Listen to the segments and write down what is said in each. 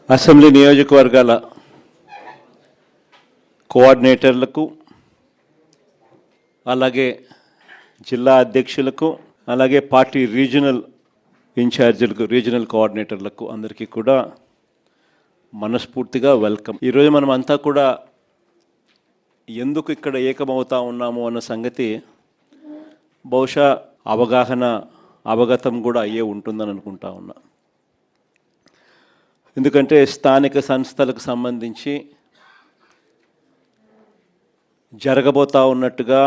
Assembly నియోజకవర్గాల కోఆర్డినేటర్లకు, అలాగే జిల్లా అధ్యక్షులకు, అలాగే పార్టీ రీజనల్ ఇన్ఛార్జీలకు, రీజనల్ కోఆర్డినేటర్లకు అందరికీ కూడా మనస్ఫూర్తిగా వెల్కమ్. ఈరోజు మనం అంతా కూడా ఎందుకు ఇక్కడ ఏకమవుతా ఉన్నాము అన్న సంగతి బహుశా అవగతం కూడా అయ్యే ఉంటుందని అనుకుంటా ఉన్నా. ఎందుకంటే స్థానిక సంస్థలకు సంబంధించి జరగబోతా ఉన్నట్టుగా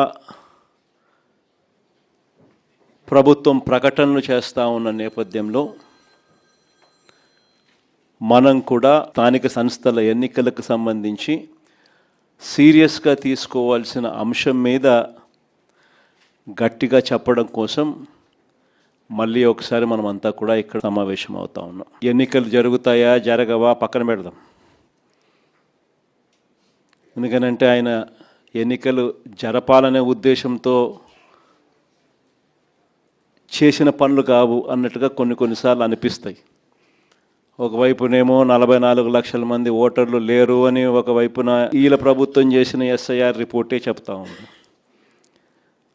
ప్రభుత్వం ప్రకటనలు చేస్తూ ఉన్న నేపథ్యంలో మనం కూడా స్థానిక సంస్థల ఎన్నికలకు సంబంధించి సీరియస్గా తీసుకోవాల్సిన అంశం మీద గట్టిగా చెప్పడం కోసం మళ్ళీ ఒకసారి మనం అంతా కూడా ఇక్కడ సమావేశం అవుతా ఉన్నాం. ఎన్నికలు జరుగుతాయా జరగవా పక్కన పెడదాం. ఎందుకనంటే ఆయన ఎన్నికలు జరపాలనే ఉద్దేశంతో చేసిన పనులు కావు అన్నట్టుగా కొన్నిసార్లు అనిపిస్తాయి. ఒకవైపునేమో 44 లక్షల మంది ఓటర్లు లేరు అని, ఒకవైపున వీళ్ళ ప్రభుత్వం చేసిన ఎస్ఐఆర్ రిపోర్టే చెప్తా ఉంది.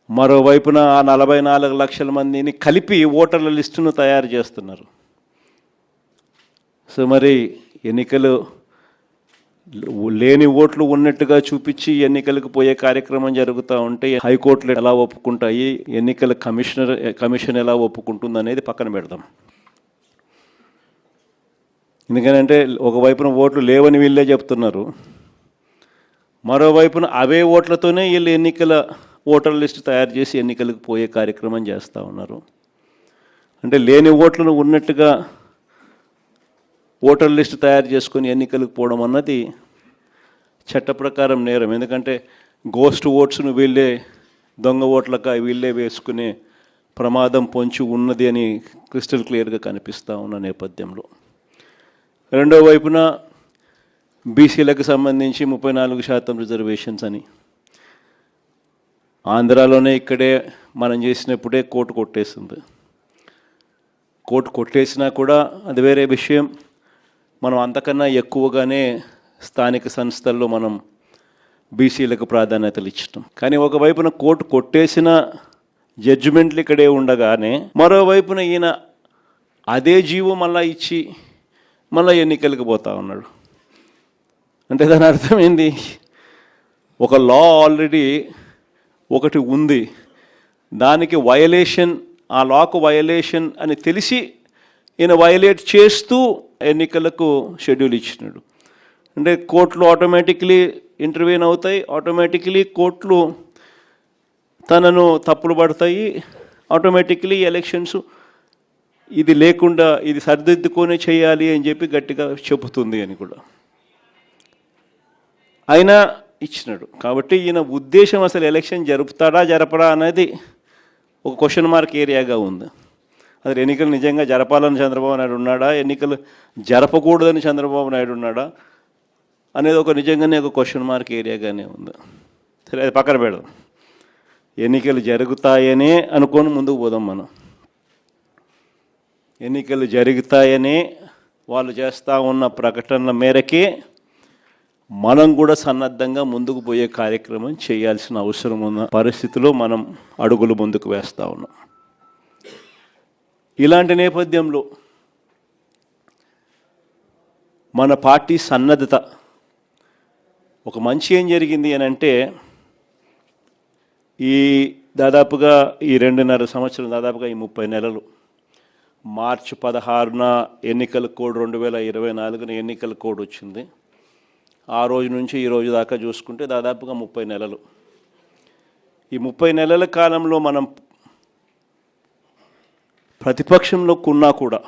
మరోవైపున ఆ 44 లక్షల మందిని కలిపి ఓటర్ల లిస్టును తయారు చేస్తున్నారు. సో మరి ఎన్నికలు లేని ఓట్లు ఉన్నట్టుగా చూపించి ఎన్నికలకు పోయే కార్యక్రమం జరుగుతూ ఉంటే హైకోర్టులు ఎలా ఒప్పుకుంటాయి, ఎన్నికల కమిషన్ ఎలా ఒప్పుకుంటుంది అనేది పక్కన పెడదాం. ఎందుకంటే ఒకవైపున ఓట్లు లేవని వీళ్ళే చెప్తున్నారు, మరోవైపున అవే ఓట్లతోనే వీళ్ళు ఎన్నికల ఓటర్ లిస్టు తయారు చేసి ఎన్నికలకు పోయే కార్యక్రమం చేస్తూ ఉన్నారు. అంటే లేని ఓట్లను ఉన్నట్టుగా ఓటర్ లిస్టు తయారు చేసుకొని ఎన్నికలకు పోవడం అన్నది చట్ట ప్రకారం నేరం. ఎందుకంటే గోస్ట్ ఓట్స్ను వీళ్ళే దొంగ ఓట్లక వీళ్ళే వేసుకునే ప్రమాదం పొంచి ఉన్నది అని క్రిస్టల్ క్లియర్గా కనిపిస్తూ ఉన్న నేపథ్యంలో, రెండో వైపున బీసీలకు సంబంధించి 34% రిజర్వేషన్స్ అని ఆంధ్రాలోనే ఇక్కడే మనం చేసినప్పుడే కోర్టు కొట్టేస్తుంది. కోర్టు కొట్టేసినా కూడా అది వేరే విషయం. మనం అంతకన్నా ఎక్కువగానే స్థానిక సంస్థల్లో మనం బీసీలకు ప్రాధాన్యతలు ఇచ్చటం. కానీ ఒకవైపున కోర్టు కొట్టేసిన జడ్జిమెంట్లు ఇక్కడే ఉండగానే మరోవైపున ఈయన అదే జీవో మళ్ళా ఇచ్చి మళ్ళీ ఎన్నికలకు పోతా ఉన్నాడు. అంటే దాని అర్థం ఏంది? ఒక లా ఆల్రెడీ ఒకటి ఉంది, దానికి వయలేషన్, ఆ లాకు వయలేషన్ అని తెలిసి ఈయన వయలేట్ చేస్తూ ఎన్నికలకు షెడ్యూల్ ఇచ్చినాడు. అంటే కోర్టులు ఆటోమేటిక్లీ ఇంటర్వ్యూన్ అవుతాయి, ఆటోమేటిక్లీ కోర్టులు తనను తప్పులు పడతాయి, ఆటోమేటిక్లీ ఎలక్షన్స్ ఇది లేకుండా ఇది సరిదిద్దుకొని చేయాలి అని చెప్పి గట్టిగా చెబుతుంది అని కూడా అయినా ఇచ్చినాడు. కాబట్టి ఈయన ఉద్దేశం అసలు ఎలక్షన్ జరుపుతాడా జరపడా అనేది ఒక క్వశ్చన్ మార్క్ ఏరియాగా ఉంది. అసలు ఎన్నికలు నిజంగా జరపాలని చంద్రబాబు నాయుడు ఉన్నాడా, ఎన్నికలు జరపకూడదని చంద్రబాబు నాయుడు ఉన్నాడా అనేది ఒక నిజంగానే ఒక క్వశ్చన్ మార్క్ ఏరియాగానే ఉంది. సరే, అది పక్కన పెడదాం. ఎన్నికలు జరుగుతాయనే అనుకొని ముందుకు పోదాం. మనం ఎన్నికలు జరుగుతాయనే వాళ్ళు చేస్తూ ఉన్న ప్రకటనల మేరకే మనం కూడా సన్నద్ధంగా ముందుకు పోయే కార్యక్రమం చేయాల్సిన అవసరం ఉన్న పరిస్థితిలో మనం అడుగులు ముందుకు వేస్తూ ఉన్నాం. ఇలాంటి నేపథ్యంలో మన పార్టీ సన్నద్ధత ఒక మంచి ఏం జరిగింది అని అంటే, ఈ దాదాపుగా ఈ 2.5 సంవత్సరం, దాదాపుగా ఈ 30 నెలలు, మార్చి 16న ఎన్నికల కోడ్ 2024 ఎన్నికల కోడ్ వచ్చింది. ఆ రోజు నుంచి ఈ రోజు దాకా చూసుకుంటే దాదాపుగా 30 నెలలు. ఈ 30 నెలల కాలంలో మనం ప్రతిపక్షంలో ఉన్నా కూడా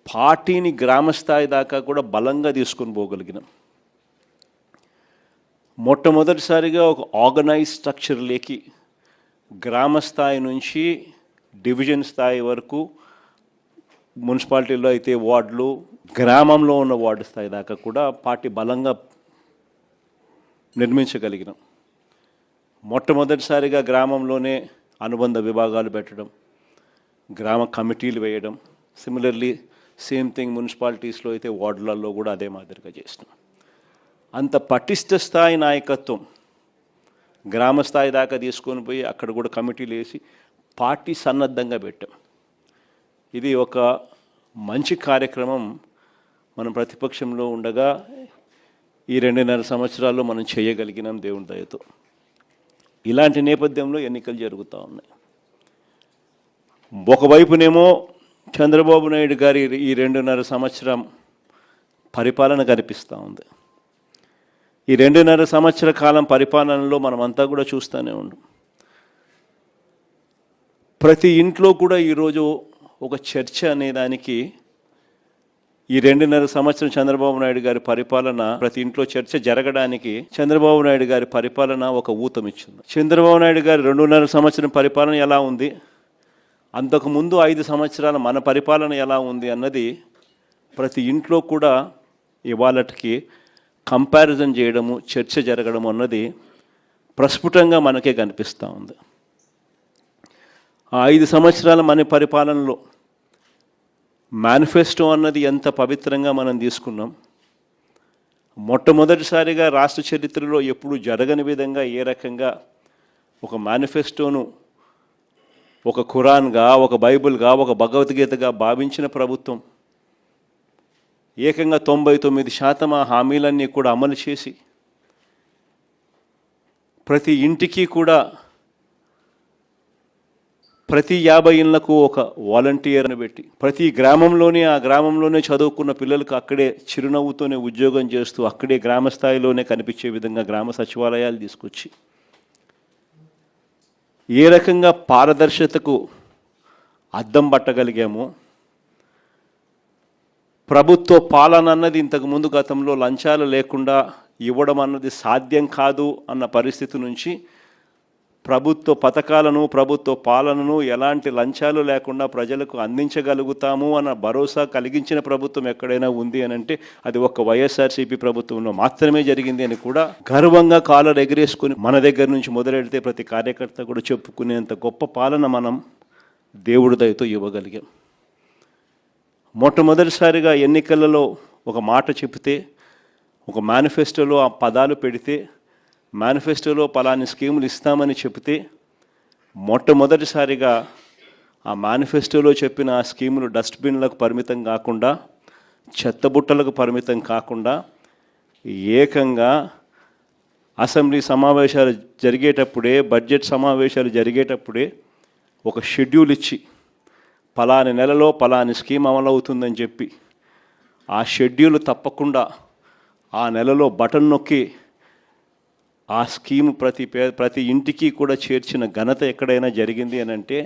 పార్టీని గ్రామస్థాయి దాకా కూడా బలంగా తీసుకొని పోగలిగినాం. మొట్టమొదటిసారిగా ఒక ఆర్గనైజ్ స్ట్రక్చర్లోకి గ్రామ స్థాయి నుంచి డివిజన్ స్థాయి వరకు, మున్సిపాలిటీలో అయితే వార్డులు, గ్రామంలో ఉన్న వార్డు స్థాయి దాకా కూడా పార్టీ బలంగా నిర్మించగలిగినాం. మొట్టమొదటిసారిగా గ్రామంలోనే అనుబంధ విభాగాలు పెట్టడం, గ్రామ కమిటీలు వేయడం, సిమిలర్లీ సేమ్ థింగ్ మున్సిపాలిటీస్లో అయితే వార్డులలో కూడా అదే మాదిరిగా చేసినాం. అంత పటిష్ట స్థాయి నాయకత్వం గ్రామ స్థాయి దాకా తీసుకొని పోయి అక్కడ కూడా కమిటీలు వేసి పార్టీ సన్నద్ధంగా పెట్టాం. ఇది ఒక మంచి కార్యక్రమం. మనం ప్రతిపక్షంలో ఉండగా ఈ 2.5 సంవత్సరాల్లో మనం చేయగలిగినాం దేవుని దయతో. ఇలాంటి నేపథ్యంలో ఎన్నికలు జరుగుతూ ఉన్నాయి. ఒకవైపునేమో చంద్రబాబు నాయుడు గారి ఈ 2.5 సంవత్సరం పరిపాలన కనిపిస్తూ ఉంది. ఈ 2.5 సంవత్సర కాలం పరిపాలనలో మనమంతా కూడా చూస్తూనే ఉన్నాం. ప్రతి ఇంట్లో కూడా ఈరోజు ఒక చర్చ అనేదానికి ఈ 2.5 సంవత్సరం చంద్రబాబు నాయుడు గారి పరిపాలన, ప్రతి ఇంట్లో చర్చ జరగడానికి చంద్రబాబు నాయుడు గారి పరిపాలన ఒక ఊతం ఇచ్చింది. చంద్రబాబు నాయుడు గారి 2.5 సంవత్సరం పరిపాలన ఎలా ఉంది, అంతకుముందు 5 సంవత్సరాల మన పరిపాలన ఎలా ఉంది అన్నది ప్రతి ఇంట్లో కూడా ఇవాళకి కంపారిజన్ చేయడము, చర్చ జరగడము అన్నది ప్రస్ఫుటంగా మనకే కనిపిస్తూ ఉంది. ఆ 5 సంవత్సరాల మన పరిపాలనలో మేనిఫెస్టో అన్నది ఎంత పవిత్రంగా మనం తీసుకున్నాం. మొట్టమొదటిసారిగా రాష్ట్ర చరిత్రలో ఎప్పుడు జరగని విధంగా ఏ రకంగా ఒక మేనిఫెస్టోను ఒక ఖురాన్గా, ఒక బైబిల్గా, ఒక భగవద్గీతగా భావించిన ప్రభుత్వం ఏకంగా 99% ఆ హామీలన్నీ కూడా అమలు చేసి ప్రతి ఇంటికి కూడా ప్రతి 50 ఇళ్లకు ఒక వాలంటీర్ని పెట్టి ప్రతి గ్రామంలోనే ఆ గ్రామంలోనే చదువుకున్న పిల్లలకు అక్కడే చిరునవ్వుతోనే ఉద్యోగం చేస్తూ అక్కడే గ్రామ స్థాయిలోనే కనిపించే విధంగా గ్రామ సచివాలయాలు తీసుకొచ్చి ఏ రకంగా పారదర్శకతకు అద్దం పట్టగలిగామో, ప్రభుత్వ పాలన అన్నది ఇంతకుముందు గతంలో లంచాలు లేకుండా ఇవ్వడం అన్నది సాధ్యం కాదు అన్న పరిస్థితి నుంచి ప్రభుత్వ పథకాలను, ప్రభుత్వ పాలనను ఎలాంటి లంచాలు లేకుండా ప్రజలకు అందించగలుగుతాము అన్న భరోసా కలిగించిన ప్రభుత్వం ఎక్కడైనా ఉంది అని అంటే అది ఒక్క వైఎస్ఆర్సీపీ ప్రభుత్వంలో మాత్రమే జరిగింది అని కూడా గర్వంగా కాలర్ ఎగిరేసుకుని మన దగ్గర నుంచి మొదలెడితే ప్రతి కార్యకర్త కూడా చెప్పుకునేంత గొప్ప పాలన మనం దేవుడి దయతో ఇవ్వగలిగాం. మొట్టమొదటిసారిగా ఎన్నికలలో ఒక మాట చెబితే, ఒక మేనిఫెస్టోలో ఆ పదాలు పెడితే, మేనిఫెస్టోలో పలాని స్కీములు ఇస్తామని చెబితే మొట్టమొదటిసారిగా ఆ మేనిఫెస్టోలో చెప్పిన ఆ స్కీములు డస్ట్బిన్లకు పరిమితం కాకుండా, చెత్తబుట్టలకు పరిమితం కాకుండా ఏకంగా అసెంబ్లీ సమావేశాలు జరిగేటప్పుడే, బడ్జెట్ సమావేశాలు జరిగేటప్పుడే ఒక షెడ్యూల్ ఇచ్చి పలాని నెలలో పలాని స్కీమ్ అమలవుతుందని చెప్పి ఆ షెడ్యూల్ తప్పకుండా ఆ నెలలో బటన్ నొక్కి ఆ స్కీమ్ ప్రతి ఇంటికి కూడా చేర్చిన ఘనత ఎక్కడైనా జరిగింది అని అంటే,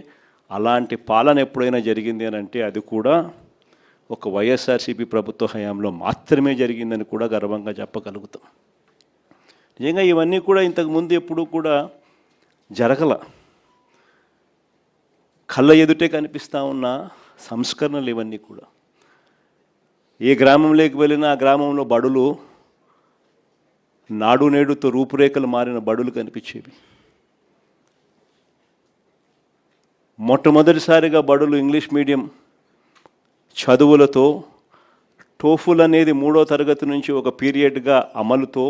అలాంటి పాలన ఎప్పుడైనా జరిగింది అని అంటే అది కూడా ఒక వైఎస్ఆర్సీపీ ప్రభుత్వ హయాంలో మాత్రమే జరిగిందని కూడా గర్వంగా చెప్పగలుగుతాం. నిజంగా ఇవన్నీ కూడా ఇంతకుముందు ఎప్పుడూ కూడా జరగల. కళ్ళ ఎదుటే కనిపిస్తూ ఉన్న సంస్కరణలు ఇవన్నీ కూడా. ఏ గ్రామంలోకి వెళ్ళినా ఆ గ్రామంలో బడులు నాడు నేడుతో రూపురేఖలు మారిన బడులు కనిపించేవి. మొట్టమొదటిసారిగా బడులు ఇంగ్లీష్ మీడియం చదువులతో, టోఫుల్ అనేది 3వ తరగతి నుంచి ఒక పీరియడ్గా అమలుతో,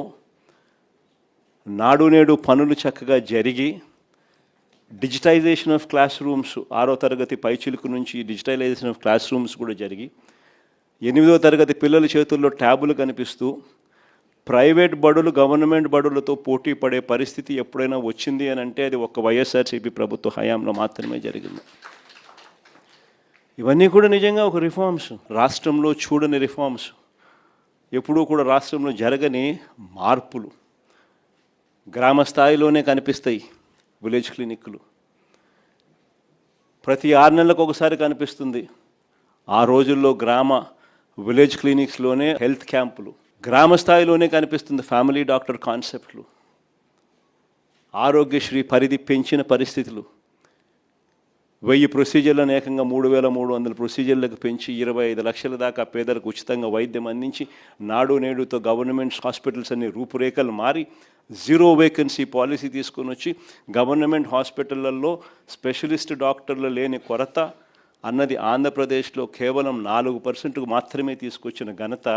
నాడు నేడు పనులు చక్కగా జరిగి, డిజిటైజేషన్ ఆఫ్ క్లాస్ రూమ్స్ 6వ తరగతి పైచిలుకు నుంచి డిజిటలైజేషన్ ఆఫ్ క్లాస్ రూమ్స్ కూడా జరిగి, 8వ తరగతి పిల్లల చేతుల్లో ట్యాబులు కనిపిస్తూ ప్రైవేట్ బడులు గవర్నమెంట్ బడులతో పోటీ పడే పరిస్థితి ఎప్పుడైనా వచ్చింది అని అంటే అది ఒక వైఎస్ఆర్సీపీ ప్రభుత్వ హయాంలో మాత్రమే జరిగింది. ఇవన్నీ కూడా నిజంగా ఒక రిఫార్మ్స్, రాష్ట్రంలో చూడని రిఫార్మ్స్, ఎప్పుడూ కూడా రాష్ట్రంలో జరగని మార్పులు గ్రామ స్థాయిలోనే కనిపిస్తాయి. విలేజ్ క్లినిక్లు ప్రతి 6 నెలలకు ఒకసారి కనిపిస్తుంది. ఆ రోజుల్లో విలేజ్ క్లినిక్స్లోనే హెల్త్ క్యాంపులు, గ్రామ స్థాయిలోనే కనిపిస్తుంది ఫ్యామిలీ డాక్టర్ కాన్సెప్ట్లు, ఆరోగ్యశ్రీ పరిధి పెంచిన పరిస్థితులు, 1000 ప్రొసీజర్లను ఏకంగా 3300 ప్రొసీజర్లకు పెంచి 25 లక్షల దాకా పేదలకు ఉచితంగా వైద్యం అందించి, నాడు నేడుతో గవర్నమెంట్ హాస్పిటల్స్ అన్ని రూపురేఖలు మారి 0 వేకెన్సీ పాలసీ తీసుకొని వచ్చి గవర్నమెంట్ హాస్పిటళ్లలో స్పెషలిస్ట్ డాక్టర్లు లేని కొరత, అన్నది ఆంధ్రప్రదేశ్లో కేవలం 4%కు మాత్రమే తీసుకొచ్చిన ఘనత.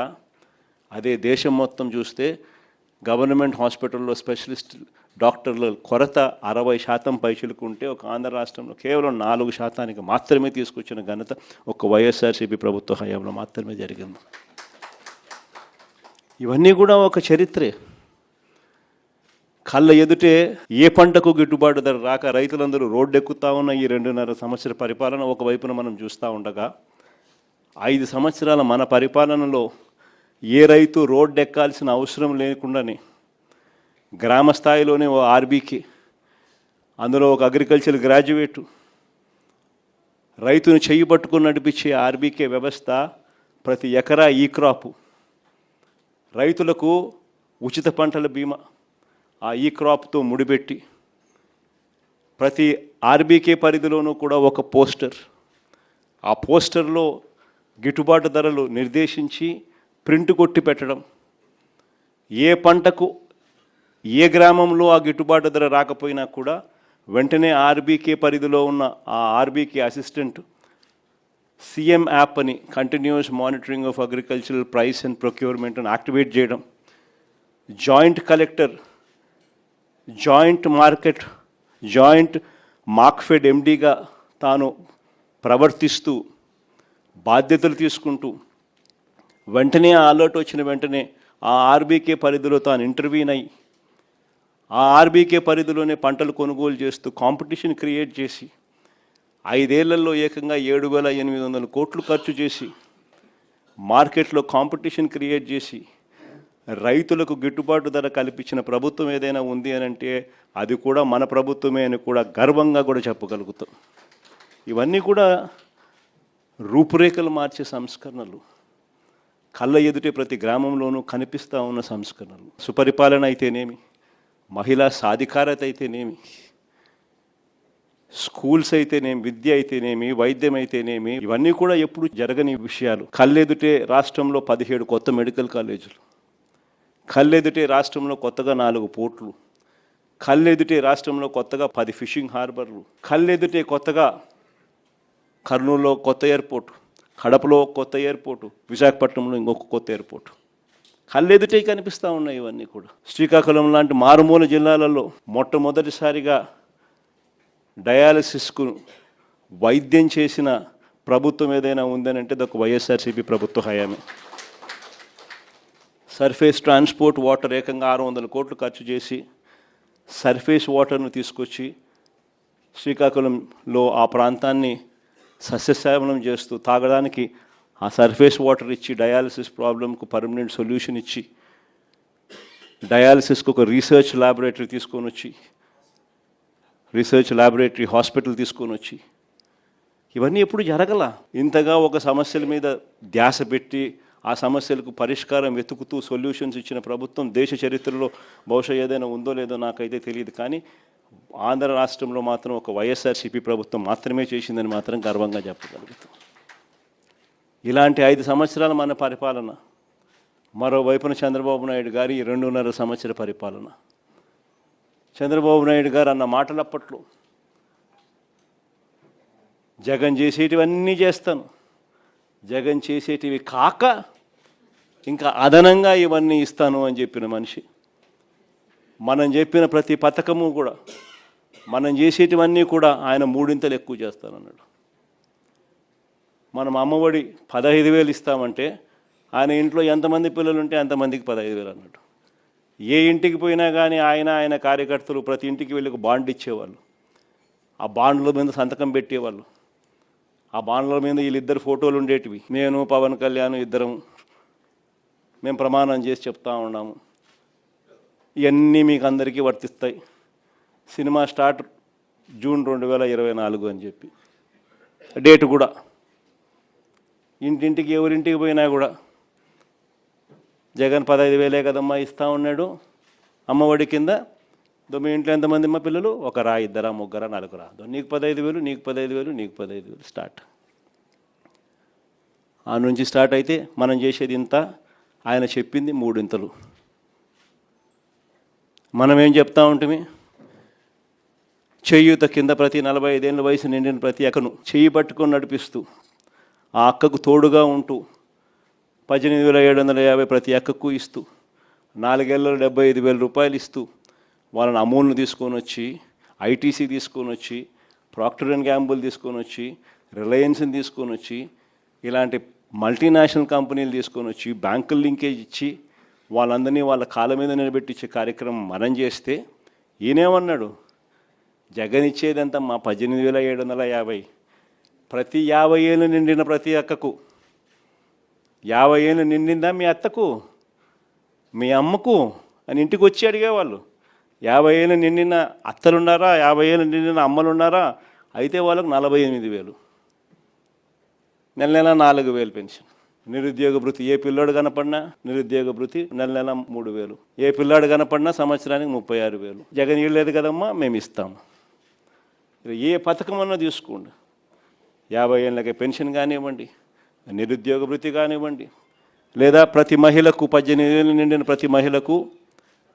అదే దేశం మొత్తం చూస్తే గవర్నమెంట్ హాస్పిటల్లో స్పెషలిస్ట్ డాక్టర్ల కొరత 60% పైచిలకు ఉంటే ఒక ఆంధ్ర రాష్ట్రంలో కేవలం 4% మాత్రమే తీసుకొచ్చిన ఘనత ఒక వైఎస్ఆర్సీపీ ప్రభుత్వ హయాంలో మాత్రమే జరిగింది. ఇవన్నీ కూడా ఒక చరిత్రే. కళ్ళ ఎదుటే ఏ పంటకు గిట్టుబాటు ధర రాక రైతులందరూ రోడ్డెక్కుతా ఉన్న ఈ 2.5 సంవత్సర పరిపాలన ఒకవైపున మనం చూస్తూ ఉండగా 5 సంవత్సరాల మన పరిపాలనలో ఏ రైతు రోడ్డెక్కాల్సిన అవసరం లేకుండానే గ్రామ స్థాయిలోనే ఓ ఆర్బీకే, అందులో ఒక అగ్రికల్చర్ గ్రాడ్యుయేటు, రైతును చెయ్యి పట్టుకుని నడిపించే ఆర్బీకే వ్యవస్థ, ప్రతి ఎకరా ఈ క్రాపు, రైతులకు ఉచిత పంటల బీమా, ఆ ఈ క్రాప్తో ముడిపెట్టి ప్రతి ఆర్బీకే పరిధిలోనూ కూడా ఒక పోస్టర్, ఆ పోస్టర్లో గిట్టుబాటు ధరలు నిర్దేశించి ప్రింట్ కొట్టి పెట్టడం, ఏ పంటకు ఏ గ్రామంలో ఆ గిట్టుబాటు ధర రాకపోయినా కూడా వెంటనే ఆర్బీకే పరిధిలో ఉన్న ఆ ఆర్బీకే అసిస్టెంట్ సీఎం యాప్ అని continuous monitoring of agricultural price and procurement అని యాక్టివేట్ చేయడం, జాయింట్ కలెక్టర్ జాయింట్ మార్క్ఫెడ్ ఎండీగా తాను ప్రవర్తిస్తూ బాధ్యతలు తీసుకుంటూ వెంటనే ఆ అలర్ట్ వచ్చిన వెంటనే ఆ ఆర్బీకే పరిధిలో తాను ఇంటర్వ్యూన్ అయ్యి ఆ ఆర్బీకే పరిధిలోనే పంటలు కొనుగోలు చేస్తూ కాంపిటీషన్ క్రియేట్ చేసి 5 ఏళ్లలో ఏకంగా 7,800 కోట్లు ఖర్చు చేసి మార్కెట్లో కాంపిటీషన్ క్రియేట్ చేసి రైతులకు గిట్టుబాటు ధర కల్పించిన ప్రభుత్వం ఏదైనా ఉంది అని అంటే అది కూడా మన ప్రభుత్వమే అని కూడా గర్వంగా కూడా చెప్పగలుగుతాం. ఇవన్నీ కూడా రూపురేఖలు మార్చే సంస్కరణలు, కళ్ళ ఎదుటే ప్రతి గ్రామంలోనూ కనిపిస్తూ ఉన్న సంస్కరణలు. సుపరిపాలన అయితేనేమి, మహిళా సాధికారత అయితేనేమి, స్కూల్స్ అయితేనేమి, విద్య అయితేనేమి, వైద్యం అయితేనేమి, ఇవన్నీ కూడా ఎప్పుడు జరగని విషయాలు. కళ్ళెదుటే రాష్ట్రంలో 17 కొత్త మెడికల్ కాలేజీలు, కళ్ళెదుటే రాష్ట్రంలో కొత్తగా 4 పోర్ట్లు, కళ్ళెదుటే రాష్ట్రంలో కొత్తగా 10 ఫిషింగ్ హార్బర్లు, కళ్ళెదుటే కొత్తగా కర్నూలులో కొత్త ఎయిర్పోర్టు, కడపలో కొత్త ఎయిర్పోర్టు, విశాఖపట్నంలో ఇంకొక కొత్త ఎయిర్పోర్టు కళ్ళెదుటే కనిపిస్తూ ఉన్నాయి. ఇవన్నీ కూడా శ్రీకాకుళం లాంటి మారుమూల జిల్లాలలో మొట్టమొదటిసారిగా డయాలసిస్కు వైద్యం చేసిన ప్రభుత్వం ఏదైనా ఉందని అంటే ఒక వైఎస్ఆర్సీపీ ప్రభుత్వ హయామే. సర్ఫేస్ ట్రాన్స్పోర్ట్ వాటర్ ఏకంగా 600 కోట్లు ఖర్చు చేసి సర్ఫేస్ వాటర్ను తీసుకొచ్చి శ్రీకాకుళంలో ఆ ప్రాంతాన్ని సస్యశ్యామలం చేస్తూ తాగడానికి ఆ సర్ఫేస్ వాటర్ ఇచ్చి డయాలసిస్ ప్రాబ్లంకు పర్మనెంట్ సొల్యూషన్ ఇచ్చి డయాలసిస్కు ఒక రీసెర్చ్ ల్యాబొరేటరీ తీసుకొని వచ్చి రీసెర్చ్ ల్యాబొరేటరీ హాస్పిటల్ తీసుకొని వచ్చి ఇవన్నీ ఎప్పుడు జరగల. ఇంతగా ఒక సమస్యల మీద ధ్యాస పెట్టి ఆ సమస్యలకు పరిష్కారం వెతుకుతూ సొల్యూషన్స్ ఇచ్చిన ప్రభుత్వం దేశ చరిత్రలో బహుశా ఏదైనా ఉందో లేదో నాకైతే తెలియదు, కానీ ఆంధ్ర రాష్ట్రంలో మాత్రం ఒక వైఎస్ఆర్సీపీ ప్రభుత్వం మాత్రమే చేసిందని మాత్రం గర్వంగా చెప్పగలుగుతాం. ఇలాంటి 5 సంవత్సరాల మన పరిపాలన, మరోవైపున చంద్రబాబు నాయుడు గారి 2.5 సంవత్సర పరిపాలన. చంద్రబాబు నాయుడు గారు అన్న మాటలు అప్పట్లో జగన్ చేసేటివన్నీ చేస్తాను, జగన్ చేసేటివి కాక ఇంకా అదనంగా ఇవన్నీ ఇస్తాను అని చెప్పిన మనిషి. మనం చెప్పిన ప్రతి పథకము కూడా, మనం చేసేటివన్నీ కూడా ఆయన 3 ఎక్కువ చేస్తానన్నాడు. మనం అమ్మఒడి 15,000 ఇస్తామంటే ఆయన ఇంట్లో ఎంతమంది పిల్లలు ఉంటే అంతమందికి 15,000 అన్నాడు. ఏ ఇంటికి పోయినా కానీ ఆయన కార్యకర్తలు ప్రతి ఇంటికి వెళ్ళి ఒక బాండ్ ఇచ్చేవాళ్ళు, ఆ బాండ్ల మీద సంతకం పెట్టేవాళ్ళు, ఆ బాండ్ల మీద వీళ్ళిద్దరు ఫోటోలు ఉండేటివి. నేను పవన్ కళ్యాణ్ ఇద్దరం మేము ప్రమాణం చేసి చెప్తా ఉన్నాము, ఇవన్నీ మీకు అందరికీ వర్తిస్తాయి, సినిమా స్టార్ట్ జూన్ 2024 అని చెప్పి డేట్ కూడా. ఇంటింటికి ఎవరింటికి పోయినా కూడా జగన్ 15,000 కదమ్మా ఇస్తూ ఉన్నాడు అమ్మఒడి కింద. మీ ఇంట్లో ఎంతమంది అమ్మ పిల్లలు? 1, 2, 3, 4. నీకు 15,000, నీకు 15,000, నీకు 15,000 స్టార్ట్. ఆ నుంచి స్టార్ట్ అయితే మనం చేసేది ఇంత, ఆయన చెప్పింది 3. మనం ఏం చెప్తా ఉంటుంది? చేయూత కింద ప్రతి 45 ఏళ్ళ వయసు నిండిన ప్రతి అక్కను చేయి పట్టుకొని నడిపిస్తూ ఆ అక్కకు తోడుగా ఉంటూ 18,750 ప్రతి అక్కకు ఇస్తూ 4 ఏళ్ళలో 75,000 రూపాయలు ఇస్తూ వాళ్ళని అమూల్ని తీసుకొని వచ్చి, ఐటీసీ తీసుకొని వచ్చి, ప్రాక్టర్ అండ్ గ్యాంబుల్ తీసుకొని వచ్చి, రిలయన్స్ని తీసుకొని వచ్చి, ఇలాంటి మల్టీనేషనల్ కంపెనీలు తీసుకొని వచ్చి బ్యాంకుల లింకేజ్ ఇచ్చి వాళ్ళందరినీ వాళ్ళ కాళ్ళ మీద నిలబెట్టించే కార్యక్రమం మనం చేస్తే ఈయనేమన్నాడు, జగన్ ఇచ్చేదంతా మా 18,750 ప్రతి 50 ఏళ్ళు నిండిన ప్రతి అక్కకు 50 ఏళ్ళు నిండిందా మీ అత్తకు, మీ అమ్మకు అని ఇంటికి వచ్చి అడిగేవాళ్ళు. 50 ఏళ్ళు నిండిన అత్తలున్నారా, 50 ఏళ్ళు నిండిన అమ్మలున్నారా, అయితే వాళ్ళకు 48,000, నెల నెల 4,000 పెన్షన్. నిరుద్యోగ భృతి ఏ పిల్లోడు కనపడినా నిరుద్యోగ భృతి నెల నెల 3,000, ఏ పిల్లాడు కనపడినా సంవత్సరానికి 36,000. జగన్ ఇవ్వలేదు కదమ్మా మేము ఇస్తాము. ఏ పథకం అన్నా తీసుకోండి, 50 ఏళ్ళకి పెన్షన్ కానివ్వండి, నిరుద్యోగ భృతి కానివ్వండి, లేదా ప్రతి మహిళకు 18 ఏళ్ళు నిండిన ప్రతి మహిళకు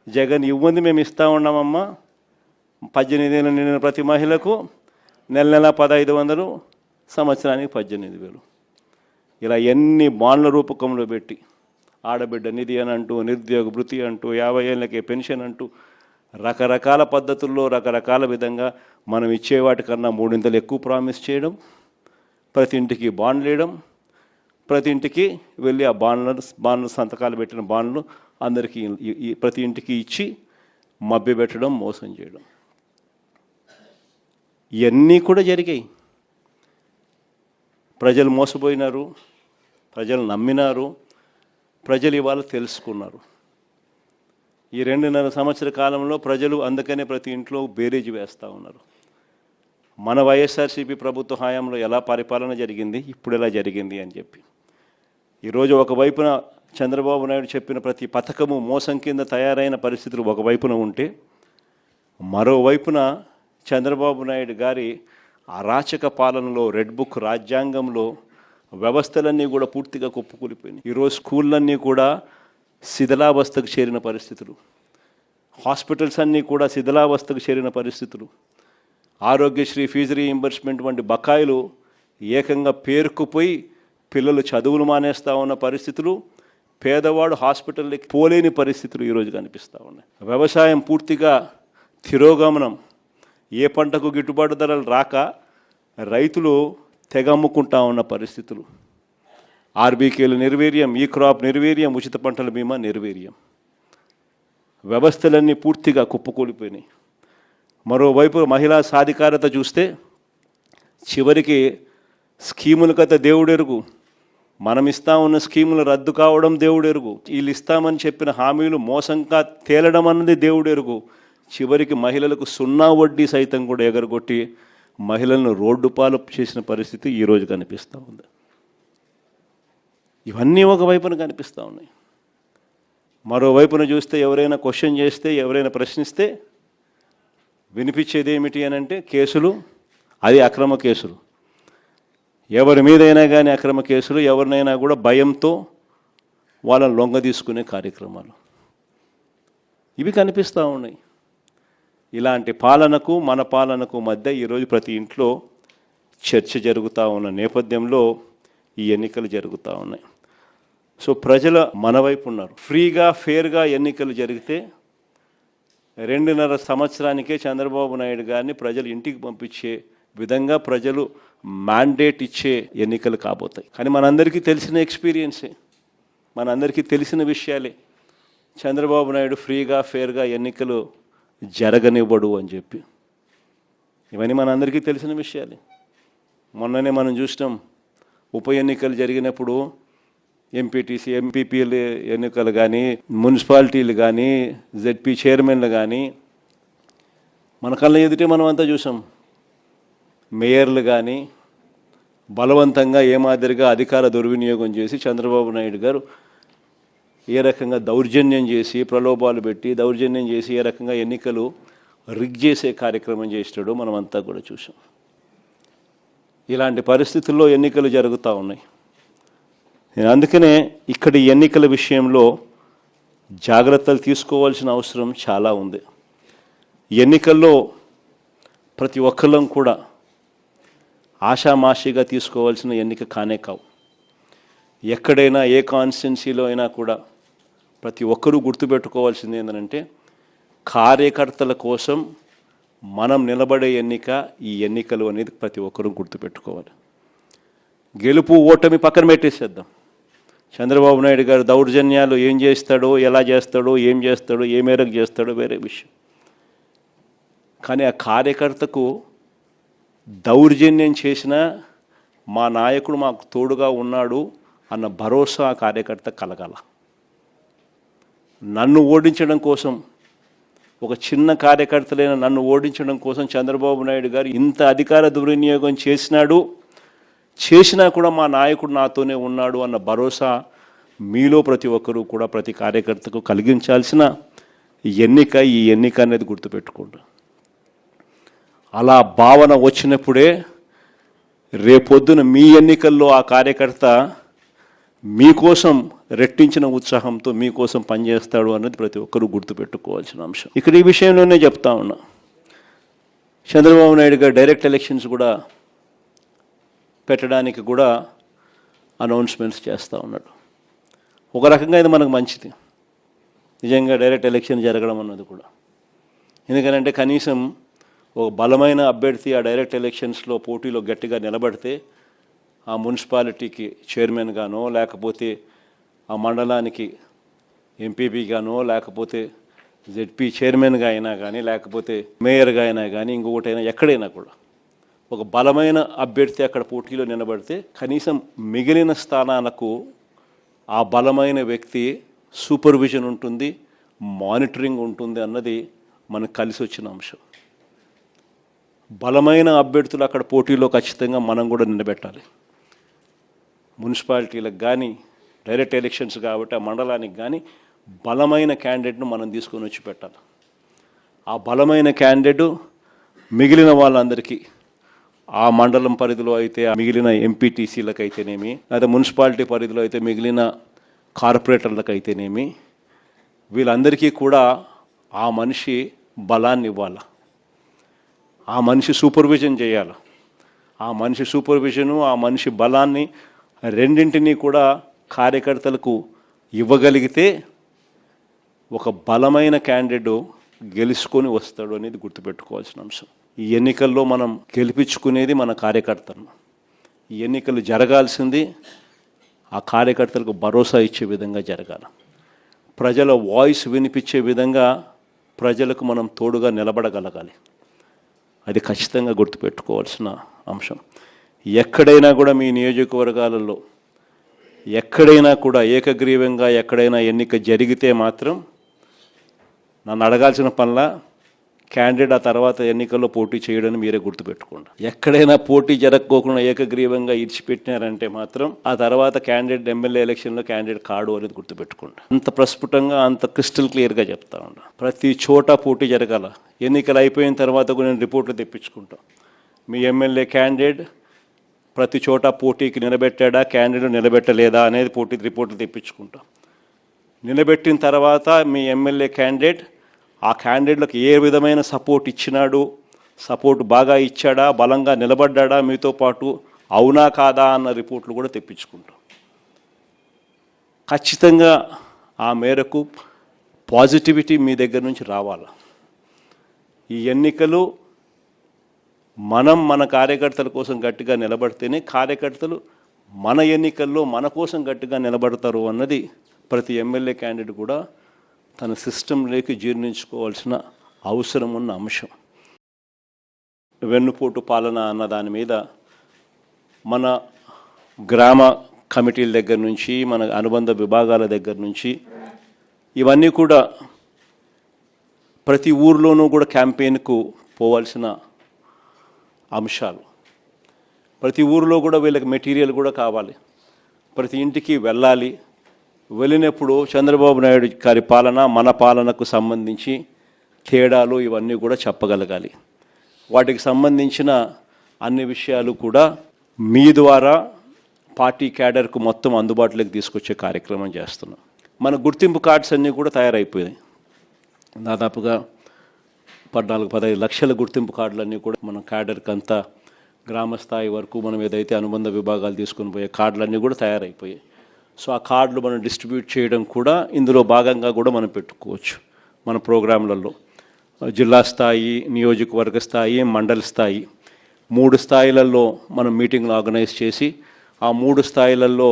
జగన్ ఇవ్వండి మేము ఇస్తూ ఉన్నామమ్మా, 18 ఏళ్ళు నిండిన ప్రతి మహిళకు నెల నెల 1,500, సంవత్సరానికి 18,000. ఇలా ఎన్ని బాండ్ల రూపకంలో పెట్టి ఆడబిడ్డ నిధి అని అంటూ, నిరుద్యోగ భృతి అంటూ, 50 ఏళ్ళకే పెన్షన్ అంటూ రకరకాల పద్ధతుల్లో రకరకాల విధంగా మనం ఇచ్చే వాటికన్నా 3 ఎక్కువ ప్రామిస్ చేయడం, ప్రతి ఇంటికి బాండ్లు వేయడం, ప్రతి ఇంటికి వెళ్ళి ఆ బాండ్లు సంతకాలు పెట్టిన బాండ్లు అందరికీ ప్రతి ఇంటికి ఇచ్చి మభ్యపెట్టడం, మోసం చేయడం, ఇవన్నీ కూడా జరిగాయి. ప్రజలు మోసపోయినారు, ప్రజలు నమ్మినారు, ప్రజలు ఇవాళ తెలుసుకున్నారు. ఈ 2.5 సంవత్సర కాలంలో ప్రజలు అందుకనే ప్రతి ఇంట్లో బేరీజు వేస్తూ ఉన్నారు. మన వైఎస్ఆర్సీపీ ప్రభుత్వ హయాంలో ఎలా పరిపాలన జరిగింది, ఇప్పుడు ఎలా జరిగింది అని చెప్పి. ఈరోజు ఒకవైపున చంద్రబాబు నాయుడు చెప్పిన ప్రతి పథకము మోసం కింద తయారైన పరిస్థితులు ఒకవైపున ఉంటే, మరోవైపున చంద్రబాబు నాయుడు గారి అరాచక పాలనలో, రెడ్ బుక్ రాజ్యాంగంలో వ్యవస్థలన్నీ కూడా పూర్తిగా కుప్పకూలిపోయినాయి. ఈరోజు స్కూళ్ళన్నీ కూడా శిథిలావస్థకు చేరిన పరిస్థితులు, హాస్పిటల్స్ అన్నీ కూడా శిథిలావస్థకు చేరిన పరిస్థితులు, ఆరోగ్యశ్రీ ఫీజు రీయింబర్స్మెంట్ వంటి బకాయిలు ఏకంగా పేరుకుపోయి పిల్లలు చదువులు మానేస్తూ ఉన్న పరిస్థితులు, పేదవాడు హాస్పిటల్కి పోలేని పరిస్థితులు ఈరోజు కనిపిస్తూ ఉన్నాయి. వ్యవసాయం పూర్తిగా తిరోగమనం, ఏ పంటకు గిట్టుబాటు ధరలు రాక రైతులు తెగమ్ముకుంటా ఉన్న పరిస్థితులు, ఆర్బీకేలు నిర్వీర్యం, ఈ క్రాప్ నిర్వీర్యం, ఉచిత పంటల బీమా నిర్వీర్యం, వ్యవస్థలన్నీ పూర్తిగా కుప్పకూలిపోయినాయి. మరోవైపు మహిళా సాధికారత చూస్తే చివరికి స్కీముల కథ దేవుడెరుగు, మనం ఇస్తా ఉన్న స్కీములు రద్దు కావడం దేవుడెరుగు, వీళ్ళు ఇస్తామని చెప్పిన హామీలు మోసంగా తేలడం అన్నది దేవుడెరుగు. చివరికి మహిళలకు 0 వడ్డీ సైతం కూడా ఎగరగొట్టి మహిళలను రోడ్డు పాలు చేసిన పరిస్థితి ఈరోజు కనిపిస్తూ ఉంది. ఇవన్నీ ఒకవైపున కనిపిస్తూ ఉన్నాయి. మరోవైపున చూస్తే ఎవరైనా క్వశ్చన్ చేస్తే, ఎవరైనా ప్రశ్నిస్తే వినిపించేది ఏమిటి అని అంటే కేసులు, అది అక్రమ కేసులు. ఎవరి మీదైనా కానీ అక్రమ కేసులు, ఎవరినైనా కూడా భయంతో వాళ్ళని లొంగ తీసుకునే కార్యక్రమాలు ఇవి కనిపిస్తూ ఉన్నాయి. ఇలాంటి పాలనకు మన పాలనకు మధ్య ఈరోజు ప్రతి ఇంట్లో చర్చ జరుగుతూ ఉన్న నేపథ్యంలో ఈ ఎన్నికలు జరుగుతూ ఉన్నాయి. సో ప్రజల మన వైపు ఉన్నారు. ఫ్రీగా ఫేర్గా ఎన్నికలు జరిగితే 2.5 సంవత్సరానికే చంద్రబాబు నాయుడు గారిని ప్రజలు ఇంటికి పంపించే విధంగా ప్రజలు మ్యాండేట్ ఇచ్చే ఎన్నికలు కాబోతాయి. కానీ మనందరికీ తెలిసిన ఎక్స్పీరియన్సే, మనందరికీ తెలిసిన విషయాలే. చంద్రబాబు నాయుడు ఫ్రీగా ఫేర్గా ఎన్నికలు జరగనివ్వడు అని చెప్పి, ఇవన్నీ మనందరికీ తెలిసిన విషయాలే. మొన్ననే మనం చూసినాం, ఉప ఎన్నికలు జరిగినప్పుడు ఎంపీటీసీ, ఎంపీపీలు ఎన్నికలు కానీ, మున్సిపాలిటీలు కానీ, జెడ్పీ చైర్మన్లు కానీ మన కళ్ళ ఎదుటే మనం అంతా చూసాం. మేయర్లు కానీ బలవంతంగా ఏ మాదిరిగా అధికార దుర్వినియోగం చేసి చంద్రబాబు నాయుడు గారు ఏ రకంగా దౌర్జన్యం చేసి, ప్రలోభాలు పెట్టి దౌర్జన్యం చేసి ఏ రకంగా ఎన్నికలు రిగ్ చేసే కార్యక్రమం చేస్తాడో మనం అంతా కూడా చూసాం. ఇలాంటి పరిస్థితుల్లో ఎన్నికలు జరుగుతూ ఉన్నాయి. అందుకనే ఇక్కడ ఎన్నికల విషయంలో జాగ్రత్తలు తీసుకోవాల్సిన అవసరం చాలా ఉంది. ఎన్నికల్లో ప్రతి ఒక్కళ్ళం కూడా ఆషామాషిగా తీసుకోవాల్సిన ఎన్నిక కానే కావు. ఎక్కడైనా ఏ కాన్స్టిట్యున్సీలో అయినా కూడా ప్రతి ఒక్కరూ గుర్తుపెట్టుకోవాల్సింది ఏంటంటే కార్యకర్తల కోసం మనం నిలబడే ఎన్నిక ఈ ఎన్నికలు అనేది ప్రతి ఒక్కరూ గుర్తుపెట్టుకోవాలి. గెలుపు ఓటమి పక్కన పెట్టేసేద్దాం. చంద్రబాబు నాయుడు గారు దౌర్జన్యాలు ఏం చేస్తాడో, ఎలా చేస్తాడో, ఏం చేస్తాడో, ఏ మేరకు చేస్తాడో వేరే విషయం. కానీ ఆ కార్యకర్తకు దౌర్జన్యం చేసిన మా నాయకుడు మాకు తోడుగా ఉన్నాడు అన్న భరోసా ఆ కార్యకర్త కలగాల. నన్ను ఓడించడం కోసం, ఒక చిన్న కార్యకర్తలైన నన్ను ఓడించడం కోసం చంద్రబాబు నాయుడు గారు ఇంత అధికార దుర్వినియోగం చేసినా కూడా మా నాయకుడు నాతోనే ఉన్నాడు అన్న భరోసా మీలో ప్రతి ఒక్కరూ కూడా ప్రతి కార్యకర్తకు కలిగించాల్సిన ఎన్నిక ఈ ఎన్నిక అనేది గుర్తుపెట్టుకోండి. అలా భావన వచ్చినప్పుడే రేపొద్దున మీ ఎన్నికల్లో ఆ కార్యకర్త మీకోసం రెట్టించిన ఉత్సాహంతో మీకోసం పనిచేస్తాడు అన్నది ప్రతి ఒక్కరూ గుర్తుపెట్టుకోవాల్సిన అంశం. ఇక్కడ ఈ విషయంలోనే చెప్తా ఉన్నా, చంద్రబాబు నాయుడు గారు డైరెక్ట్ ఎలక్షన్స్ కూడా పెట్టడానికి కూడా అనౌన్స్మెంట్స్ చేస్తూ ఉన్నాడు. ఒక రకంగా ఇది మనకు మంచిది, నిజంగా డైరెక్ట్ ఎలక్షన్ జరగడం అన్నది కూడా. ఎందుకంటే కనీసం ఒక బలమైన అభ్యర్థి ఆ డైరెక్ట్ ఎలక్షన్స్లో పోటీలో గట్టిగా నిలబడితే ఆ మున్సిపాలిటీకి చైర్మన్గానో, లేకపోతే ఆ మండలానికి ఎంపీపీగానో, లేకపోతే జెడ్పీ చైర్మన్గా అయినా కానీ, లేకపోతే మేయర్గా అయినా కానీ, ఇంకొకటైనా ఎక్కడైనా కూడా ఒక బలమైన అభ్యర్థి అక్కడ పోటీలో నిలబడితే కనీసం మిగిలిన స్థానాలకు ఆ బలమైన వ్యక్తి సూపర్విజన్ ఉంటుంది, మానిటరింగ్ ఉంటుంది అన్నది మనకు కలిసి వచ్చిన అంశం. బలమైన అభ్యర్థులు అక్కడ పోటీలో ఖచ్చితంగా మనం కూడా నిలబెట్టాలి. మున్సిపాలిటీలకు కానీ డైరెక్ట్ ఎలక్షన్స్ కాబట్టి ఆ మండలానికి కానీ బలమైన క్యాండిడేట్ను మనం తీసుకొని వచ్చి పెట్టాలి. ఆ బలమైన క్యాండిడేట్ మిగిలిన వాళ్ళందరికీ ఆ మండలం పరిధిలో అయితే మిగిలిన ఎంపీటీసీలకు అయితేనేమి, లేదా మున్సిపాలిటీ పరిధిలో అయితే మిగిలిన కార్పొరేటర్లకు అయితేనేమి, వీళ్ళందరికీ కూడా ఆ మనిషి బలాన్ని ఇవ్వాలి. ఆ మనిషి సూపర్విజన్ చేయాలి. ఆ మనిషి సూపర్విజను, ఆ మనిషి బలాన్ని రెండింటినీ కూడా కార్యకర్తలకు ఇవ్వగలిగితే ఒక బలమైన క్యాండిడేట్ గెలుచుకొని వస్తాడు అనేది గుర్తుపెట్టుకోవాల్సిన అంశం. ఈ ఎన్నికల్లో మనం గెలిపించుకునేది మన కార్యకర్తలను. ఈ ఎన్నికలు జరగాల్సింది ఆ కార్యకర్తలకు భరోసా ఇచ్చే విధంగా జరగాలి. ప్రజల వాయిస్ వినిపించే విధంగా ప్రజలకు మనం తోడుగా నిలబడగలగాలి. అది ఖచ్చితంగా గుర్తుపెట్టుకోవాల్సిన అంశం. ఎక్కడైనా కూడా మీ నియోజకవర్గాలలో ఎక్కడైనా కూడా ఏకగ్రీవంగా ఎక్కడైనా ఎన్నిక జరిగితే మాత్రం నన్ను అడగాల్సిన పనిలా క్యాండిడేట్ ఆ తర్వాత ఎన్నికల్లో పోటీ చేయడని మీరే గుర్తుపెట్టుకోండి. ఎక్కడైనా పోటీ జరగకోకుండా ఏకగ్రీవంగా ఇడిచిపెట్టినారంటే మాత్రం ఆ తర్వాత క్యాండిడేట్ ఎమ్మెల్యే ఎలక్షన్లో క్యాండిడేట్ కాడు అనేది గుర్తుపెట్టుకోండి. అంత ప్రస్ఫుటంగా, అంత క్రిస్టల్ క్లియర్గా చెప్తా ఉన్నా. ప్రతి చోట పోటీ జరగాల. ఎన్నికలు అయిపోయిన తర్వాత కూడా నేను రిపోర్ట్లు తెప్పించుకుంటాం. మీ ఎమ్మెల్యే క్యాండిడేట్ ప్రతి చోట పోటీకి నిలబెట్టాడా, క్యాండిడేట్ నిలబెట్టలేదా అనేది పోటీ రిపోర్ట్లు తెప్పించుకుంటాం. నిలబెట్టిన తర్వాత మీ ఎమ్మెల్యే క్యాండిడేట్ ఆ క్యాండిడేట్లకు ఏ విధమైన సపోర్ట్ ఇచ్చినాడు, సపోర్ట్ బాగా ఇచ్చాడా, బలంగా నిలబడ్డా మీతో పాటు, అవునా కాదా అన్న రిపోర్ట్లు కూడా తెప్పించుకుంటాం. ఖచ్చితంగా ఆ మేరకు పాజిటివిటీ మీ దగ్గర నుంచి రావాలి. ఈ ఎన్నికలు మన కార్యకర్తల కోసం గట్టిగా నిలబడితేనే కార్యకర్తలు మన ఎన్నికల్లో మన కోసం గట్టిగా నిలబడతారు అన్నది ప్రతి ఎమ్మెల్యే క్యాండిడేట్ కూడా తన సిస్టంలోకి జీర్ణించుకోవాల్సిన అవసరం ఉన్న అంశం. వెన్నుపోటు పాలన అన్న దాని మీద మన గ్రామ కమిటీల దగ్గర నుంచి, మన అనుబంధ విభాగాల దగ్గర నుంచి ఇవన్నీ కూడా ప్రతి ఊర్లోనూ కూడా క్యాంపెయిన్కు పోవాల్సిన అంశాలు. ప్రతి ఊరిలో కూడా వీళ్ళకి మెటీరియల్ కూడా కావాలి. ప్రతి ఇంటికి వెళ్ళాలి. వెళ్ళినప్పుడు చంద్రబాబు నాయుడు గారి పాలన, మన పాలనకు సంబంధించి తేడాలు ఇవన్నీ కూడా చెప్పగలగాలి. వాటికి సంబంధించిన అన్ని విషయాలు కూడా మీ ద్వారా పార్టీ క్యాడర్కు మొత్తం అందుబాటులోకి తీసుకొచ్చే కార్యక్రమం చేస్తున్నాం. మన గుర్తింపు కార్డ్స్ అన్నీ కూడా తయారైపోయాయి. దాదాపుగా 14-15 లక్షల గుర్తింపు కార్డులన్నీ కూడా మన క్యాడర్కి అంతా గ్రామ స్థాయి వరకు మనం ఏదైతే అనుబంధ విభాగాలు తీసుకుని పోయే కార్డులన్నీ కూడా తయారైపోయాయి. సో ఆ కార్డులు మనం డిస్ట్రిబ్యూట్ చేయడం కూడా ఇందులో భాగంగా కూడా మనం పెట్టుకోవచ్చు మన ప్రోగ్రాంలలో. జిల్లా స్థాయి, నియోజకవర్గ స్థాయి, మండల స్థాయి 3 స్థాయిలలో మనం మీటింగ్లు ఆర్గనైజ్ చేసి ఆ 3 స్థాయిలలో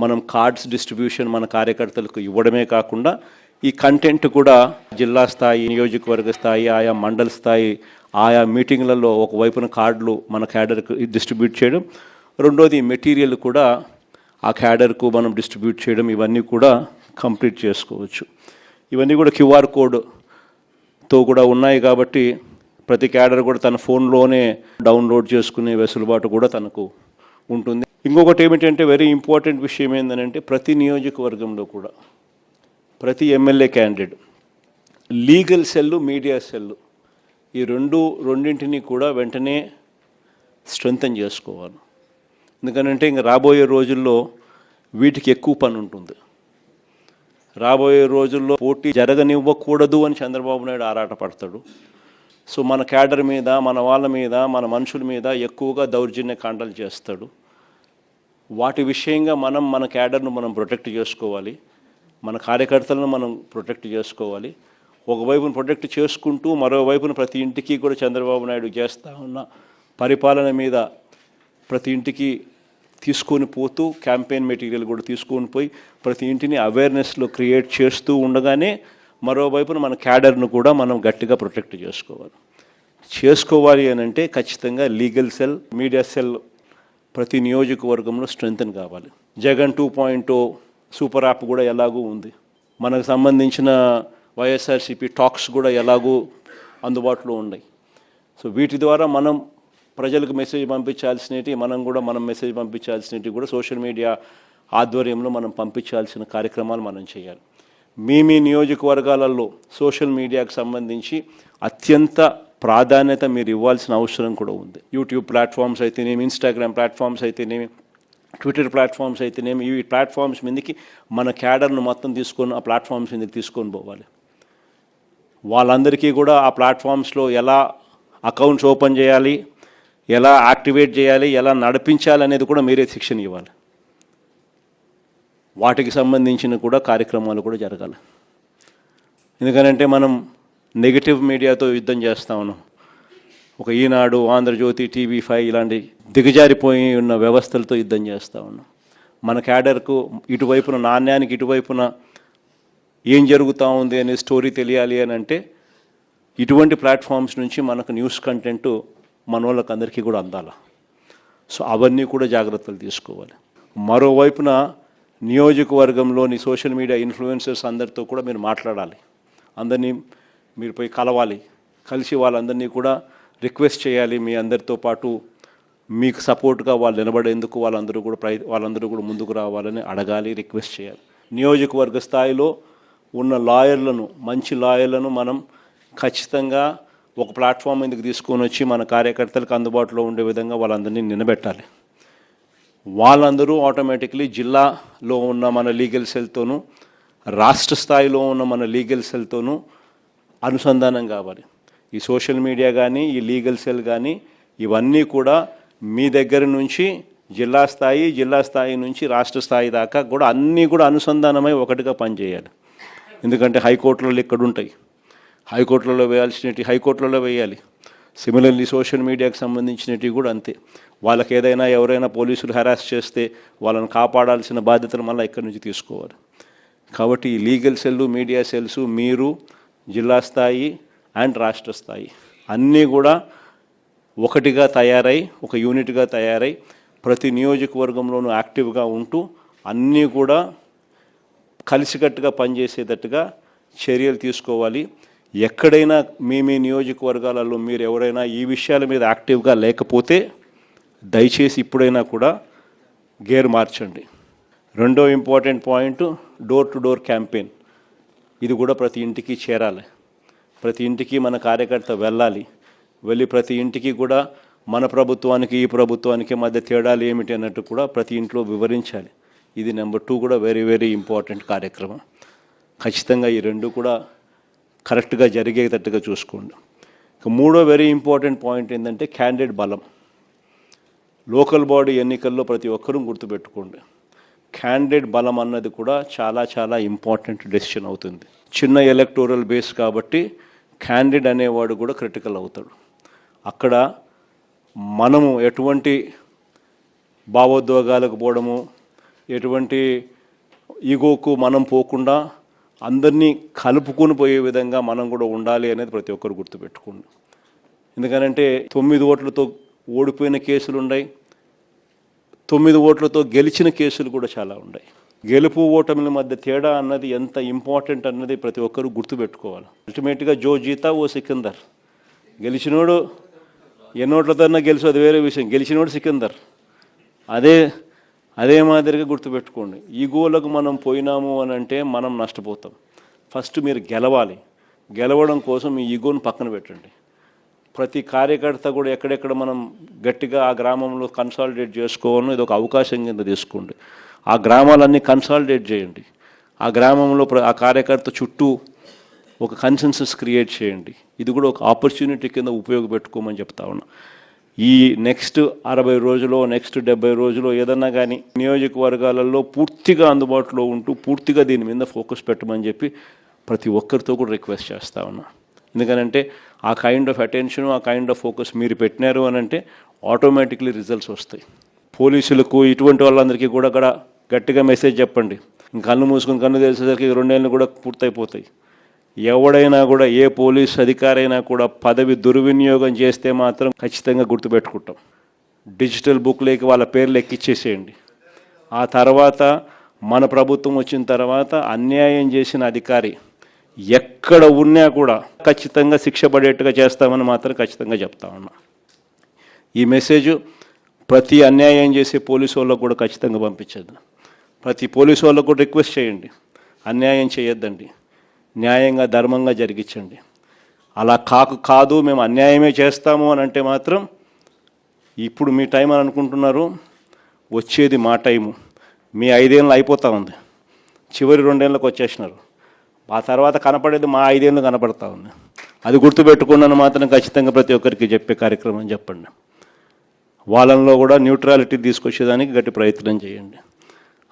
మనం కార్డ్స్ డిస్ట్రిబ్యూషన్ మన కార్యకర్తలకు ఇవ్వడమే కాకుండా ఈ కంటెంట్ కూడా జిల్లా స్థాయి, నియోజకవర్గ స్థాయి, ఆయా మండల స్థాయి, ఆయా మీటింగ్లలో ఒకవైపున కార్డులు మన క్యాడర్కు డిస్ట్రిబ్యూట్ చేయడం, రెండోది మెటీరియల్ కూడా ఆ క్యాడర్కు మనం డిస్ట్రిబ్యూట్ చేయడం, ఇవన్నీ కూడా కంప్లీట్ చేసుకోవచ్చు. ఇవన్నీ కూడా క్యూఆర్ కోడ్తో కూడా ఉన్నాయి కాబట్టి ప్రతి క్యాడర్ కూడా తన ఫోన్లోనే డౌన్లోడ్ చేసుకునే వెసులుబాటు కూడా తనకు ఉంటుంది. ఇంకొకటి ఏమిటంటే వెరీ ఇంపార్టెంట్ విషయం ఏంటంటే ప్రతి నియోజకవర్గంలో కూడా ప్రతి MLA candidate legal cell, media cell ఈ రెండింటినీ కూడా వెంటనే స్ట్రెంథన్ చేసుకోవాలి. ఎందుకంటే ఇంక రాబోయే రోజుల్లో వీటికి ఎక్కువ పని ఉంటుంది. రాబోయే రోజుల్లో పోటీ జరగనివ్వకూడదు అని చంద్రబాబు నాయుడు ఆరాటపడతాడు. సో మన క్యాడర్ మీద, మన వాళ్ళ మీద, మన మనుషుల మీద ఎక్కువగా దౌర్జన్య కాండలు చేస్తాడు. వాటి విషయంగా మన క్యాడర్ను మనం ప్రొటెక్ట్ చేసుకోవాలి, మన కార్యకర్తలను మనం ప్రొటెక్ట్ చేసుకోవాలి. ఒకవైపున ప్రొటెక్ట్ చేసుకుంటూ మరోవైపున ప్రతి ఇంటికి కూడా చంద్రబాబు నాయుడు చేస్తూ ఉన్న పరిపాలన మీద ప్రతి ఇంటికి తీసుకొని పోతూ క్యాంపెయిన్ మెటీరియల్ కూడా తీసుకొని పోయి ప్రతి ఇంటిని అవేర్నెస్లో క్రియేట్ చేస్తూ ఉండగానే మరోవైపున మన క్యాడర్ను కూడా మనం గట్టిగా ప్రొటెక్ట్ చేసుకోవాలి అని అంటే ఖచ్చితంగా లీగల్ సెల్, మీడియా సెల్ ప్రతి నియోజకవర్గంలో స్ట్రెంథన్ కావాలి. జగన్ 2.0 సూపర్ యాప్ కూడా ఎలాగూ ఉంది. మనకు సంబంధించిన వైఎస్ఆర్సీపీ టాక్స్ కూడా ఎలాగూ అందుబాటులో ఉన్నాయి. సో వీటి ద్వారా మనం ప్రజలకు మెసేజ్ పంపించాల్సినవి, మనం మెసేజ్ పంపించాల్సినవి కూడా సోషల్ మీడియా ఆధ్వర్యంలో మనం పంపించాల్సిన కార్యక్రమాలు మనం చేయాలి. మీ నియోజకవర్గాలలో సోషల్ మీడియాకు సంబంధించి అత్యంత ప్రాధాన్యత మీరు ఇవ్వాల్సిన అవసరం కూడా ఉంది. యూట్యూబ్ ప్లాట్ఫామ్స్ అయితేనేమి, ఇన్స్టాగ్రామ్ ప్లాట్ఫామ్స్ అయితేనేమి, ట్విట్టర్ ప్లాట్ఫామ్స్ అయితేనేమి, ఈ ప్లాట్ఫామ్స్ మీదకి మన క్యాడర్ను మొత్తం తీసుకొని ఆ ప్లాట్ఫామ్స్ మీదకి తీసుకొని పోవాలి. వాళ్ళందరికీ కూడా ఆ ప్లాట్ఫామ్స్లో ఎలా అకౌంట్స్ ఓపెన్ చేయాలి, ఎలా యాక్టివేట్ చేయాలి, ఎలా నడిపించాలి అనేది కూడా మీరే శిక్షణ ఇవ్వాలి. వాటికి సంబంధించిన కూడా కార్యక్రమాలు కూడా జరగాలి. ఎందుకంటే మనం నెగిటివ్ మీడియాతో యుద్ధం చేస్తూ ఉన్నాం. ఒక ఈనాడు, ఆంధ్రజ్యోతి, TV5 ఇలాంటి దిగజారిపోయి ఉన్న వ్యవస్థలతో యుద్ధం చేస్తూ ఉన్నాం. మన క్యాడర్కు ఇటువైపున నాణ్యానికి ఇటువైపున ఏం జరుగుతూ ఉంది అనే స్టోరీ తెలియాలి అని అంటే ఇటువంటి ప్లాట్ఫామ్స్ నుంచి మనకు న్యూస్ కంటెంట్ మన వాళ్ళకి అందరికీ కూడా అందాలి. సో అవన్నీ కూడా జాగ్రత్తలు తీసుకోవాలి. మరోవైపున నియోజకవర్గంలోని సోషల్ మీడియా ఇన్ఫ్లుయెన్సర్స్ అందరితో కూడా మీరు మాట్లాడాలి. అందరినీ మీరు పోయి కలవాలి. కలిసి వాళ్ళందరినీ కూడా రిక్వెస్ట్ చేయాలి. మీ అందరితో పాటు మీకు సపోర్ట్గా వాళ్ళు నిలబడేందుకు వాళ్ళందరూ కూడా ముందుకు రావాలని అడగాలి, రిక్వెస్ట్ చేయాలి. నియోజకవర్గ స్థాయిలో ఉన్న మంచి లాయర్లను మనం ఖచ్చితంగా ఒక ప్లాట్ఫామ్ మీదకి తీసుకొని వచ్చి మన కార్యకర్తలకు అందుబాటులో ఉండే విధంగా వాళ్ళందరినీ నిలబెట్టాలి. వాళ్ళందరూ ఆటోమేటిక్లీ జిల్లాలో ఉన్న మన లీగల్ సెల్తోనూ, రాష్ట్ర స్థాయిలో ఉన్న మన లీగల్ సెల్తోనూ అనుసంధానం కావాలి. ఈ సోషల్ మీడియా కానీ, ఈ లీగల్ సెల్ కానీ ఇవన్నీ కూడా మీ దగ్గర నుంచి జిల్లా స్థాయి నుంచి రాష్ట్ర స్థాయి దాకా కూడా అన్నీ కూడా అనుసంధానమై ఒకటిగా పనిచేయాలి. ఎందుకంటే హైకోర్టులలో ఇక్కడ ఉంటాయి, హైకోర్టులలో వేయాల్సినవి హైకోర్టులలో వేయాలి. సిమిలర్లీ సోషల్ మీడియాకి సంబంధించినవి కూడా అంతే. వాళ్ళకి ఎవరైనా పోలీసులు హెరాస్ చేస్తే వాళ్ళని కాపాడాల్సిన బాధ్యతను మళ్ళీ ఇక్కడి నుంచి తీసుకోవాలి. కాబట్టి ఈ లీగల్ సెల్లు, మీడియా సెల్స్ మీరు జిల్లా స్థాయి అండ్ రాష్ట్ర స్థాయి అన్నీ కూడా ఒకటిగా తయారై, ఒక యూనిట్గా తయారై ప్రతి నియోజకవర్గంలోనూ యాక్టివ్గా ఉంటూ అన్నీ కూడా కలిసికట్టుగా పనిచేసేటట్టుగా చర్యలు తీసుకోవాలి. ఎక్కడైనా మీ నియోజకవర్గాలలో మీరు ఎవరైనా ఈ విషయాల మీద యాక్టివ్గా లేకపోతే దయచేసి ఇప్పుడైనా కూడా గేర్ మార్చండి. రెండో important point door to door campaign. ఇది కూడా ప్రతి ఇంటికి చేరాలి. ప్రతి ఇంటికి మన కార్యకర్త వెళ్ళి ప్రతి ఇంటికి కూడా మన ప్రభుత్వానికి ఈ ప్రభుత్వానికి మధ్య తేడాలు ఏమిటి అన్నట్టు కూడా ప్రతి ఇంట్లో వివరించాలి. ఇది నెంబర్ 2 కూడా వెరీ వెరీ ఇంపార్టెంట్ కార్యక్రమం. ఖచ్చితంగా ఈ రెండు కూడా కరెక్ట్గా జరిగేటట్టుగా చూసుకోండి. మూడో వెరీ ఇంపార్టెంట్ పాయింట్ ఏంటంటే క్యాండిడేట్ బలం. లోకల్ బాడీ ఎన్నికల్లో ప్రతి ఒక్కరూ గుర్తుపెట్టుకోండి, క్యాండిడేట్ బలం అన్నది కూడా చాలా చాలా ఇంపార్టెంట్ డెసిషన్ అవుతుంది. చిన్న ఎలక్టోరల్ బేస్ కాబట్టి క్యాండిడేట్ అనేవాడు కూడా క్రిటికల్ అవుతాడు. అక్కడ మనము ఎటువంటి భావోద్వేగాలకు పోవడము, ఎటువంటి ఈగోకు మనం పోకుండా అందరినీ కలుపుకొని పోయే విధంగా మనం కూడా ఉండాలి అనేది ప్రతి ఒక్కరు గుర్తుపెట్టుకోండి. ఎందుకనంటే 9 ఓట్లతో ఓడిపోయిన కేసులు ఉన్నాయి, 9 ఓట్లతో గెలిచిన కేసులు కూడా చాలా ఉన్నాయి. గెలుపు ఓటమిల మధ్య తేడా అన్నది ఎంత ఇంపార్టెంట్ అన్నది ప్రతి ఒక్కరు గుర్తుపెట్టుకోవాలి. అల్టిమేట్గా జో జీతా ఓ సికిందర్. గెలిచినోడు ఎన్నోట్లతోన్నా గెలిచి అది వేరే విషయం, గెలిచినోడు సికిందర్. అదే మాదిరిగా గుర్తుపెట్టుకోండి. ఈ గోలకు మనం పోయినాము అని అంటే మనం నష్టపోతాం. ఫస్ట్ మీరు గెలవాలి. గెలవడం కోసం ఈ ఈగోను పక్కన పెట్టండి. ప్రతి కార్యకర్త కూడా ఎక్కడెక్కడ మనం గట్టిగా ఆ గ్రామంలో కన్సాలిడేట్ చేసుకోవాలని ఇది ఒక అవకాశం కింద తీసుకోండి. ఆ గ్రామాలన్నీ కన్సాలిడేట్ చేయండి. ఆ గ్రామంలో ఆ కార్యకర్త చుట్టూ ఒక కన్సెన్సస్ క్రియేట్ చేయండి. ఇది కూడా ఒక ఆపర్చునిటీ కింద ఉపయోగపెట్టుకోమని చెప్తా ఉన్నా. ఈ నెక్స్ట్ 60 రోజులు, నెక్స్ట్ 70 రోజులు ఏదన్నా కానీ నియోజకవర్గాలలో పూర్తిగా అందుబాటులో ఉంటూ పూర్తిగా దీని మీద ఫోకస్ పెట్టమని చెప్పి ప్రతి ఒక్కరితో కూడా రిక్వెస్ట్ చేస్తా ఉన్నా. ఎందుకనంటే ఆ కైండ్ ఆఫ్ అటెన్షన్, ఆ కైండ్ ఆఫ్ ఫోకస్ మీరు పెట్టినారు అని అంటే ఆటోమేటిక్లీ రిజల్ట్స్ వస్తాయి. పోలీసులకు ఇటువంటి వాళ్ళందరికీ కూడా గట్టిగా మెసేజ్ చెప్పండి. కన్ను మూసుకుని కన్ను తెలిసేసరికి 2 ఏళ్ళు కూడా పూర్తయిపోతాయి. ఎవడైనా కూడా ఏ పోలీస్ అధికారైనా కూడా పదవి దుర్వినియోగం చేస్తే మాత్రం ఖచ్చితంగా గుర్తుపెట్టుకుంటాం. డిజిటల్ బుక్లోకి వాళ్ళ పేర్లు ఎక్కిచ్చేసేయండి. ఆ తర్వాత మన ప్రభుత్వం వచ్చిన తర్వాత అన్యాయం చేసిన అధికారి ఎక్కడ ఉన్నా కూడా ఖచ్చితంగా శిక్ష పడేట్టుగా చేస్తామని మాత్రం ఖచ్చితంగా చెప్తా ఉన్నా. ఈ మెసేజ్ ప్రతి అన్యాయం చేసే పోలీసు వాళ్ళకు కూడా ఖచ్చితంగా పంపించద్దు. ప్రతి పోలీసు వాళ్ళకు కూడా రిక్వెస్ట్ చేయండి, అన్యాయం చేయొద్దండి, న్యాయంగా ధర్మంగా జరిగించండి. అలా కాదు మేము అన్యాయమే చేస్తాము అని అంటే మాత్రం ఇప్పుడు మీ టైం అని అనుకుంటున్నారు, వచ్చేది మా టైము. మీ 5 ఏళ్ళు అయిపోతూ ఉంది, చివరి 2 ఏళ్ళకి వచ్చేసినారు. ఆ తర్వాత కనపడేది మా 5 ఏళ్ళు కనపడతా ఉంది. అది గుర్తుపెట్టుకున్నాను మాత్రం ఖచ్చితంగా ప్రతి ఒక్కరికి చెప్పే కార్యక్రమం చెప్పండి. వాళ్ళల్లో కూడా న్యూట్రాలిటీ తీసుకొచ్చేదానికి గట్టి ప్రయత్నం చేయండి.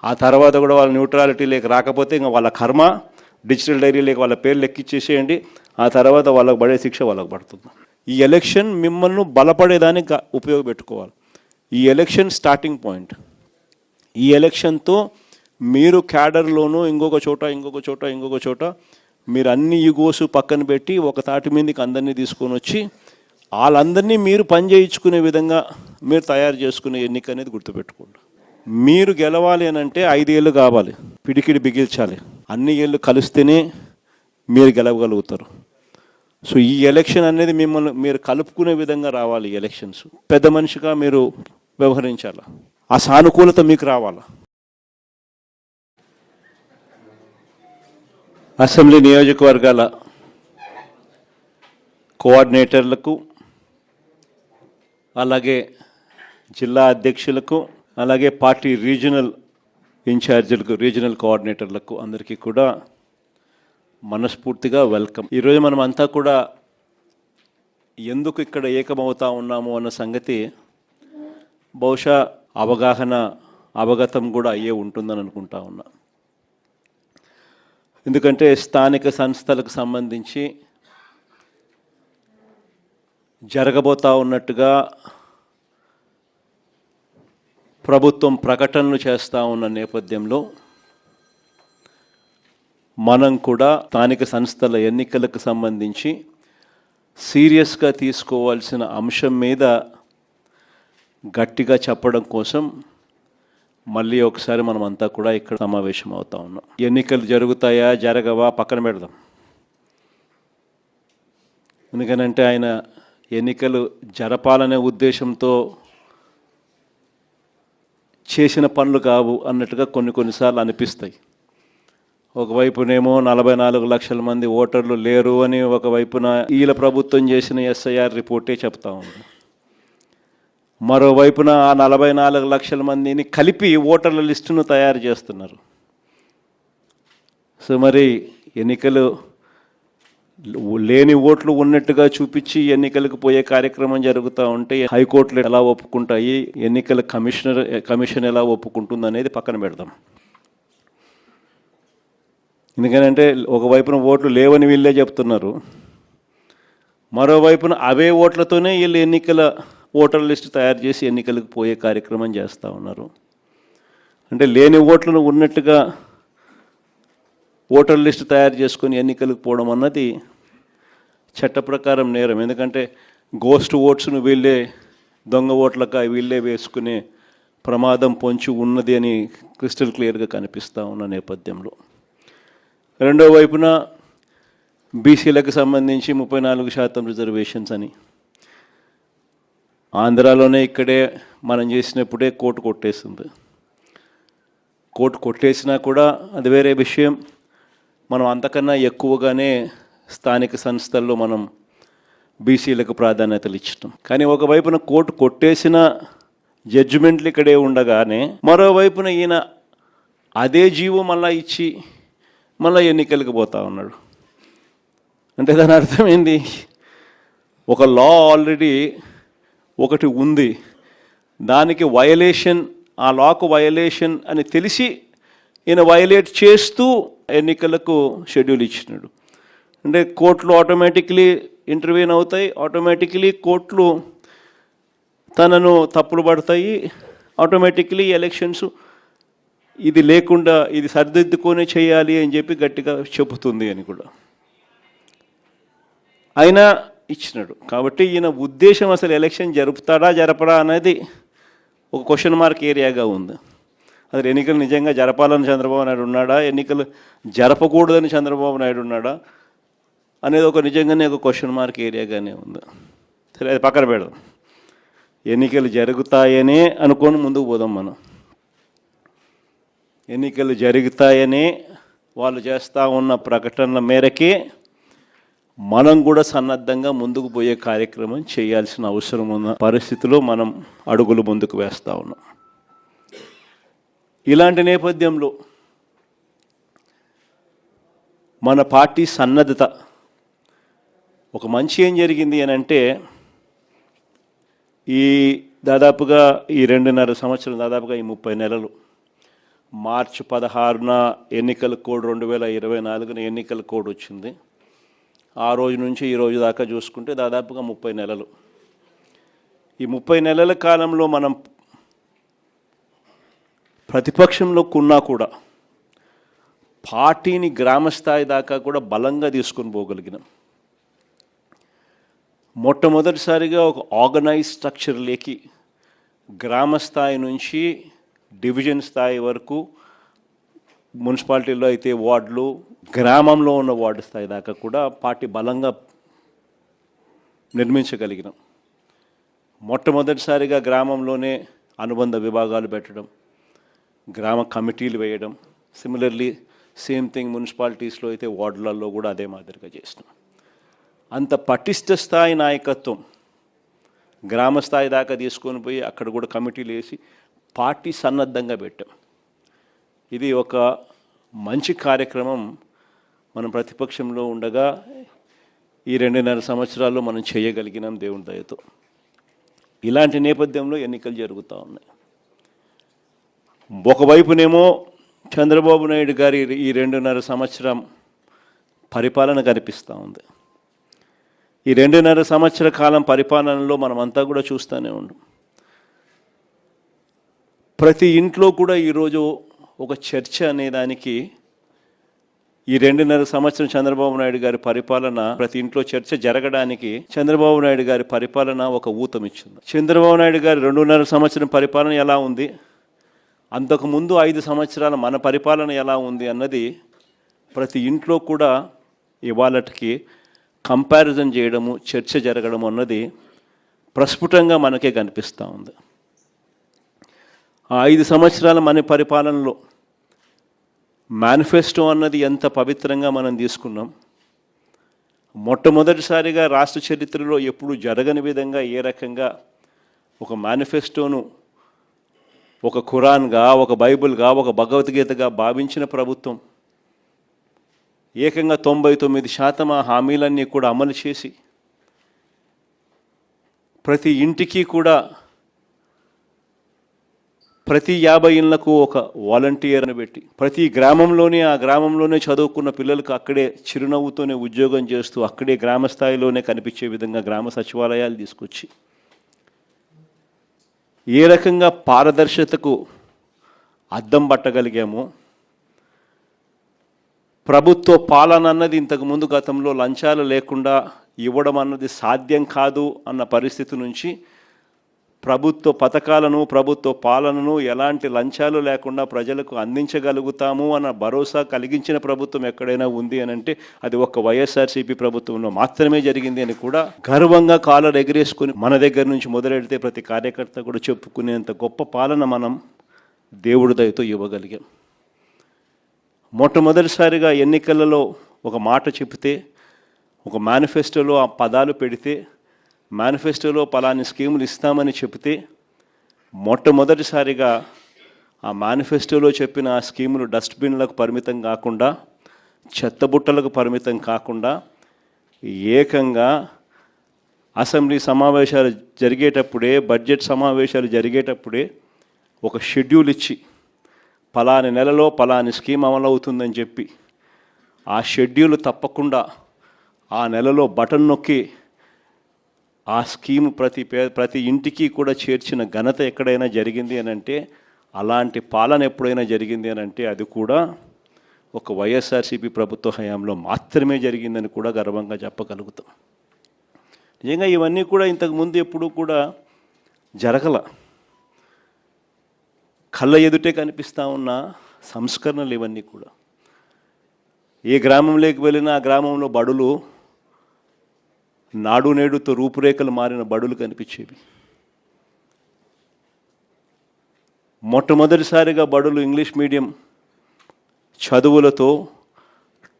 ఆ తర్వాత కూడా వాళ్ళ న్యూట్రాలిటీ లేక రాకపోతే ఇంకా వాళ్ళ కర్మ, డిజిటల్ డైరీ లేక వాళ్ళ పేర్లు ఎక్కిచ్చేసేయండి. ఆ తర్వాత వాళ్ళకు పడే శిక్ష వాళ్ళకు పడుతుంది. ఈ ఎలక్షన్ మిమ్మల్ని బలపడేదానికి ఉపయోగపెట్టుకోవాలి. ఈ ఎలక్షన్ స్టార్టింగ్ పాయింట్. ఈ ఎలక్షన్తో మీరు క్యాడర్లోనూ ఇంకొక చోట మీరు అన్ని ఈగోస్ పక్కన పెట్టి ఒక తాటి మీదకి అందరినీ తీసుకొని వచ్చి వాళ్ళందరినీ మీరు పని చేయించుకునే విధంగా మీరు తయారు చేసుకునే ఎన్నిక అనేది గుర్తుపెట్టుకోండి. మీరు గెలవాలి అని అంటే 5 ఏళ్ళు కావాలి, పిడికిడి బిగించాలి. అన్ని ఏళ్ళు కలిస్తేనే మీరు గెలవగలుగుతారు. సో ఈ ఎలక్షన్ అనేది మిమ్మల్ని మీరు కలుపుకునే విధంగా రావాలి. ఈ ఎలక్షన్స్ పెద్ద మనిషిగా మీరు వ్యవహరించాలి. ఆ సానుకూలత మీకు రావాలి. అసెంబ్లీ నియోజకవర్గాల కోఆర్డినేటర్లకు, అలాగే జిల్లా అధ్యక్షులకు, అలాగే పార్టీ రీజనల్ ఇన్ఛార్జీలకు, రీజనల్ కోఆర్డినేటర్లకు అందరికీ కూడా మనస్ఫూర్తిగా వెల్కమ్. ఈరోజు మనం అంతా కూడా ఎందుకు ఇక్కడ ఏకమవుతా ఉన్నాము అన్న సంగతి బహుశా అవగతం కూడా అయ్యే ఉంటుందని అనుకుంటా ఉన్నా. ఎందుకంటే స్థానిక సంస్థలకు సంబంధించి జరగబోతా ఉన్నట్టుగా ప్రభుత్వం ప్రకటనలు చేస్తూ ఉన్న నేపథ్యంలో మనం కూడా స్థానిక సంస్థల ఎన్నికలకు సంబంధించి సీరియస్గా తీసుకోవాల్సిన అంశం మీద గట్టిగా చెప్పడం కోసం మళ్ళీ ఒకసారి మనం అంతా కూడా ఇక్కడ సమావేశం అవుతా ఉన్నాం. ఎన్నికలు జరుగుతాయా జరగవా పక్కన పెడదాం. ఎందుకనంటే ఆయన ఎన్నికలు జరపాలనే ఉద్దేశంతో చేసిన పనులు కావు అన్నట్టుగా కొన్నిసార్లు అనిపిస్తాయి. ఒకవైపునేమో 44 లక్షల మంది ఓటర్లు లేరు అని ఒకవైపున వీళ్ళ ప్రభుత్వం చేసిన ఎస్ఐఆర్ రిపోర్టే చెప్తా ఉంది. మరోవైపున ఆ 44 లక్షల మందిని కలిపి ఓటర్ల లిస్టును తయారు చేస్తున్నారు. సో మరి ఎన్నికలు లేని ఓట్లు ఉన్నట్టుగా చూపించి ఎన్నికలకు పోయే కార్యక్రమం జరుగుతూ ఉంటే హైకోర్టులు ఎలా ఒప్పుకుంటాయి, ఎన్నికల కమిషన్ ఎలా ఒప్పుకుంటుంది అనేది పక్కన పెడదాం. ఎందుకంటే ఒకవైపున ఓట్లు లేవని వీళ్ళే చెప్తున్నారు, మరోవైపున అవే ఓట్లతోనే వీళ్ళు ఎన్నికల ఓటర్ లిస్టు తయారు చేసి ఎన్నికలకు పోయే కార్యక్రమం చేస్తూ ఉన్నారు. అంటే లేని ఓట్లను ఉన్నట్టుగా ఓటర్ లిస్టు తయారు చేసుకొని ఎన్నికలకు పోవడం అన్నది చట్ట ప్రకారం నేరం. ఎందుకంటే గోస్ట్ ఓట్స్ను వీళ్ళే దొంగ ఓట్లక వీళ్ళే వేసుకునే ప్రమాదం పొంచి ఉన్నది అని క్రిస్టల్ క్లియర్గా కనిపిస్తూ ఉన్న నేపథ్యంలో, రెండో వైపున బీసీలకు సంబంధించి 34% రిజర్వేషన్స్ అని ఆంధ్రాలోనే ఇక్కడే మనం చేసినప్పుడే కోర్టు కొట్టేసింది. కోర్టు కొట్టేసినా కూడా అది వేరే విషయం. మనం అంతకన్నా ఎక్కువగానే స్థానిక సంస్థల్లో మనం బీసీలకు ప్రాధాన్యతలు ఇచ్చటం. కానీ ఒకవైపున కోర్టు కొట్టేసిన జడ్జిమెంట్లు ఇక్కడే ఉండగానే మరోవైపున ఈయన అదే జీవో మళ్ళా ఇచ్చి మళ్ళీ ఎన్నికలకు పోతా ఉన్నాడు. అంటే దాని అర్థం ఏంది? ఒక లా ఆల్రెడీ ఒకటి ఉంది, దానికి వయలేషన్, ఆ లాకు వయలేషన్ అని తెలిసి ఈయన వయలేట్ చేస్తూ ఎన్నికలకు షెడ్యూల్ ఇచ్చినాడు. అంటే కోర్టులు ఆటోమేటిక్లీ ఇంటర్వ్యూన్ అవుతాయి, ఆటోమేటిక్లీ కోర్టులు తనను తప్పులు పడతాయి, ఆటోమేటిక్లీ ఎలక్షన్స్ ఇది లేకుండా ఇది సరిదిద్దుకొని చేయాలి అని చెప్పి గట్టిగా చెబుతుంది అని కూడా అయినా ఇచ్చినాడు. కాబట్టి ఈయన ఉద్దేశం అసలు ఎలక్షన్ జరుపుతాడా జరపడా అనేది ఒక క్వశ్చన్ మార్క్ ఏరియాగా ఉంది. అసలు ఎన్నికలు నిజంగా జరపాలని చంద్రబాబు నాయుడు ఉన్నాడా, ఎన్నికలు జరపకూడదని చంద్రబాబు నాయుడు ఉన్నాడా అనేది ఒక నిజంగానే ఒక క్వశ్చన్ మార్క్ ఏరియాగానే ఉంది. సరే, అది పక్కన పెడదాం. ఎన్నికలు జరుగుతాయనే అనుకొని ముందుకు పోదాం. మనం ఎన్నికలు జరుగుతాయనే వాళ్ళు చేస్తూ ఉన్న ప్రకటనల మేరకే మనం కూడా సన్నద్ధంగా ముందుకు పోయే కార్యక్రమం చేయాల్సిన అవసరం ఉన్న పరిస్థితిలో మనం అడుగులు ముందుకు వేస్తూ ఉన్నాం. ఇలాంటి నేపథ్యంలో మన పార్టీ సన్నద్ధత ఒక మంచి ఏం జరిగింది అని అంటే, ఈ దాదాపుగా ఈ 2.5 సంవత్సరం, దాదాపుగా ఈ 30 నెలలు, మార్చి 16న ఎన్నికల కోడ్ 2024 ఎన్నికల కోడ్ వచ్చింది. ఆ రోజు నుంచి ఈ రోజు దాకా చూసుకుంటే దాదాపుగా 30 నెలలు. ఈ 30 నెలల కాలంలో మనం ప్రతిపక్షంలో ఉన్నా కూడా పార్టీని గ్రామస్థాయి దాకా కూడా బలంగా తీసుకొని పోగలిగినాం. మొట్టమొదటిసారిగా ఒక ఆర్గనైజ్ స్ట్రక్చర్లోకి గ్రామ స్థాయి నుంచి డివిజన్ స్థాయి వరకు, మున్సిపాలిటీలో అయితే వార్డులు, గ్రామంలో ఉన్న వార్డు స్థాయి దాకా కూడా పార్టీ బలంగా నిర్మించగలిగినాం. మొట్టమొదటిసారిగా గ్రామంలోనే అనుబంధ విభాగాలు పెట్టడం, గ్రామ కమిటీలు వేయడం. సిమిలర్లీ సేమ్ థింగ్ మున్సిపాలిటీస్లో అయితే వార్డులలో కూడా అదే మాదిరిగా చేసినాం. అంత పటిష్ట స్థాయి నాయకత్వం గ్రామ స్థాయి దాకా తీసుకొని పోయి అక్కడ కూడా కమిటీలు వేసి పార్టీ సన్నద్ధంగా పెట్టాం. ఇది ఒక మంచి కార్యక్రమం. మనం ప్రతిపక్షంలో ఉండగా ఈ 2.5 సంవత్సరాల్లో మనం చేయగలిగినాం దేవుని దయతో. ఇలాంటి నేపథ్యంలో ఎన్నికలు జరుగుతూ ఉన్నాయి. ఒకవైపునేమో చంద్రబాబు నాయుడు గారి ఈ 2.5 సంవత్సరం పరిపాలన కనిపిస్తూ ఉంది. ఈ 2.5 సంవత్సర కాలం పరిపాలనలో మనమంతా కూడా చూస్తూనే ఉన్నాం. ప్రతి ఇంట్లో కూడా ఈరోజు ఒక చర్చ అనేదానికి, ఈ 2.5 సంవత్సరం చంద్రబాబు నాయుడు గారి పరిపాలన, ప్రతి ఇంట్లో చర్చ జరగడానికి చంద్రబాబు నాయుడు గారి పరిపాలన ఒక ఊతం ఇచ్చింది. చంద్రబాబు నాయుడు గారి 2.5 సంవత్సరం పరిపాలన ఎలా ఉంది, అంతకుముందు 5 సంవత్సరాల మన పరిపాలన ఎలా ఉంది అన్నది ప్రతి ఇంట్లో కూడా ఇవాళకి కంపారిజన్ చేయడము, చర్చ జరగడం అన్నది ప్రస్ఫుటంగా మనకే కనిపిస్తూ ఉంది. ఆ 5 సంవత్సరాల మన పరిపాలనలో మేనిఫెస్టో అన్నది ఎంత పవిత్రంగా మనం తీసుకున్నాం. మొట్టమొదటిసారిగా రాష్ట్ర చరిత్రలో ఎప్పుడు జరగని విధంగా ఏ రకంగా ఒక మేనిఫెస్టోను ఒక ఖురాన్గా, ఒక బైబిల్గా, ఒక భగవద్గీతగా భావించిన ప్రభుత్వం ఏకంగా 99% ఆ హామీలన్నీ కూడా అమలు చేసి ప్రతి ఇంటికి కూడా ప్రతి 50 ఇళ్లకు ఒక వాలంటీర్ని పెట్టి ప్రతి గ్రామంలోనే ఆ గ్రామంలోనే చదువుకున్న పిల్లలకు అక్కడే చిరునవ్వుతోనే ఉద్యోగం చేస్తూ అక్కడే గ్రామ స్థాయిలోనే కనిపించే విధంగా గ్రామ సచివాలయాలు తీసుకొచ్చి ఏ రకంగా పారదర్శకతకు అద్దం పట్టగలిగామో, ప్రభుత్వ పాలన అన్నది ఇంతకుముందు గతంలో లంచాలు లేకుండా ఇవ్వడం అన్నది సాధ్యం కాదు అన్న పరిస్థితి నుంచి ప్రభుత్వ పథకాలను ప్రభుత్వ పాలనను ఎలాంటి లంచాలు లేకుండా ప్రజలకు అందించగలుగుతాము అన్న భరోసా కలిగించిన ప్రభుత్వం ఎక్కడైనా ఉంది అని అంటే అది ఒక్క వైఎస్ఆర్సీపీ ప్రభుత్వంలో మాత్రమే జరిగింది అని కూడా గర్వంగా కాలర్ ఎగిరేసుకుని మన దగ్గర నుంచి మొదలెడితే ప్రతి కార్యకర్త కూడా చెప్పుకునేంత గొప్ప పాలన మనం దేవుడి దయతో ఇవ్వగలిగాం. మొట్టమొదటిసారిగా ఎన్నికలలో ఒక మాట చెబితే, ఒక మేనిఫెస్టోలో ఆ పదాలు పెడితే, మేనిఫెస్టోలో పలాని స్కీములు ఇస్తామని చెబితే మొట్టమొదటిసారిగా ఆ మేనిఫెస్టోలో చెప్పిన ఆ స్కీములు డస్ట్బిన్లకు పరిమితం కాకుండా, చెత్తబుట్టలకు పరిమితం కాకుండా ఏకంగా అసెంబ్లీ సమావేశాలు జరిగేటప్పుడే, బడ్జెట్ సమావేశాలు జరిగేటప్పుడే ఒక షెడ్యూల్ ఇచ్చి పలాని నెలలో పలాని స్కీమ్ అమలవుతుందని చెప్పి ఆ షెడ్యూల్ తప్పకుండా ఆ నెలలో బటన్ నొక్కి ఆ స్కీమ్ ప్రతి ఇంటికి కూడా చేర్చిన ఘనత ఎక్కడైనా జరిగింది అని అంటే, అలాంటి పాలన ఎప్పుడైనా జరిగింది అని అంటే అది కూడా ఒక వైఎస్ఆర్సీపీ ప్రభుత్వ హయాంలో మాత్రమే జరిగిందని కూడా గర్వంగా చెప్పగలుగుతాం. నిజంగా ఇవన్నీ కూడా ఇంతకుముందు ఎప్పుడూ కూడా జరగల. కళ్ళ ఎదుటే కనిపిస్తూ ఉన్న సంస్కరణలు ఇవన్నీ కూడా. ఏ గ్రామంలోకి వెళ్ళినా ఆ గ్రామంలో బడులు నాడు నేడుతో రూపురేఖలు మారిన బడులు కనిపించేవి. మొట్టమొదటిసారిగా బడులు ఇంగ్లీష్ మీడియం చదువులతో,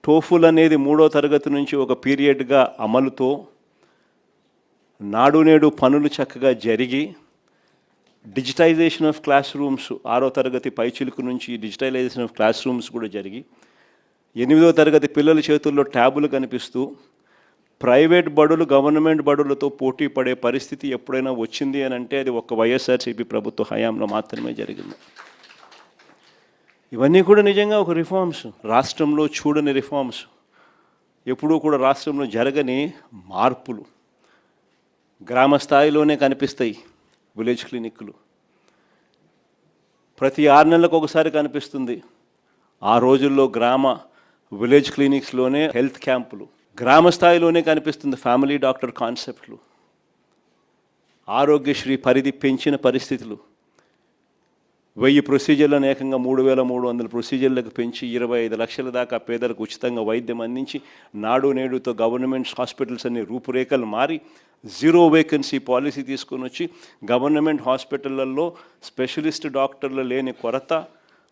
టోఫుల్ అనేది 3వ తరగతి నుంచి ఒక పీరియడ్గా అమలుతో, నాడు నేడు పనులు చక్కగా జరిగి, డిజిటైజేషన్ ఆఫ్ క్లాస్ రూమ్స్ 6వ తరగతి పైచిలుకు నుంచి డిజిటైజేషన్ ఆఫ్ క్లాస్ రూమ్స్ కూడా జరిగి, 8వ తరగతి పిల్లల చేతుల్లో ట్యాబులు కనిపిస్తూ ప్రైవేట్ బడులు గవర్నమెంట్ బడులతో పోటీ పడే పరిస్థితి ఎప్పుడైనా వచ్చింది అని అంటే అది ఒక వైఎస్ఆర్సీపీ ప్రభుత్వ హయాంలో మాత్రమే జరిగింది. ఇవన్నీ కూడా నిజంగా ఒక రిఫార్మ్స్, రాష్ట్రంలో చూడని రిఫార్మ్స్, ఎప్పుడూ కూడా రాష్ట్రంలో జరగని మార్పులు. గ్రామ స్థాయిలోనే కనిపిస్తాయి విలేజ్ క్లినిక్లు. ప్రతి 6 నెలలకు ఒకసారి కనిపిస్తుంది. ఆ రోజుల్లో విలేజ్ క్లినిక్స్లోనే హెల్త్ క్యాంపులు, గ్రామ స్థాయిలోనే కనిపిస్తుంది ఫ్యామిలీ డాక్టర్ కాన్సెప్ట్లు, ఆరోగ్యశ్రీ పరిధి పెంచిన పరిస్థితులు, 1000 ప్రొసీజర్లను ఏకంగా 3300 ప్రొసీజర్లకు పెంచి 25 లక్షల దాకా పేదలకు ఉచితంగా వైద్యం అందించి, నాడు నేడుతో గవర్నమెంట్ హాస్పిటల్స్ అన్ని రూపురేఖలు మారి 0 వేకెన్సీ పాలసీ తీసుకొని వచ్చి గవర్నమెంట్ హాస్పిటళ్లలో స్పెషలిస్ట్ డాక్టర్లు లేని కొరత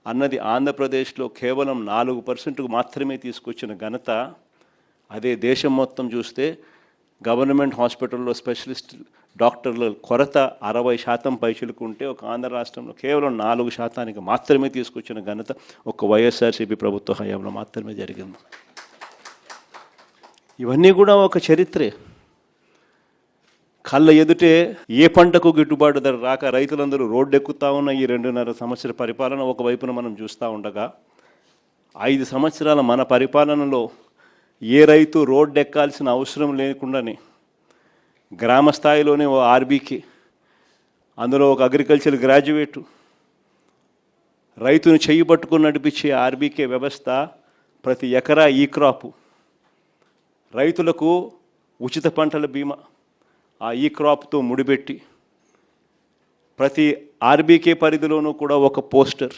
అన్నది ఆంధ్రప్రదేశ్లో కేవలం 4% మాత్రమే తీసుకొచ్చిన ఘనత. అదే దేశం మొత్తం చూస్తే గవర్నమెంట్ హాస్పిటల్లో స్పెషలిస్ట్ డాక్టర్ల కొరత 60% పైచిలుకుంటే ఒక ఆంధ్ర రాష్ట్రంలో కేవలం 4% మాత్రమే తీసుకొచ్చిన ఘనత ఒక వైఎస్ఆర్సీపీ ప్రభుత్వ హయాంలో మాత్రమే జరిగింది. ఇవన్నీ కూడా ఒక చరిత్రే. కళ్ళ ఎదుటే ఏ పంటకు గిట్టుబాటు ధర రాక రైతులందరూ రోడ్డెక్కుతా ఉన్న ఈ 2.5 సంవత్సర పరిపాలన ఒకవైపున మనం చూస్తూ ఉండగా, 5 సంవత్సరాల మన పరిపాలనలో ఏ రైతు రోడ్డు ఎక్కాల్సిన అవసరం లేకుండానే గ్రామ స్థాయిలోనే ఓ ఆర్బీకే, అందులో ఒక అగ్రికల్చర్ గ్రాడ్యుయేటు, రైతును చెయ్యి పట్టుకుని నడిపించే ఆర్బీకే వ్యవస్థ, ప్రతి ఎకరా ఈ క్రాపు, రైతులకు ఉచిత పంటల బీమా ఆ ఈ క్రాప్తో ముడిపెట్టి, ప్రతి ఆర్బీకే పరిధిలోనూ కూడా ఒక పోస్టర్,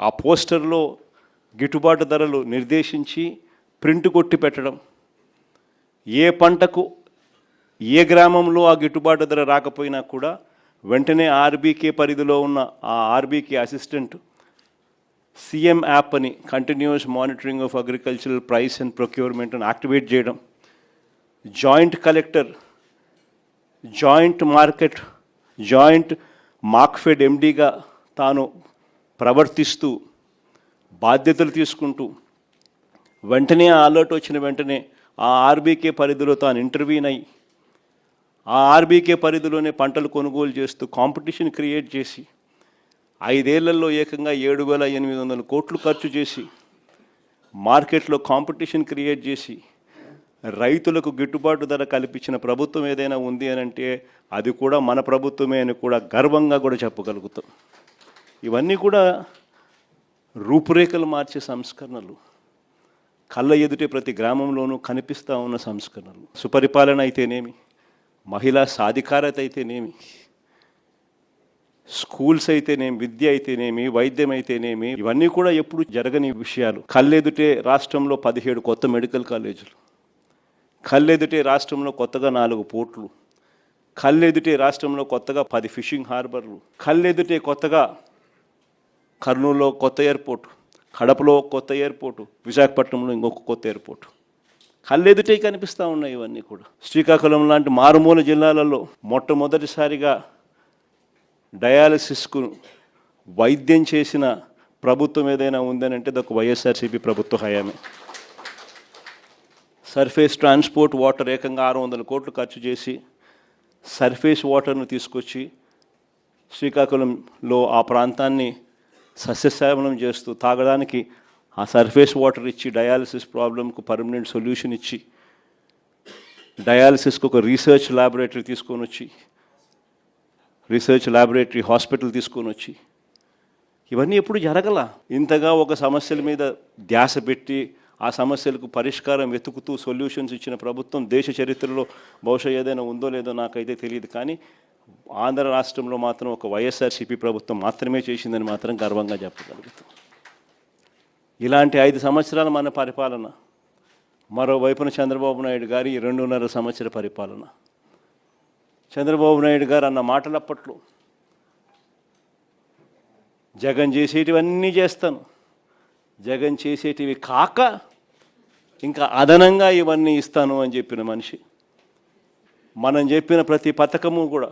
ఆ పోస్టర్లో గిట్టుబాటు ధరలు నిర్దేశించి ప్రింట్ కొట్టి పెట్టడం, ఏ పంటకు ఏ గ్రామంలో ఆ గిట్టుబాటు ధర రాకపోయినా కూడా వెంటనే ఆర్బీకే పరిధిలో ఉన్న ఆ ఆర్బీకే అసిస్టెంట్ సీఎం యాప్ అని continuous monitoring of agricultural price and procurement అని యాక్టివేట్ చేయడం, జాయింట్ కలెక్టర్ జాయింట్ మార్క్ఫెడ్ ఎండీగా తాను ప్రవర్తిస్తూ బాధ్యతలు తీసుకుంటూ వెంటనే ఆ అలర్ట్ వచ్చిన వెంటనే ఆ ఆర్బీకే పరిధిలో తాను ఇంటర్వ్యూన్ అయ్యి ఆ ఆర్బీకే పరిధిలోనే పంటలు కొనుగోలు చేస్తూ కాంపిటీషన్ క్రియేట్ చేసి 5 ఏళ్లలో ఏకంగా 7,800 కోట్లు ఖర్చు చేసి మార్కెట్లో కాంపిటీషన్ క్రియేట్ చేసి రైతులకు గిట్టుబాటు ధర కల్పించిన ప్రభుత్వం ఏదైనా ఉంది అని అంటే అది కూడా మన ప్రభుత్వమే అని కూడా గర్వంగా కూడా చెప్పగలుగుతాం. ఇవన్నీ కూడా రూపురేఖలు మార్చే సంస్కరణలు, కళ్ళ ఎదుటే ప్రతి గ్రామంలోనూ కనిపిస్తూ ఉన్న సంస్కరణలు. సుపరిపాలన అయితేనేమి, మహిళా సాధికారత అయితేనేమి, స్కూల్స్ అయితేనేమి, విద్య అయితేనేమి, వైద్యం అయితేనేమి, ఇవన్నీ కూడా ఎప్పుడు జరగని విషయాలు. కళ్ళెదుటే రాష్ట్రంలో 17 కొత్త మెడికల్ కాలేజీలు, కళ్ళెదుటే రాష్ట్రంలో కొత్తగా 4 పోర్ట్లు, కళ్ళెదుటే రాష్ట్రంలో కొత్తగా 10 ఫిషింగ్ హార్బర్లు, కళ్ళెదుటే కొత్తగా కర్నూలులో కొత్త ఎయిర్పోర్టు, కడపలో కొత్త ఎయిర్పోర్టు, విశాఖపట్నంలో ఇంకొక కొత్త ఎయిర్పోర్టు. కళ్ళెదుటే కనిపిస్తూ ఉన్నాయి ఇవన్నీ కూడా. శ్రీకాకుళం లాంటి మారుమూల జిల్లాలలో మొట్టమొదటిసారిగా డయాలసిస్కు వైద్యం చేసిన ప్రభుత్వం ఏదైనా ఉందని అంటే అది ఒక వైఎస్ఆర్సీపీ ప్రభుత్వ హయామే. సర్ఫేస్ ట్రాన్స్పోర్ట్ వాటర్ ఏకంగా 600 కోట్లు ఖర్చు చేసి సర్ఫేస్ వాటర్ను తీసుకొచ్చి శ్రీకాకుళంలో ఆ ప్రాంతాన్ని సస్యశ్యామలం చేస్తూ తాగడానికి ఆ సర్ఫేస్ వాటర్ ఇచ్చి డయాలసిస్ ప్రాబ్లంకు పర్మనెంట్ సొల్యూషన్ ఇచ్చి డయాలసిస్కు ఒక రీసెర్చ్ ల్యాబొరేటరీ తీసుకొని వచ్చి రీసెర్చ్ ల్యాబొరేటరీ హాస్పిటల్ తీసుకొని వచ్చి ఇవన్నీ ఎప్పుడు జరగల. ఇంతగా ఒక సమస్యల మీద ధ్యాస పెట్టి ఆ సమస్యలకు పరిష్కారం వెతుకుతూ సొల్యూషన్స్ ఇచ్చిన ప్రభుత్వం దేశ చరిత్రలో బహుశా ఏదైనా ఉందో లేదో నాకైతే తెలియదు, కానీ ఆంధ్ర రాష్ట్రంలో మాత్రం ఒక వైఎస్ఆర్సీపీ ప్రభుత్వం మాత్రమే చేసిందని మాత్రం గర్వంగా చెప్పగలుగుతాం. ఇలాంటి 5 సంవత్సరాలు మన పరిపాలన, మరోవైపున చంద్రబాబు నాయుడు గారి 2.5 సంవత్సర పరిపాలన. చంద్రబాబు నాయుడు గారు అన్న మాటలు అప్పట్లో జగన్ చేసేటివన్నీ చేస్తాను, జగన్ చేసేటివి కాక ఇంకా అదనంగా ఇవన్నీ ఇస్తాను అని చెప్పిన మనిషి. మనం చెప్పిన ప్రతి పథకము కూడా,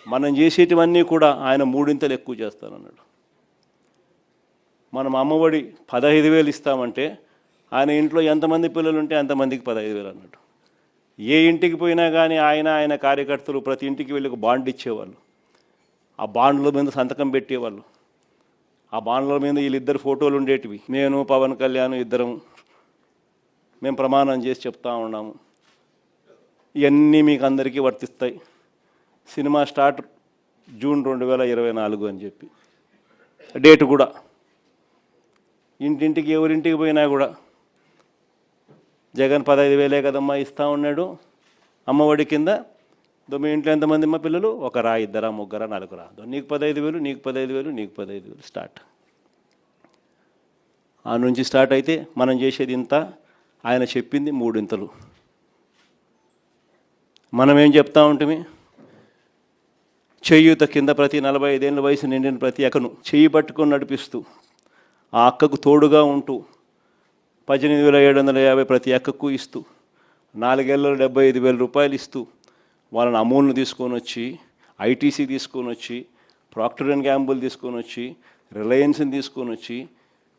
మనం చేసేటివన్నీ కూడా ఆయన 3 ఎక్కువ చేస్తానన్నాడు. మనం అమ్మఒడి 15,000 ఇస్తామంటే ఆయన ఇంట్లో ఎంతమంది పిల్లలు ఉంటే అంతమందికి 15,000 అన్నాడు. ఏ ఇంటికి పోయినా కానీ ఆయన కార్యకర్తలు ప్రతి ఇంటికి వెళ్ళి ఒక బాండ్ ఇచ్చేవాళ్ళు, ఆ బాండ్ల మీద సంతకం పెట్టేవాళ్ళు, ఆ బాండ్ల మీద వీళ్ళిద్దరు ఫోటోలు ఉండేటివి. నేను పవన్ కళ్యాణ్ ఇద్దరం మేము ప్రమాణం చేసి చెప్తా ఉన్నాము, ఇవన్నీ మీకు అందరికీ వర్తిస్తాయి, సినిమా స్టార్ట్ జూన్ 2024 అని చెప్పి డేట్ కూడా. ఇంటింటికి ఎవరింటికి పోయినా కూడా జగన్ 15,000 కదమ్మా ఇస్తూ ఉన్నాడు అమ్మఒడి కింద. మీ ఇంట్లో ఎంతమంది అమ్మ పిల్లలు? 1, 2, 3, 4, నీకు 15,000, నీకు 15,000, నీకు 15,000 స్టార్ట్. ఆ నుంచి స్టార్ట్ అయితే మనం చేసేది ఇంత, ఆయన చెప్పింది 3. మనం ఏం చెప్తా ఉంటుంది, చేయూత కింద ప్రతి 45 ఏళ్ళ వయసు నిండిన ప్రతి అక్కను చెయ్యి పట్టుకొని నడిపిస్తూ ఆ అక్కకు తోడుగా ఉంటూ 18,750 ప్రతి అక్కకు ఇస్తూ 4 ఏళ్ళలో 75,000 రూపాయలు ఇస్తూ వాళ్ళని అమూల్ను తీసుకొని వచ్చి, ఐటీసీ తీసుకొని వచ్చి, ప్రాక్టర్ అండ్ గ్యాంబుల్ తీసుకొని వచ్చి, రిలయన్స్ని తీసుకొని వచ్చి,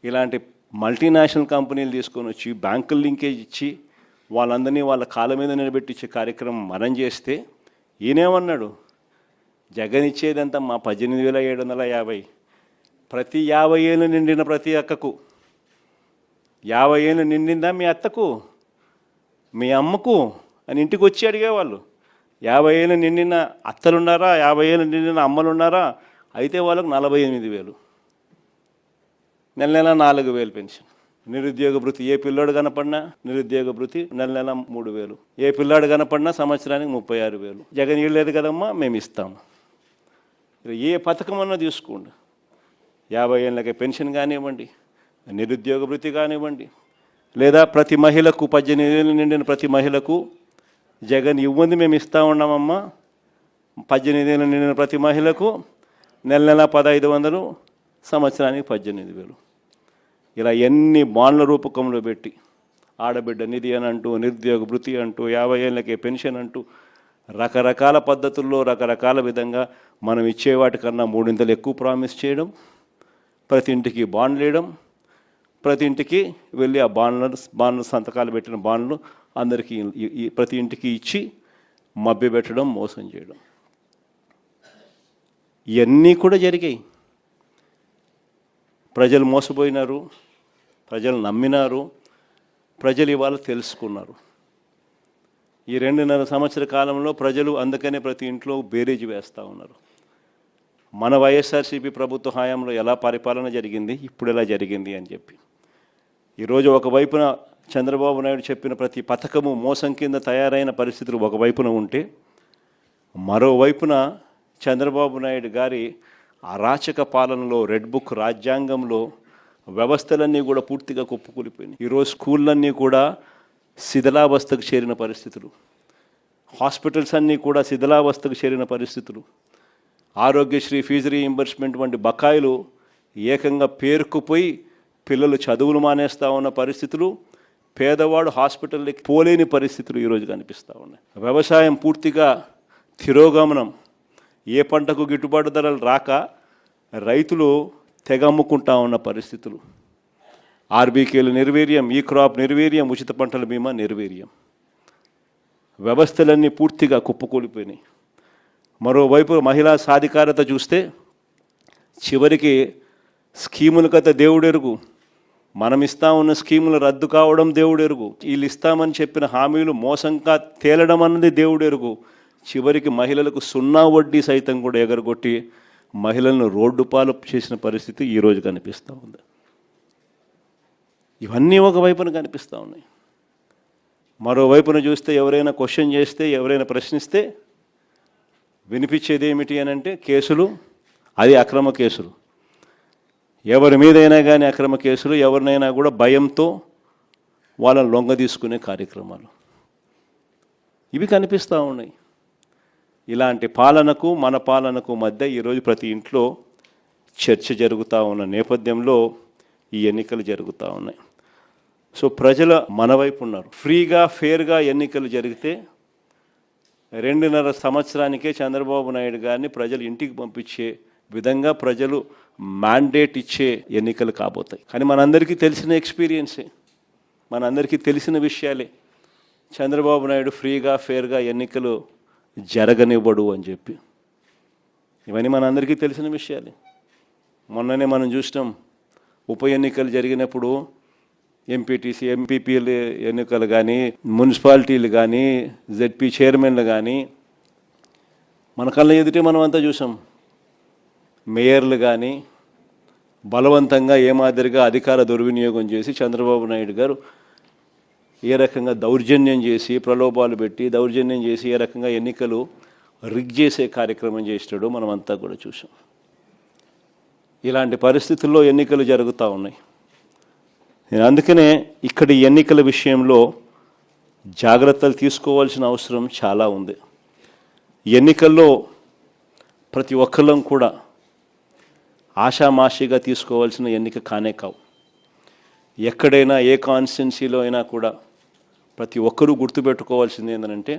ఇలాంటి మల్టీనేషనల్ కంపెనీలు తీసుకొని వచ్చి బ్యాంకుల లింకేజ్ ఇచ్చి వాళ్ళందరినీ వాళ్ళ కాళ్ళ మీద నిలబెట్టించే కార్యక్రమం మనం చేస్తే ఈయనేమన్నాడు, జగన్ ఇచ్చేదంతా మా 18,750 ప్రతి 50 ఏళ్ళు నిండిన ప్రతి అక్కకు, 50 ఏళ్ళు నిండిందా మీ అత్తకు, మీ అమ్మకు అని ఇంటికి వచ్చి అడిగేవాళ్ళు. 50 ఏళ్ళు నిండిన అత్తలున్నారా, 50 ఏళ్ళు నిండిన అమ్మలున్నారా, అయితే వాళ్ళకు 48,000, నెల నెల 4,000 పెన్షన్. నిరుద్యోగ భృతి, ఏ పిల్లోడు కనపడినా నిరుద్యోగ భృతి నెల నెల 3,000, ఏ పిల్లాడు కనపడినా సంవత్సరానికి 36,000. జగన్ ఇవ్వలేదు కదమ్మా మేము ఇస్తాము. ఏ పథకం అన్నా తీసుకోండి, 50 ఏళ్ళకి పెన్షన్ కానివ్వండి, నిరుద్యోగ భృతి కానివ్వండి, లేదా ప్రతి మహిళకు 18 ఏళ్ళు నిండిన ప్రతి మహిళకు జగన్ ఇవ్వండి మేము ఇస్తూ ఉన్నామమ్మా, 18 ఏళ్ళు నిండిన ప్రతి మహిళకు నెల నెల 1,500, సంవత్సరానికి 18,000. ఇలా ఎన్ని బాండ్ల రూపకంలో పెట్టి ఆడబిడ్డ నిధి అని అంటూ, నిరుద్యోగ భృతి అంటూ, 50 ఏళ్ళకే పెన్షన్ అంటూ రకరకాల పద్ధతుల్లో రకరకాల విధంగా మనం ఇచ్చే వాటికన్నా 3 ఎక్కువ ప్రామిస్ చేయడం, ప్రతి ఇంటికి బాండ్లు వేయడం, ప్రతి ఇంటికి వెళ్ళి ఆ బాండ్లు సంతకాలు పెట్టిన బాండ్లు అందరికీ ప్రతి ఇంటికి ఇచ్చి మభ్యపెట్టడం, మోసం చేయడం, ఇవన్నీ కూడా జరిగాయి. ప్రజలు మోసపోయినారు, ప్రజలు నమ్మినారు, ప్రజలు ఇవాళ తెలుసుకున్నారు. ఈ 2.5 సంవత్సర కాలంలో ప్రజలు అందుకనే ప్రతి ఇంట్లో బేరీజు వేస్తూ ఉన్నారు. మన వైఎస్ఆర్సీపీ ప్రభుత్వ హయాంలో ఎలా పరిపాలన జరిగింది, ఇప్పుడు ఎలా జరిగింది అని చెప్పి. ఈరోజు ఒకవైపున చంద్రబాబు నాయుడు చెప్పిన ప్రతి పథకము మోసం కింద తయారైన పరిస్థితులు ఒకవైపున ఉంటే, మరోవైపున చంద్రబాబు నాయుడు గారి అరాచక పాలనలో, రెడ్ బుక్ రాజ్యాంగంలో వ్యవస్థలన్నీ కూడా పూర్తిగా కుప్పకూలిపోయినాయి. ఈరోజు స్కూళ్ళన్నీ కూడా శిథిలావస్థకు చేరిన పరిస్థితులు, హాస్పిటల్స్ అన్నీ కూడా శిథిలావస్థకు చేరిన పరిస్థితులు, ఆరోగ్యశ్రీ, ఫీజు రీయింబర్స్మెంట్ వంటి బకాయిలు ఏకంగా పేరుకుపోయి పిల్లలు చదువులు మానేస్తూ ఉన్న పరిస్థితులు, పేదవాడు హాస్పిటల్కి పోలేని పరిస్థితులు ఈరోజు కనిపిస్తూ ఉన్నాయి. వ్యవసాయం పూర్తిగా తిరోగమనం, ఏ పంటకు గిట్టుబాటు ధరలు రాక రైతులు తెగమ్ముకుంటా ఉన్న పరిస్థితులు, ఆర్బీకేలు నిర్వీర్యం, ఈ క్రాప్ నిర్వీర్యం, ఉచిత పంటల బీమా నిర్వీర్యం, వ్యవస్థలన్నీ పూర్తిగా కుప్పకూలిపోయినాయి. మరోవైపు మహిళా సాధికారత చూస్తే చివరికి స్కీముల కథ దేవుడెరుగు, మనం ఇస్తా ఉన్న స్కీములు రద్దు కావడం దేవుడెరుగు, వీళ్ళు ఇస్తామని చెప్పిన హామీలు మోసంగా తేలడం అన్నది దేవుడెరుగు, చివరికి మహిళలకు 0 వడ్డీ సైతం కూడా ఎగరగొట్టి మహిళలను రోడ్డు పాలు చేసిన పరిస్థితి ఈరోజు కనిపిస్తూ ఉంది. ఇవన్నీ ఒకవైపున కనిపిస్తూ ఉన్నాయి. మరోవైపున చూస్తే ఎవరైనా క్వశ్చన్ చేస్తే, ఎవరైనా ప్రశ్నిస్తే వినిపించేది ఏమిటి అని అంటే కేసులు, అది అక్రమ కేసులు. ఎవరి మీదైనా కానీ అక్రమ కేసులు, ఎవరినైనా కూడా భయంతో వాళ్ళని లొంగ తీసుకునే కార్యక్రమాలు ఇవి కనిపిస్తూ ఉన్నాయి. ఇలాంటి పాలనకు మన పాలనకు మధ్య ఈరోజు ప్రతి ఇంట్లో చర్చ జరుగుతూ ఉన్న నేపథ్యంలో ఈ ఎన్నికలు జరుగుతూ ఉన్నాయి. సో ప్రజల మన వైపు ఉన్నారు. ఫ్రీగా, ఫేర్గా ఎన్నికలు జరిగితే 2.5 సంవత్సరానికే చంద్రబాబు నాయుడు గారిని ప్రజలు ఇంటికి పంపించే విధంగా ప్రజలు మ్యాండేట్ ఇచ్చే ఎన్నికలు కాబోతాయి. కానీ మనందరికీ తెలిసిన ఎక్స్పీరియన్సే, మనందరికీ తెలిసిన విషయాలే. చంద్రబాబు నాయుడు ఫ్రీగా, ఫేర్గా ఎన్నికలు జరగనివ్వడు అని చెప్పి, ఇవన్నీ మనందరికీ తెలిసిన విషయాలే. మొన్ననే మనం చూసినాం, ఉప ఎన్నికలు జరిగినప్పుడు ఎంపీటీసీ, ఎంపీపీల ఎన్నికలు కానీ, మున్సిపాలిటీలు కానీ, జెడ్పీ చైర్మన్లు కానీ మన కళ్ళ ఎదుటే మనం అంతా చూసాం. మేయర్లు కానీ బలవంతంగా ఏ మాదిరిగా అధికార దుర్వినియోగం చేసి చంద్రబాబు నాయుడు గారు ఏ రకంగా దౌర్జన్యం చేసి, ప్రలోభాలు పెట్టి దౌర్జన్యం చేసి ఏ రకంగా ఎన్నికలు రిగ్ చేసే కార్యక్రమం చేసినాడో మనం అంతా కూడా చూసాం. ఇలాంటి పరిస్థితుల్లో ఎన్నికలు జరుగుతూ ఉన్నాయి. నేను అందుకనే ఇక్కడ ఎన్నికల విషయంలో జాగ్రత్తలు తీసుకోవాల్సిన అవసరం చాలా ఉంది. ఎన్నికల్లో ప్రతి ఒక్కళ్ళం కూడా ఆషామాషిగా తీసుకోవాల్సిన ఎన్నిక కానే కావు. ఎక్కడైనా ఏ కాన్స్టిట్యున్సీలో అయినా కూడా ప్రతి ఒక్కరూ గుర్తుపెట్టుకోవాల్సింది ఏంటంటే,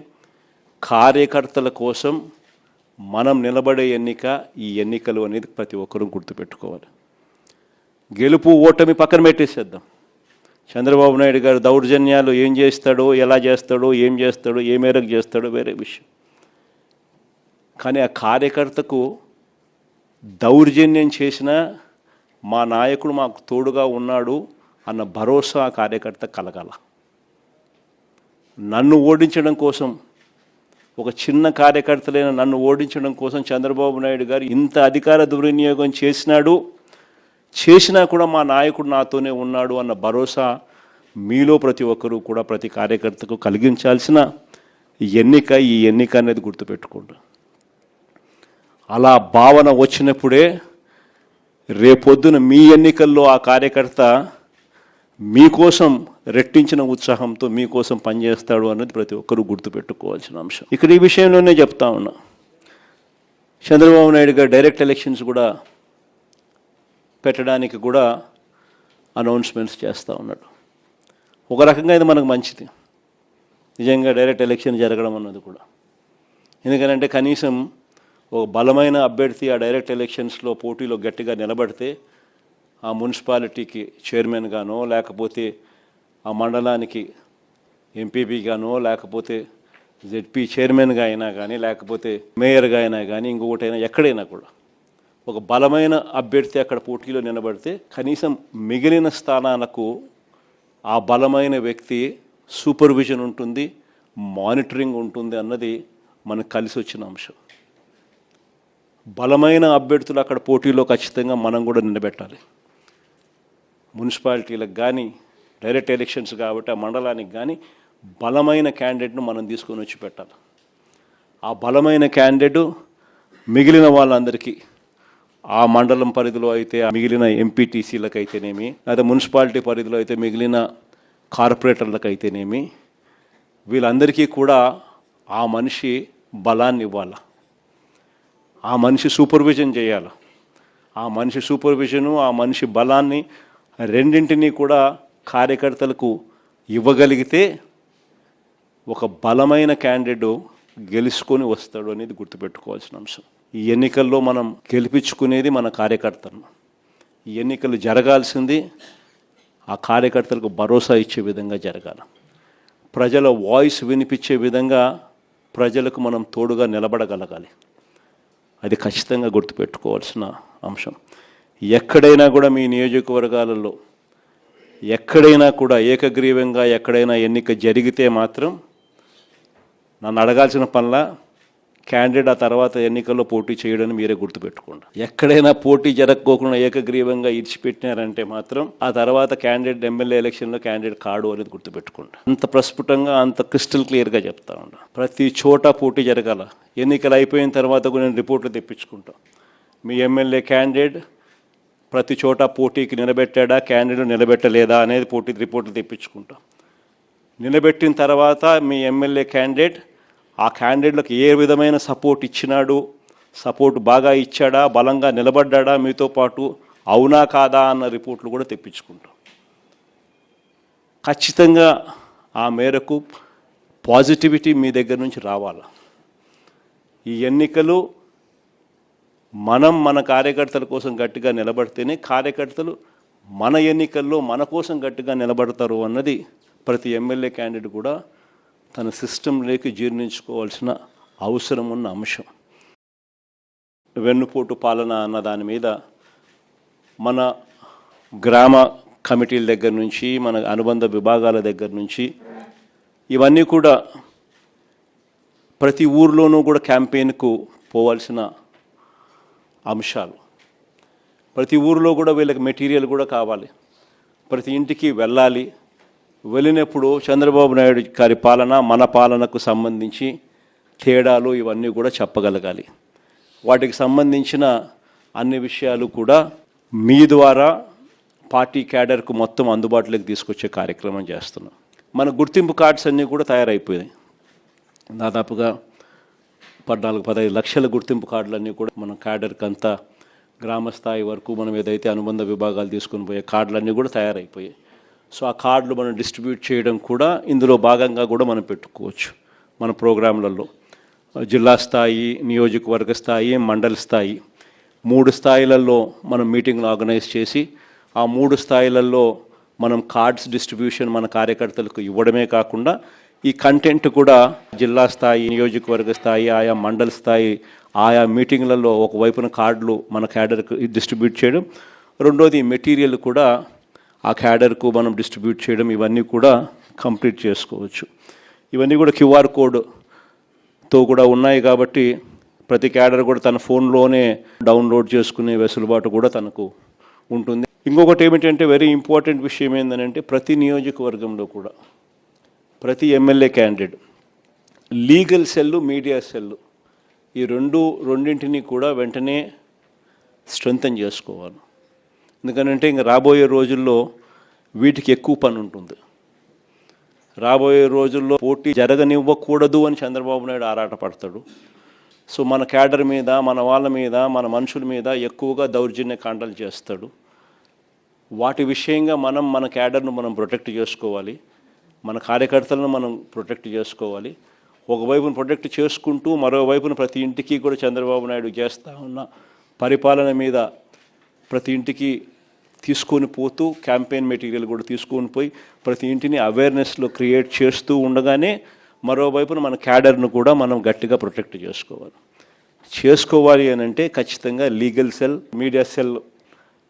కార్యకర్తల కోసం మనం నిలబడే ఎన్నిక ఈ ఎన్నికలు అనేది ప్రతి ఒక్కరూ గుర్తుపెట్టుకోవాలి. గెలుపు ఓటమి పక్కన పెట్టేసేద్దాం. చంద్రబాబు నాయుడు గారు దౌర్జన్యాలు ఏం చేస్తాడో, ఎలా చేస్తాడో, ఏం చేస్తాడో, ఏ మేరకు చేస్తాడో వేరే విషయం. కానీ ఆ కార్యకర్తకు దౌర్జన్యం చేసిన మా నాయకుడు మాకు తోడుగా ఉన్నాడు అన్న భరోసా ఆ కార్యకర్త కలగాల. నన్ను ఓడించడం కోసం, ఒక చిన్న కార్యకర్తలైన నన్ను ఓడించడం కోసం చంద్రబాబు నాయుడు గారు ఇంత అధికార దుర్వినియోగం చేసినా కూడా మా నాయకుడు నాతోనే ఉన్నాడు అన్న భరోసా మీలో ప్రతి ఒక్కరూ కూడా, ప్రతి కార్యకర్తకు కలిగించాల్సిన ఎన్నిక ఈ ఎన్నిక అనేది గుర్తుపెట్టుకోండి. అలా భావన వచ్చినప్పుడే రేపొద్దున మీ ఎన్నికల్లో ఆ కార్యకర్త మీకోసం రెట్టించిన ఉత్సాహంతో మీకోసం పనిచేస్తాడు అన్నది ప్రతి ఒక్కరూ గుర్తుపెట్టుకోవాల్సిన అంశం. ఇక్కడ ఈ విషయంలోనే చెప్తా ఉన్నా, చంద్రబాబు నాయుడు గారు డైరెక్ట్ ఎలక్షన్స్ కూడా పెట్టడానికి కూడా అనౌన్స్మెంట్స్ చేస్తూ ఉన్నాడు. ఒక రకంగా ఇది మనకు మంచిది, నిజంగా డైరెక్ట్ ఎలక్షన్ జరగడం అన్నది కూడా. ఎందుకంటే కనీసం ఒక బలమైన అభ్యర్థి ఆ డైరెక్ట్ ఎలక్షన్స్లో పోటీలో గట్టిగా నిలబడితే ఆ మున్సిపాలిటీకి చైర్మన్గానో, లేకపోతే ఆ మండలానికి ఎంపీపీగానో, లేకపోతే జెడ్పీ చైర్మన్గా అయినా కానీ, లేకపోతే మేయర్గా అయినా కానీ, ఇంకొకటైనా ఎక్కడైనా కూడా ఒక బలమైన అభ్యర్థి అక్కడ పోటీలో నిలబడితే కనీసం మిగిలిన స్థానాలకు ఆ బలమైన వ్యక్తి సూపర్విజన్ ఉంటుంది, మానిటరింగ్ ఉంటుంది అన్నది మనకు కలిసి వచ్చిన అంశం. బలమైన అభ్యర్థులు అక్కడ పోటీలో ఖచ్చితంగా మనం కూడా నిలబెట్టాలి. మున్సిపాలిటీలకు కానీ డైరెక్ట్ ఎలక్షన్స్ కాబట్టి ఆ మండలానికి కానీ బలమైన క్యాండిడేట్ను మనం తీసుకొని వచ్చి పెట్టాలి. ఆ బలమైన క్యాండిడేటు మిగిలిన వాళ్ళందరికీ ఆ మండలం పరిధిలో అయితే మిగిలిన ఎంపీటీసీలకు అయితేనేమి, లేదా మున్సిపాలిటీ పరిధిలో అయితే మిగిలిన కార్పొరేటర్లకు అయితేనేమి, వీళ్ళందరికీ కూడా ఆ మనిషి బలాన్ని ఇవ్వాలి. ఆ మనిషి సూపర్విజన్ చేయాలి. ఆ మనిషి సూపర్విజను, ఆ మనిషి బలాన్ని రెండింటినీ కూడా కార్యకర్తలకు ఇవ్వగలిగితే ఒక బలమైన క్యాండిడేట్ గెలుచుకొని వస్తాడు అనేది గుర్తుపెట్టుకోవాల్సిన అంశం. ఈ ఎన్నికల్లో మనం గెలిపించుకునేది మన కార్యకర్తలను. ఈ ఎన్నికలు జరగాల్సింది ఆ కార్యకర్తలకు భరోసా ఇచ్చే విధంగా జరగాలి. ప్రజల వాయిస్ వినిపించే విధంగా ప్రజలకు మనం తోడుగా నిలబడగలగాలి. అది ఖచ్చితంగా గుర్తుపెట్టుకోవాల్సిన అంశం. ఎక్కడైనా కూడా మీ నియోజకవర్గాలలో ఎక్కడైనా కూడా ఏకగ్రీవంగా ఎక్కడైనా ఎన్నిక జరిగితే మాత్రం నన్ను అడగాల్సిన పనిలా క్యాండిడేట్ ఆ తర్వాత ఎన్నికల్లో పోటీ చేయడానికి మీరే గుర్తుపెట్టుకోండి. ఎక్కడైనా పోటీ జరగకోకుండా ఏకగ్రీవంగా ఇడిచిపెట్టినారంటే మాత్రం ఆ తర్వాత క్యాండిడేట్ ఎమ్మెల్యే ఎలక్షన్లో క్యాండిడేట్ కాడు అనేది గుర్తుపెట్టుకోండి. అంత ప్రస్ఫుటంగా, అంత క్రిస్టల్ క్లియర్గా చెప్తా ఉండ. ప్రతి చోట పోటీ జరగాల. ఎన్నికలు అయిపోయిన తర్వాత కూడా నేను రిపోర్ట్లు తెప్పించుకుంటాను. మీ ఎమ్మెల్యే క్యాండిడేట్ ప్రతి చోట పోటీకి నిలబెట్టాడా, క్యాండిడేట్ నిలబెట్టలేదా అనేది పోటీ రిపోర్ట్లు తెప్పించుకుంటాం. నిలబెట్టిన తర్వాత మీ ఎమ్మెల్యే క్యాండిడేట్ ఆ క్యాండిడేట్లకు ఏ విధమైన సపోర్ట్ ఇచ్చినాడు, సపోర్ట్ బాగా ఇచ్చాడా, బలంగా నిలబడ్డా మీతో పాటు, అవునా కాదా అన్న రిపోర్ట్లు కూడా తెప్పించుకుంటాం. ఖచ్చితంగా ఆ మేరకు పాజిటివిటీ మీ దగ్గర నుంచి రావాలి. ఈ ఎన్నికలు మన కార్యకర్తల కోసం గట్టిగా నిలబడితేనే కార్యకర్తలు మన ఎన్నికల్లో మన కోసం గట్టిగా నిలబడతారు అన్నది ప్రతి ఎమ్మెల్యే క్యాండిడేట్ కూడా తన సిస్టంలోకి జీర్ణించుకోవాల్సిన అవసరం ఉన్న అంశం. వెన్నుపోటు పాలన అన్న దాని మీద మన గ్రామ కమిటీల దగ్గర నుంచి, మన అనుబంధ విభాగాల దగ్గర నుంచి ఇవన్నీ కూడా ప్రతి ఊర్లోనూ కూడా క్యాంపెయిన్కు పోవాల్సిన అంశాలు. ప్రతి ఊరిలో కూడా వీళ్ళకి మెటీరియల్ కూడా కావాలి. ప్రతి ఇంటికి వెళ్ళాలి. వెళ్ళినప్పుడు చంద్రబాబు నాయుడు గారి పాలన, మన పాలనకు సంబంధించి తేడాలు ఇవన్నీ కూడా చెప్పగలగాలి. వాటికి సంబంధించిన అన్ని విషయాలు కూడా మీ ద్వారా పార్టీ క్యాడర్కు మొత్తం అందుబాటులోకి తీసుకొచ్చే కార్యక్రమం చేస్తున్నాం. మన గుర్తింపు కార్డ్స్ అన్నీ కూడా తయారైపోయాయి. దాదాపుగా 14-15 లక్షల గుర్తింపు కార్డులన్నీ కూడా మన క్యాడర్కి అంతా గ్రామ స్థాయి వరకు మనం ఏదైతే అనుబంధ విభాగాలు తీసుకుని పోయే కార్డులన్నీ కూడా తయారైపోయాయి. సో ఆ కార్డులు మనం డిస్ట్రిబ్యూట్ చేయడం కూడా ఇందులో భాగంగా కూడా మనం పెట్టుకోవచ్చు. మన ప్రోగ్రాంలలో జిల్లా స్థాయి, నియోజకవర్గ స్థాయి, మండల స్థాయి 3 స్థాయిలలో మనం మీటింగ్లు ఆర్గనైజ్ చేసి ఆ 3 స్థాయిలలో మనం కార్డ్స్ డిస్ట్రిబ్యూషన్ మన కార్యకర్తలకు ఇవ్వడమే కాకుండా ఈ కంటెంట్ కూడా జిల్లా స్థాయి, నియోజకవర్గ స్థాయి, ఆయా మండల స్థాయి, ఆయా మీటింగ్లలో ఒకవైపున కార్డులు మన క్యాడర్కు డిస్ట్రిబ్యూట్ చేయడం, రెండోది మెటీరియల్ కూడా ఆ క్యాడర్కు మనం డిస్ట్రిబ్యూట్ చేయడం, ఇవన్నీ కూడా కంప్లీట్ చేసుకోవచ్చు. ఇవన్నీ కూడా QR కోడ్తో కూడా ఉన్నాయి కాబట్టి ప్రతి క్యాడర్ కూడా తన ఫోన్లోనే డౌన్లోడ్ చేసుకునే వెసులుబాటు కూడా తనకు ఉంటుంది. ఇంకొకటి ఏమిటంటే వెరీ ఇంపార్టెంట్ విషయం ఏంటంటే ప్రతి నియోజకవర్గంలో కూడా ప్రతి MLA candidate legal cell, media cell ఈ రెండింటినీ కూడా వెంటనే స్ట్రెంథన్ చేసుకోవాలి. ఎందుకంటే ఇంకా రాబోయే రోజుల్లో వీటికి ఎక్కువ పని ఉంటుంది. రాబోయే రోజుల్లో పోటీ జరగనివ్వకూడదు అని చంద్రబాబు నాయుడు ఆరాటపడతాడు. సో మన క్యాడర్ మీద, మన వాళ్ళ మీద, మన మనుషుల మీద ఎక్కువగా దౌర్జన్య కాండలు చేస్తాడు. వాటి విషయంగా మన క్యాడర్ను మనం ప్రొటెక్ట్ చేసుకోవాలి. మన కార్యకర్తలను మనం ప్రొటెక్ట్ చేసుకోవాలి. ఒకవైపున ప్రొటెక్ట్ చేసుకుంటూ మరోవైపున ప్రతి ఇంటికి కూడా చంద్రబాబు నాయుడు చేస్తూ ఉన్న పరిపాలన మీద ప్రతి ఇంటికి తీసుకొని పోతూ క్యాంపెయిన్ మెటీరియల్ కూడా తీసుకొని పోయి ప్రతి ఇంటిని అవేర్నెస్లో క్రియేట్ చేస్తూ ఉండగానే మరోవైపున మన క్యాడర్ను కూడా మనం గట్టిగా ప్రొటెక్ట్ చేసుకోవాలి అని అంటే ఖచ్చితంగా లీగల్ సెల్, మీడియా సెల్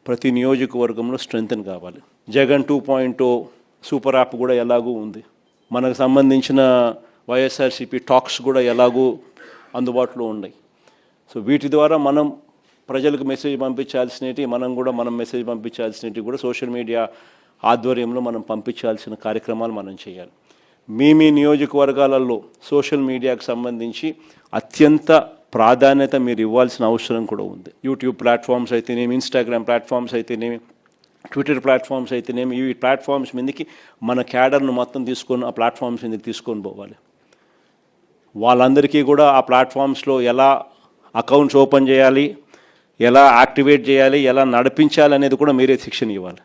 ప్రతి నియోజకవర్గంలో స్ట్రెంగ్తన్ కావాలి. జగన్ 2.0 సూపర్ యాప్ కూడా ఎలాగూ ఉంది. మనకు సంబంధించిన వైఎస్ఆర్సీపీ టాక్స్ కూడా ఎలాగూ అందుబాటులో ఉన్నాయి. సో వీటి ద్వారా మనం ప్రజలకు మెసేజ్ పంపించాల్సినవి, మనం మెసేజ్ పంపించాల్సినవి కూడా సోషల్ మీడియా ఆధ్వర్యంలో మనం పంపించాల్సిన కార్యక్రమాలు మనం చేయాలి. మీ నియోజకవర్గాలలో సోషల్ మీడియాకు సంబంధించి అత్యంత ప్రాధాన్యత మీరు ఇవ్వాల్సిన అవసరం కూడా ఉంది. యూట్యూబ్ ప్లాట్ఫామ్స్ అయితేనేమి, ఇన్స్టాగ్రామ్ ప్లాట్ఫామ్స్ అయితేనేమి, ట్విట్టర్ ప్లాట్ఫామ్స్ అయితేనేమి, ఈ ప్లాట్ఫామ్స్ మీదకి మన క్యాడర్ను మొత్తం తీసుకొని ఆ ప్లాట్ఫామ్స్ మీదకి తీసుకొని పోవాలి. వాళ్ళందరికీ కూడా ఆ ప్లాట్ఫామ్స్లో ఎలా అకౌంట్స్ ఓపెన్ చేయాలి, ఎలా యాక్టివేట్ చేయాలి, ఎలా నడిపించాలి అనేది కూడా మీరే శిక్షణ ఇవ్వాలి.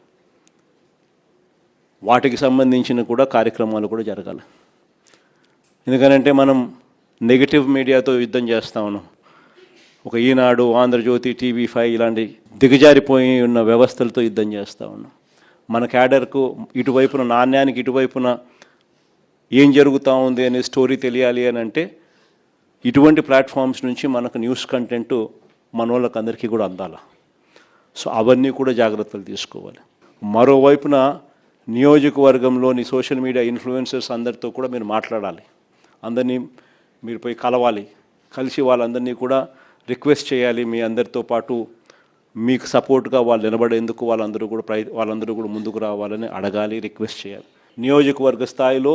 వాటికి సంబంధించిన కూడా కార్యక్రమాలు కూడా జరగాలి. ఎందుకనంటే మనం నెగిటివ్ మీడియాతో యుద్ధం చేస్తూ ఉన్నాం. ఒక ఈనాడు, ఆంధ్రజ్యోతి, TV5 ఇలాంటి దిగజారిపోయి ఉన్న వ్యవస్థలతో యుద్ధం చేస్తూ ఉన్నాం. మన క్యాడర్కు ఇటువైపున నాణ్యానికి ఇటువైపున ఏం జరుగుతూ ఉంది అనే స్టోరీ తెలియాలి అని అంటే ఇటువంటి ప్లాట్ఫామ్స్ నుంచి మనకు న్యూస్ కంటెంట్ మన వాళ్ళకి అందరికీ కూడా అందాలి. సో అవన్నీ కూడా జాగ్రత్తలు తీసుకోవాలి. మరోవైపున నియోజకవర్గంలోని సోషల్ మీడియా ఇన్ఫ్లుయెన్సర్స్ అందరితో కూడా మీరు మాట్లాడాలి. అందరినీ మీరు పోయి కలవాలి. కలిసి వాళ్ళందరినీ కూడా రిక్వెస్ట్ చేయాలి. మీ అందరితో పాటు మీకు సపోర్ట్గా వాళ్ళు నిలబడేందుకు వాళ్ళందరూ కూడా ముందుకు రావాలని అడగాలి, రిక్వెస్ట్ చేయాలి. నియోజకవర్గ స్థాయిలో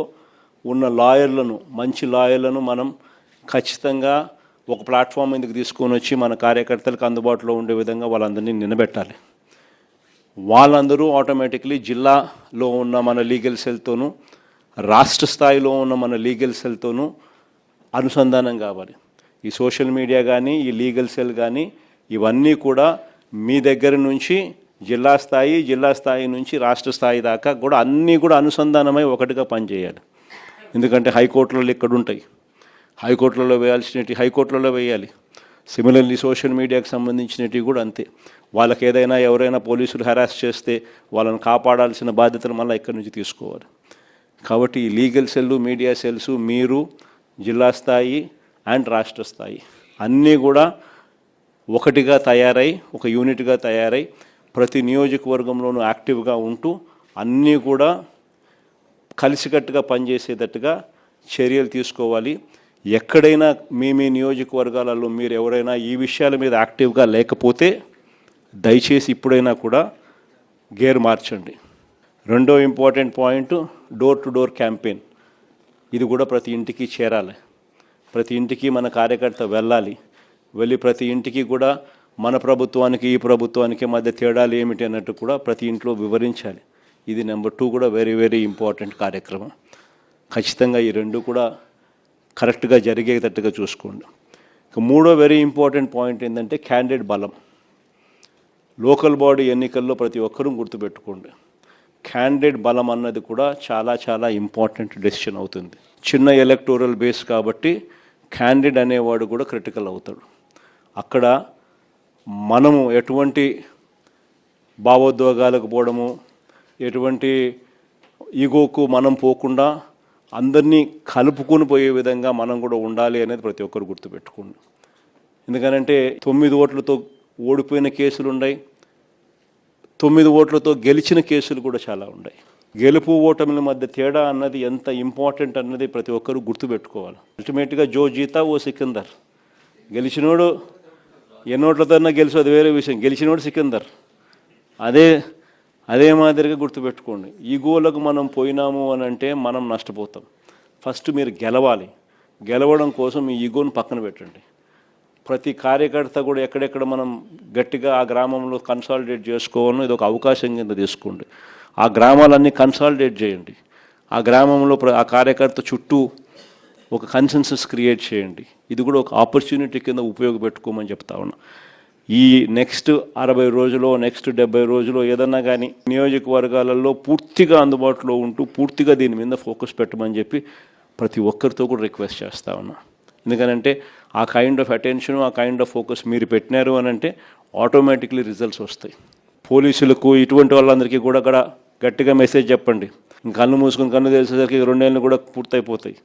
ఉన్న లాయర్లను, మంచి లాయర్లను మనం ఖచ్చితంగా ఒక ప్లాట్ఫామ్ మీదకి తీసుకొని వచ్చి మన కార్యకర్తలకు అందుబాటులో ఉండే విధంగా వాళ్ళందరినీ నిలబెట్టాలి. వాళ్ళందరూ ఆటోమేటిక్లీ జిల్లాలో ఉన్న మన లీగల్ సెల్తోనూ, రాష్ట్ర స్థాయిలో ఉన్న మన లీగల్ సెల్తోనూ అనుసంధానం కావాలి. ఈ సోషల్ మీడియా కానీ, ఈ లీగల్ సెల్ కానీ ఇవన్నీ కూడా మీ దగ్గర నుంచి జిల్లా స్థాయి నుంచి రాష్ట్ర స్థాయి దాకా కూడా అన్నీ కూడా అనుసంధానమై ఒకటిగా పనిచేయాలి. ఎందుకంటే హైకోర్టులలో ఇక్కడ ఉంటాయి, హైకోర్టులలో వేయాల్సినవి హైకోర్టులలో వేయాలి. సిమిలర్లీ సోషల్ మీడియాకి సంబంధించినవి కూడా అంతే. వాళ్ళకి ఎవరైనా పోలీసులు హెరాస్ చేస్తే వాళ్ళని కాపాడాల్సిన బాధ్యతలు మళ్ళీ ఇక్కడి నుంచి తీసుకోవాలి. కాబట్టి ఈ లీగల్ సెల్లు, మీడియా సెల్స్ మీరు జిల్లా స్థాయి అండ్ రాష్ట్ర స్థాయి అన్నీ కూడా ఒకటిగా తయారై, ఒక యూనిట్గా తయారై ప్రతి నియోజకవర్గంలోనూ యాక్టివ్గా ఉంటూ అన్నీ కూడా కలిసికట్టుగా పనిచేసేటట్టుగా చర్యలు తీసుకోవాలి. ఎక్కడైనా మీ నియోజకవర్గాలలో మీరు ఎవరైనా ఈ విషయాల మీద యాక్టివ్గా లేకపోతే దయచేసి ఇప్పుడైనా కూడా గేర్ మార్చండి. రెండో important point door to door campaign. ఇది కూడా ప్రతి ఇంటికి చేరాలి. ప్రతి ఇంటికి మన కార్యకర్త వెళ్ళి ప్రతి ఇంటికి కూడా మన ప్రభుత్వానికి ఈ ప్రభుత్వానికి మధ్య తేడాలు ఏమిటి అన్నట్టు కూడా ప్రతి ఇంట్లో వివరించాలి. ఇది నెంబర్ 2 కూడా వెరీ వెరీ ఇంపార్టెంట్ కార్యక్రమం. ఖచ్చితంగా ఈ రెండు కూడా కరెక్ట్గా జరిగేటట్టుగా చూసుకోండి. ఇక మూడో వెరీ ఇంపార్టెంట్ పాయింట్ ఏంటంటే క్యాండిడేట్ బలం. లోకల్ బాడీ ఎన్నికల్లో ప్రతి ఒక్కరూ గుర్తుపెట్టుకోండి, క్యాండిడేట్ బలం అన్నది కూడా చాలా చాలా ఇంపార్టెంట్ డెసిషన్ అవుతుంది. చిన్న ఎలక్టోరల్ బేస్ కాబట్టి క్యాండిడేట్ అనేవాడు కూడా క్రిటికల్ అవుతాడు. అక్కడ మనము ఎటువంటి భావోద్వేగాలకు పోవడము, ఎటువంటి ఈగోకు మనం పోకుండా అందరినీ కలుపుకొని పోయే విధంగా మనం కూడా ఉండాలి అనేది ప్రతి ఒక్కరు గుర్తుపెట్టుకోండి. ఎందుకనంటే 9 ఓట్లతో ఓడిపోయిన కేసులు ఉన్నాయి, 9 ఓట్లతో గెలిచిన కేసులు కూడా చాలా ఉన్నాయి. గెలుపు ఓటమిల మధ్య తేడా అన్నది ఎంత ఇంపార్టెంట్ అన్నది ప్రతి ఒక్కరు గుర్తుపెట్టుకోవాలి. అల్టిమేట్గా జో జీతా ఓ సికిందర్. గెలిచినోడు ఎన్నోట్లతోన్నా గెలిచి అది వేరే విషయం, గెలిచినోడు సికిందర్. అదే మాదిరిగా గుర్తుపెట్టుకోండి. ఈగోలకు మనం పోయినాము అని అంటే మనం నష్టపోతాం. ఫస్ట్ మీరు గెలవాలి. గెలవడం కోసం ఈ ఈగోను పక్కన పెట్టండి. ప్రతి కార్యకర్త కూడా ఎక్కడెక్కడ మనం గట్టిగా ఆ గ్రామంలో కన్సాలిడేట్ చేసుకోవాలని ఇది ఒక అవకాశం కింద తీసుకోండి. ఆ గ్రామాలన్నీ కన్సాలిడేట్ చేయండి. ఆ గ్రామంలో ఆ కార్యకర్త చుట్టూ ఒక కన్సెన్సస్ క్రియేట్ చేయండి. ఇది కూడా ఒక ఆపర్చునిటీ కింద ఉపయోగపెట్టుకోమని చెప్తా ఉన్నా. ఈ నెక్స్ట్ 60 రోజులో, నెక్స్ట్ 70 రోజులో ఏదన్నా కానీ నియోజకవర్గాలలో పూర్తిగా అందుబాటులో ఉంటూ పూర్తిగా దీని మీద ఫోకస్ పెట్టమని చెప్పి ప్రతి ఒక్కరితో కూడా రిక్వెస్ట్ చేస్తూ ఉన్నా. ఎందుకనంటే ఆ కైండ్ ఆఫ్ అటెన్షన్, ఆ కైండ్ ఆఫ్ ఫోకస్ మీరు పెట్టినారు అని అంటే ఆటోమేటిక్లీ రిజల్ట్స్ వస్తాయి. పోలీసులకు ఇటువంటి వాళ్ళందరికీ కూడా గట్టిగా మెసేజ్ చెప్పండి. కళ్ళు మూసుకుని కన్ను తెలిసేసరికి 2 ఏళ్ళు కూడా పూర్తయిపోతాయి.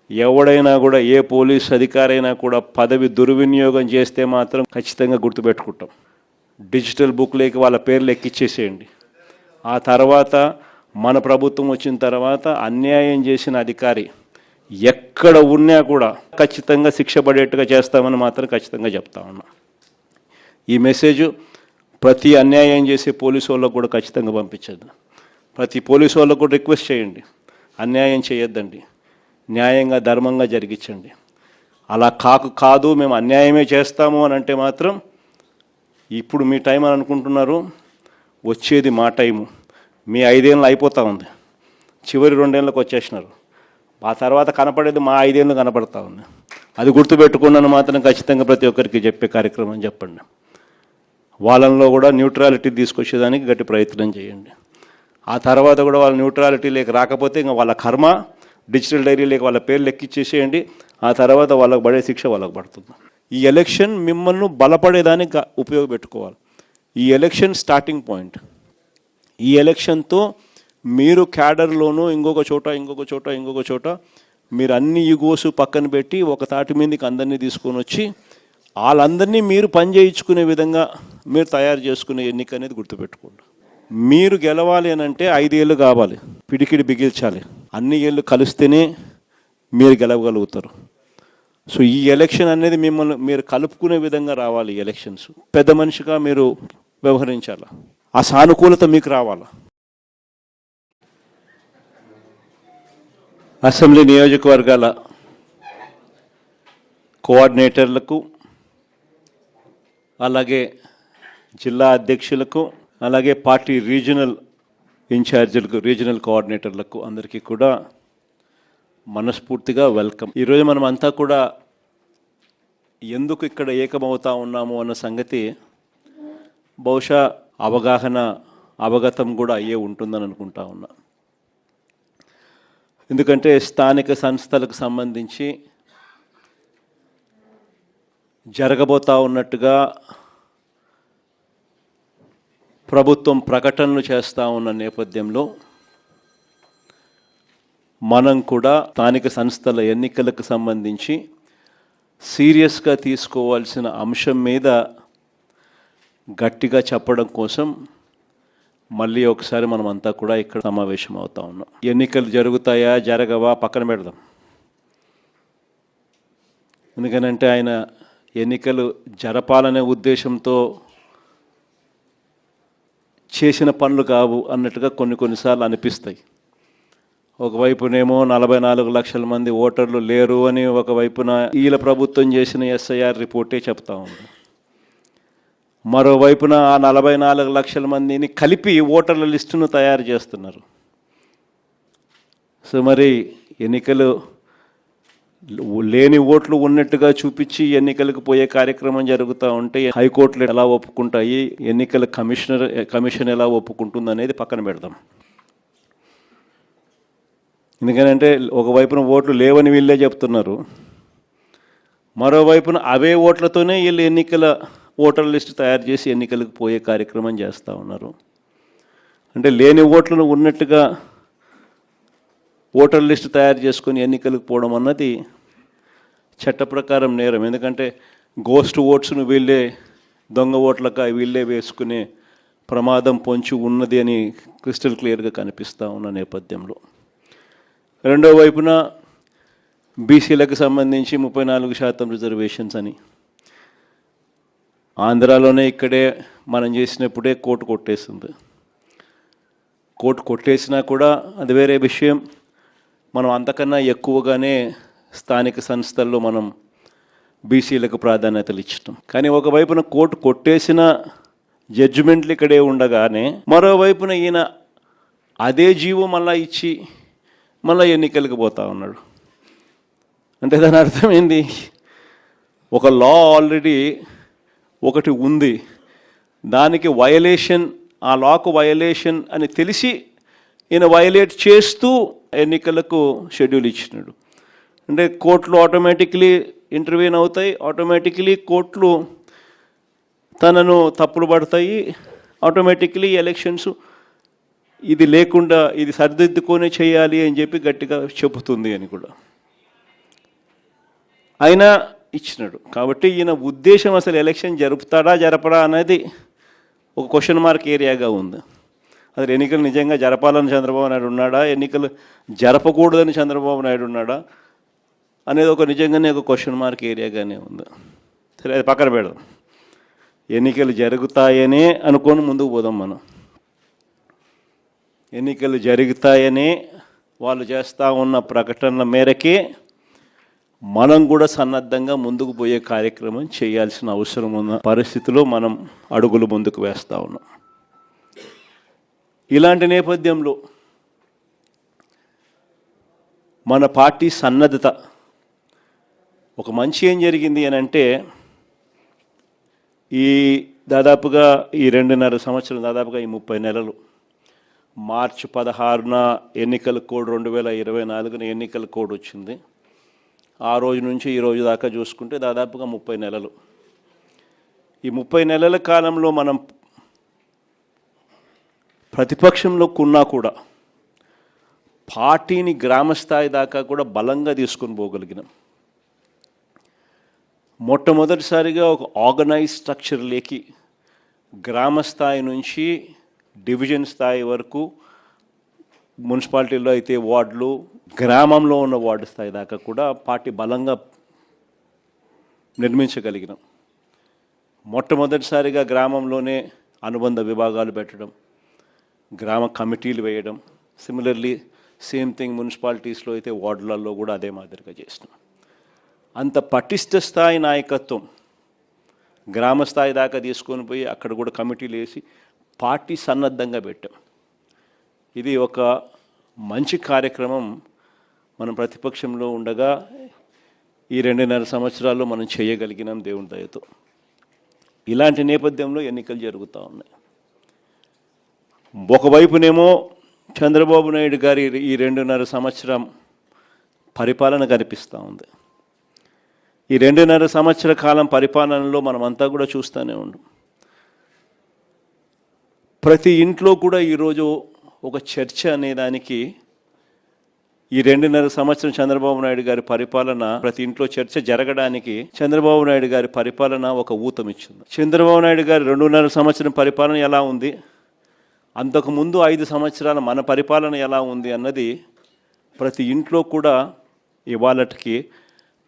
ఎవడైనా కూడా ఏ పోలీస్ అధికారైనా కూడా పదవి దుర్వినియోగం చేస్తే మాత్రం ఖచ్చితంగా గుర్తుపెట్టుకుంటాం. డిజిటల్ బుక్లోకి వాళ్ళ పేర్లు ఎక్కిచ్చేసేయండి. ఆ తర్వాత మన ప్రభుత్వం వచ్చిన తర్వాత అన్యాయం చేసిన అధికారి ఎక్కడ ఉన్నా కూడా ఖచ్చితంగా శిక్ష పడేట్టుగా చేస్తామని మాత్రం ఖచ్చితంగా చెప్తా ఉన్నా. ఈ మెసేజ్ ప్రతి అన్యాయం చేసే పోలీసు వాళ్ళకు కూడా ఖచ్చితంగా పంపించద్దు. ప్రతి పోలీసు వాళ్ళకు కూడా రిక్వెస్ట్ చేయండి, అన్యాయం చేయొద్దండి, న్యాయంగా ధర్మంగా జరిగించండి. అలా కాదు మేము అన్యాయమే చేస్తాము అని అంటే మాత్రం ఇప్పుడు మీ టైం అని అనుకుంటున్నారు, వచ్చేది మా టైము. మీ 5 ఏళ్ళు అయిపోతూ ఉంది, చివరి 2 ఏళ్ళకి వచ్చేసినారు. ఆ తర్వాత కనపడేది మా 5 ఏళ్ళు కనపడతా ఉంది. అది గుర్తుపెట్టుకున్నాను మాత్రం ఖచ్చితంగా ప్రతి ఒక్కరికి చెప్పే కార్యక్రమం చెప్పండి. వాళ్ళల్లో కూడా న్యూట్రాలిటీ తీసుకొచ్చేదానికి గట్టి ప్రయత్నం చేయండి. ఆ తర్వాత కూడా వాళ్ళ న్యూట్రాలిటీ లేక రాకపోతే ఇంకా వాళ్ళ కర్మ, డిజిటల్ డైరీ లేక వాళ్ళ పేర్లు ఎక్కిచ్చేసేయండి. ఆ తర్వాత వాళ్ళకు పడే శిక్ష వాళ్ళకు పడుతుంది. ఈ ఎలక్షన్ మిమ్మల్ని బలపడేదానికి ఉపయోగపెట్టుకోవాలి. ఈ ఎలక్షన్ స్టార్టింగ్ పాయింట్. ఈ ఎలక్షన్తో మీరు క్యాడర్లోనూ ఇంకొక చోట మీరు అన్ని ఈగోస్ పక్కన పెట్టి ఒక తాటి మీదకి అందరినీ తీసుకొని వచ్చి వాళ్ళందరినీ మీరు పని చేయించుకునే విధంగా మీరు తయారు చేసుకునే ఎన్నిక అనేది గుర్తుపెట్టుకోండి. మీరు గెలవాలి అని అంటే 5 ఏళ్ళు కావాలి, పిడికిడి బిగించాలి. అన్ని ఏళ్ళు కలిస్తేనే మీరు గెలవగలుగుతారు. సో ఈ ఎలక్షన్ అనేది మిమ్మల్ని మీరు కలుపుకునే విధంగా రావాలి. ఈ ఎలక్షన్స్ పెద్ద మనిషిగా మీరు వ్యవహరించాలి. ఆ సానుకూలత మీకు రావాలి. అసెంబ్లీ నియోజకవర్గాల కోఆర్డినేటర్లకు, అలాగే జిల్లా అధ్యక్షులకు, అలాగే పార్టీ రీజనల్ ఇన్ఛార్జీలకు, రీజనల్ కోఆర్డినేటర్లకు అందరికీ కూడా మనస్ఫూర్తిగా వెల్కమ్. ఈరోజు మనం అంతా కూడా ఎందుకు ఇక్కడ ఏకమవుతా ఉన్నాము అన్న సంగతి బహుశా అవగతం కూడా అయ్యే ఉంటుందని అనుకుంటా ఉన్నా. ఎందుకంటే స్థానిక సంస్థలకు సంబంధించి జరగబోతా ఉన్నట్టుగా ప్రభుత్వం ప్రకటనలు చేస్తూ ఉన్న నేపథ్యంలో మనం కూడా స్థానిక సంస్థల ఎన్నికలకు సంబంధించి సీరియస్గా తీసుకోవాల్సిన అంశం మీద గట్టిగా చెప్పడం కోసం మళ్ళీ ఒకసారి మనం అంతా కూడా ఇక్కడ సమావేశం అవుతా ఉన్నాం. ఎన్నికలు జరుగుతాయా జరగవా పక్కన పెడదాం. ఎందుకనంటే ఆయన ఎన్నికలు జరపాలనే ఉద్దేశంతో చేసిన పనులు కావు అన్నట్టుగా కొన్నిసార్లు అనిపిస్తాయి. ఒకవైపునేమో 44 లక్షల మంది ఓటర్లు లేరు అని ఒకవైపున ఈల ప్రభుత్వం చేసిన ఎస్ఐఆర్ రిపోర్టే చెప్తా ఉంది. మరోవైపున ఆ 44 లక్షల మందిని కలిపి ఓటర్ల లిస్టును తయారు చేస్తున్నారు. సో మరి ఎన్నికలు లేని ఓట్లు ఉన్నట్టుగా చూపించి ఎన్నికలకు పోయే కార్యక్రమం జరుగుతూ ఉంటే హైకోర్టులు ఎలా ఒప్పుకుంటాయి, ఎన్నికల కమిషన్ ఎలా ఒప్పుకుంటుంది అనేది పక్కన పెడదాం. ఎందుకంటే ఒకవైపున ఓట్లు లేవని వీళ్ళే చెప్తున్నారు, మరోవైపున అవే ఓట్లతోనే వీళ్ళు ఎన్నికల ఓటర్ లిస్టు తయారు చేసి ఎన్నికలకు పోయే కార్యక్రమం చేస్తూ ఉన్నారు. అంటే లేని ఓట్లను ఉన్నట్టుగా ఓటర్ లిస్టు తయారు చేసుకొని ఎన్నికలకు పోవడం అన్నది చట్ట ప్రకారం నేరం. ఎందుకంటే గోస్ట్ ఓట్స్ను వీళ్ళే దొంగ ఓట్లక వీళ్ళే వేసుకునే ప్రమాదం పొంచి ఉన్నది అని క్రిస్టల్ క్లియర్గా కనిపిస్తూ ఉన్న నేపథ్యంలో, రెండో వైపున బీసీలకు సంబంధించి 34% రిజర్వేషన్స్ అని ఆంధ్రాలోనే ఇక్కడే మనం చేసినప్పుడే కోర్టు కొట్టేసింది. కోర్టు కొట్టేసినా కూడా అది వేరే విషయం. మనం అంతకన్నా ఎక్కువగానే స్థానిక సంస్థల్లో మనం బీసీలకు ప్రాధాన్యతలు ఇచ్చటం. కానీ ఒకవైపున కోర్టు కొట్టేసిన జడ్జిమెంట్లు ఇక్కడే ఉండగానే మరోవైపున ఈయన అదే జీవో మళ్ళీ ఇచ్చి మళ్ళీ ఎన్నికలకు పోతా ఉన్నాడు. అంటే దాని అర్థం ఏంది? ఒక లా ఆల్రెడీ ఒకటి ఉంది, దానికి వయలేషన్, ఆ లాకు వయలేషన్ అని తెలిసి ఈయన వయలేట్ చేస్తూ ఎన్నికలకు షెడ్యూల్ ఇచ్చినాడు. అంటే కోర్టులు ఆటోమేటిక్లీ ఇంటర్వ్యూన్ అవుతాయి, ఆటోమేటిక్లీ కోర్టులు తనను తప్పులు పడతాయి, ఆటోమేటిక్లీ ఎలక్షన్స్ ఇది లేకుండా ఇది సరిదిద్దుకొని చేయాలి అని చెప్పి గట్టిగా చెబుతుంది అని కూడా అయినా ఇచ్చినాడు. కాబట్టి ఈయన ఉద్దేశం అసలు ఎలక్షన్ జరుపుతాడా జరపడా అనేది ఒక క్వశ్చన్ మార్క్ ఏరియాగా ఉంది. అసలు ఎన్నికలు నిజంగా జరపాలని చంద్రబాబు నాయుడు ఉన్నాడా, ఎన్నికలు జరపకూడదని చంద్రబాబు నాయుడు ఉన్నాడా అనేది ఒక నిజంగానే ఒక క్వశ్చన్ మార్క్ ఏరియాగానే ఉంది. సరే, అది పక్కన పెడదాం. ఎన్నికలు జరుగుతాయనే అనుకొని ముందుకు పోదాం. మనం ఎన్నికలు జరుగుతాయనే వాళ్ళు చేస్తూ ఉన్న ప్రకటనల మేరకే మనం కూడా సన్నద్ధంగా ముందుకు పోయే కార్యక్రమం చేయాల్సిన అవసరం ఉన్న పరిస్థితిలో మనం అడుగులు ముందుకు వేస్తూ ఉన్నాం. ఇలాంటి నేపథ్యంలో మన పార్టీ సన్నద్ధత ఒక మంచి ఏం జరిగింది అని అంటే, ఈ దాదాపుగా ఈ 2.5 సంవత్సరం, దాదాపుగా ఈ 30 నెలలు, మార్చి 16న ఎన్నికల కోడ్ 2024 ఎన్నికల కోడ్ వచ్చింది. ఆ రోజు నుంచి ఈ రోజు దాకా చూసుకుంటే దాదాపుగా 30 నెలలు. ఈ 30 నెలల కాలంలో మనం ప్రతిపక్షంలో ఉన్నా కూడా పార్టీని గ్రామస్థాయి దాకా కూడా బలంగా తీసుకొని పోగలిగినాం. మొట్టమొదటిసారిగా ఒక ఆర్గనైజ్ స్ట్రక్చర్లోకి గ్రామస్థాయి నుంచి డివిజన్ స్థాయి వరకు, మున్సిపాలిటీలో అయితే వార్డులు, గ్రామంలో ఉన్న వార్డు స్థాయి దాకా కూడా పార్టీ బలంగా నిర్మించగలిగినాం. మొట్టమొదటిసారిగా గ్రామంలోనే అనుబంధ విభాగాలు పెట్టడం, గ్రామ కమిటీలు వేయడం. సిమిలర్లీ సేమ్ థింగ్ మున్సిపాలిటీస్లో అయితే వార్డులలో కూడా అదే మాదిరిగా చేసినాం. అంత పటిష్ట స్థాయి నాయకత్వం గ్రామ స్థాయి దాకా తీసుకొని పోయి అక్కడ కూడా కమిటీలు వేసి పార్టీ సన్నద్ధంగా పెట్టాం. ఇది ఒక మంచి కార్యక్రమం. మనం ప్రతిపక్షంలో ఉండగా ఈ 2.5 సంవత్సరాల్లో మనం చేయగలిగినాం దేవుని దయతో. ఇలాంటి నేపథ్యంలో ఎన్నికలు జరుగుతూ ఉన్నాయి. ఒకవైపునేమో చంద్రబాబు నాయుడు గారి ఈ 2.5 సంవత్సరం పరిపాలన కనిపిస్తూ ఉంది. ఈ 2.5 సంవత్సర కాలం పరిపాలనలో మనమంతా కూడా చూస్తూనే ఉన్నాం. ప్రతి ఇంట్లో కూడా ఈరోజు ఒక చర్చ అనేదానికి ఈ 2.5 సంవత్సరం చంద్రబాబు నాయుడు గారి పరిపాలన, ప్రతి ఇంట్లో చర్చ జరగడానికి చంద్రబాబు నాయుడు గారి పరిపాలన ఒక ఊతం ఇచ్చింది. చంద్రబాబు నాయుడు గారి 2.5 సంవత్సరం పరిపాలన ఎలా ఉంది, అంతకుముందు 5 సంవత్సరాల మన పరిపాలన ఎలా ఉంది అన్నది ప్రతి ఇంట్లో కూడా ఇవాళకి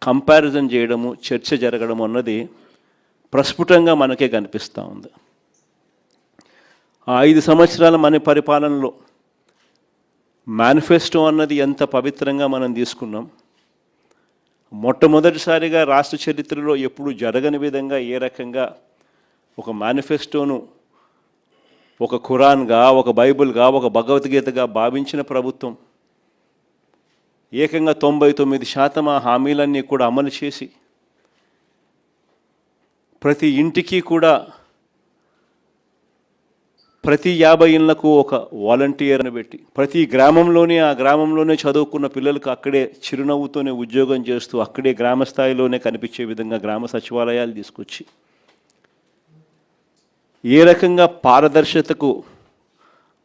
కంపారిజన్ చేయడము, చర్చ జరగడము అన్నది ప్రస్ఫుటంగా మనకే కనిపిస్తూ ఉంది. ఆ 5 సంవత్సరాల మన పరిపాలనలో మేనిఫెస్టో అన్నది ఎంత పవిత్రంగా మనం తీసుకున్నాం. మొట్టమొదటిసారిగా రాష్ట్ర చరిత్రలో ఎప్పుడు జరగని విధంగా ఏ రకంగా ఒక మేనిఫెస్టోను ఒక ఖురాన్గా, ఒక బైబిల్గా, ఒక భగవద్గీతగా భావించిన ప్రభుత్వం ఏకంగా 99% ఆ హామీలన్నీ కూడా అమలు చేసి ప్రతి ఇంటికి కూడా ప్రతి 50 ఇళ్లకు ఒక వాలంటీర్ని పెట్టి ప్రతి గ్రామంలోనే ఆ గ్రామంలోనే చదువుకున్న పిల్లలకు అక్కడే చిరునవ్వుతోనే ఉద్యోగం చేస్తూ అక్కడే గ్రామ స్థాయిలోనే కనిపించే విధంగా గ్రామ సచివాలయాలు తీసుకొచ్చి ఏ రకంగా పారదర్శకతకు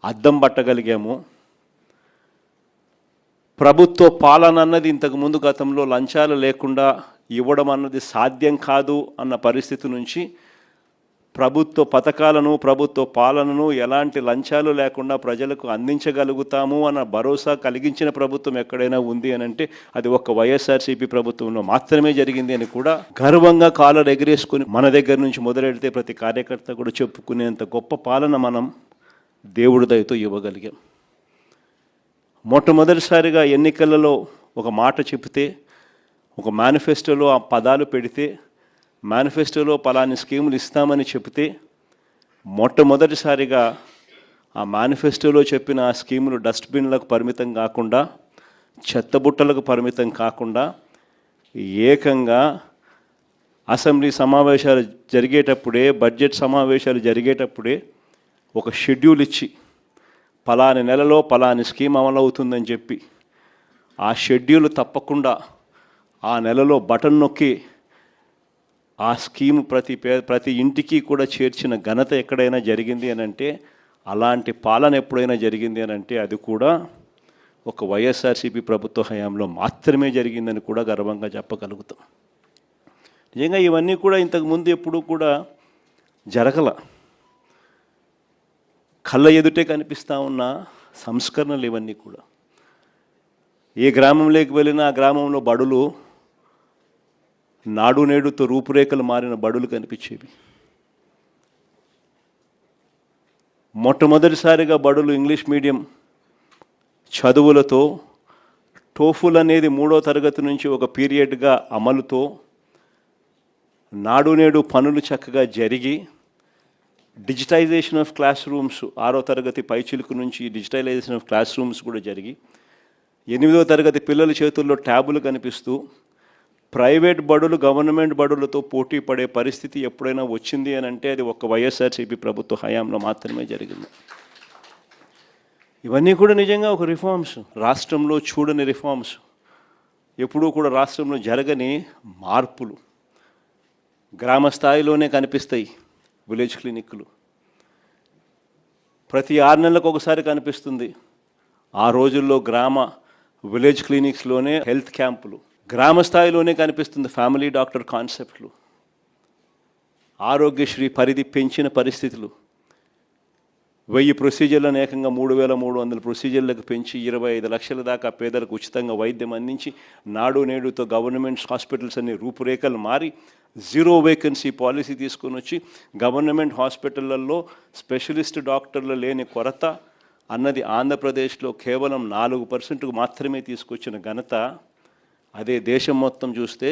అద్దం పట్టగలిగామో, ప్రభుత్వ పాలన అన్నది ఇంతకుముందు గతంలో లంచాలు లేకుండా ఇవ్వడం అన్నది సాధ్యం కాదు అన్న పరిస్థితి నుంచి ప్రభుత్వ పథకాలను, ప్రభుత్వ పాలనను ఎలాంటి లంచాలు లేకుండా ప్రజలకు అందించగలుగుతాము అన్న భరోసా కలిగించిన ప్రభుత్వం ఎక్కడైనా ఉంది అని అంటే అది ఒక వైఎస్ఆర్సీపీ ప్రభుత్వంలో మాత్రమే జరిగింది అని కూడా గర్వంగా కాలర్ ఎగిరేసుకుని మన దగ్గర నుంచి మొదలెడితే ప్రతి కార్యకర్త కూడా చెప్పుకునేంత గొప్ప పాలన మనం దేవుడి దయతో ఇవ్వగలిగాం. మొట్టమొదటిసారిగా ఎన్నికలలో ఒక మాట చెబితే, ఒక మేనిఫెస్టోలో ఆ పదాలు పెడితే, మేనిఫెస్టోలో పలాని స్కీములు ఇస్తామని చెబితే మొట్టమొదటిసారిగా ఆ మేనిఫెస్టోలో చెప్పిన ఆ స్కీములు డస్ట్బిన్లకు పరిమితం కాకుండా, చెత్తబుట్టలకు పరిమితం కాకుండా ఏకంగా అసెంబ్లీ సమావేశాలు జరిగేటప్పుడే, బడ్జెట్ సమావేశాలు జరిగేటప్పుడే ఒక షెడ్యూల్ ఇచ్చి పలాని నెలలో పలాని స్కీమ్ అమలవుతుందని చెప్పి ఆ షెడ్యూల్ తప్పకుండా ఆ నెలలో బటన్ నొక్కి ఆ స్కీమ్ ప్రతి ఇంటికి కూడా చేర్చిన ఘనత ఎక్కడైనా జరిగింది అని అంటే, అలాంటి పాలన ఎప్పుడైనా జరిగింది అని అంటే అది కూడా ఒక వైఎస్ఆర్సీపీ ప్రభుత్వ హయాంలో మాత్రమే జరిగిందని కూడా గర్వంగా చెప్పగలుగుతాం. నిజంగా ఇవన్నీ కూడా ఇంతకుముందు ఎప్పుడూ కూడా జరగల. కళ్ళ ఎదుటే కనిపిస్తూ ఉన్న సంస్కరణలు ఇవన్నీ కూడా. ఏ గ్రామంలోకి వెళ్ళినా ఆ గ్రామంలో బడులు నాడు నేడుతో రూపురేఖలు మారిన బడులు కనిపించేవి. మొట్టమొదటిసారిగా బడులు ఇంగ్లీష్ మీడియం చదువులతో, టోఫుల్ అనేది 3వ తరగతి నుంచి ఒక పీరియడ్గా అమలుతో, నాడు నేడు పనులు చక్కగా జరిగి, డిజిటైజేషన్ ఆఫ్ క్లాస్ రూమ్స్ 6వ తరగతి పైచిలుకు నుంచి డిజిటలైజేషన్ ఆఫ్ క్లాస్ రూమ్స్ కూడా జరిగి, 8వ తరగతి పిల్లల చేతుల్లో ట్యాబులు కనిపిస్తూ, ప్రైవేట్ బడులు గవర్నమెంట్ బడులతో పోటీ పడే పరిస్థితి ఎప్పుడైనా వచ్చింది అని అంటే అది ఒక వైఎస్ఆర్సీపీ ప్రభుత్వ హయాంలో మాత్రమే జరిగింది. ఇవన్నీ కూడా నిజంగా ఒక రిఫార్మ్స్, రాష్ట్రంలో చూడని రిఫార్మ్స్, ఎప్పుడూ కూడా రాష్ట్రంలో జరగని మార్పులు. గ్రామ స్థాయిలోనే కనిపిస్తాయి విలేజ్ క్లినిక్లు. ప్రతి 6 నెలలకు ఒకసారి కనిపిస్తుంది. ఆ రోజుల్లో విలేజ్ క్లినిక్స్లోనే హెల్త్ క్యాంపులు. గ్రామ స్థాయిలోనే కనిపిస్తుంది ఫ్యామిలీ డాక్టర్ కాన్సెప్ట్లు. ఆరోగ్యశ్రీ పరిధి పెంచిన పరిస్థితులు. 1000 ప్రొసీజర్లను ఏకంగా 3300 ప్రొసీజర్లకు పెంచి 25 లక్షల దాకా పేదలకు ఉచితంగా వైద్యం అందించి, నాడు నేడుతో గవర్నమెంట్ హాస్పిటల్స్ అన్ని రూపురేఖలు మారి, 0 వేకెన్సీ పాలసీ తీసుకొని వచ్చి గవర్నమెంట్ హాస్పిటళ్లలో స్పెషలిస్ట్ డాక్టర్లు లేని కొరత అన్నది ఆంధ్రప్రదేశ్లో కేవలం 4% మాత్రమే తీసుకొచ్చిన ఘనత. అదే దేశం మొత్తం చూస్తే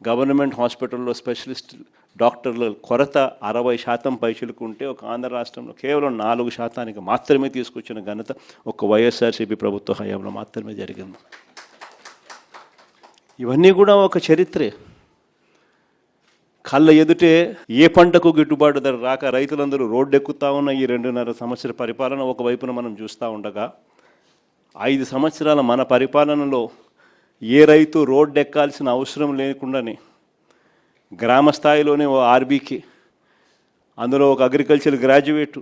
గవర్నమెంట్ హాస్పిటల్లో స్పెషలిస్ట్ డాక్టర్ల కొరత 60% పైచిలుకుంటే, ఒక ఆంధ్ర రాష్ట్రంలో కేవలం 4% మాత్రమే తీసుకొచ్చిన ఘనత ఒక వైఎస్ఆర్సీపీ ప్రభుత్వ హయాంలో మాత్రమే జరిగింది. ఇవన్నీ కూడా ఒక చరిత్రే. కళ్ళ ఎదుటే ఏ పంటకు గిట్టుబాటు ధర రాక రైతులందరూ రోడ్డెక్కుతా ఉన్న ఈ 2.5 సంవత్సర పరిపాలన ఒకవైపున మనం చూస్తూ ఉండగా, 5 సంవత్సరాల మన పరిపాలనలో ఏ రైతు రోడ్డెక్కాల్సిన అవసరం లేకుండానే గ్రామ స్థాయిలోనే ఓ ఆర్బీకే, అందులో ఒక అగ్రికల్చర్ గ్రాడ్యుయేటు,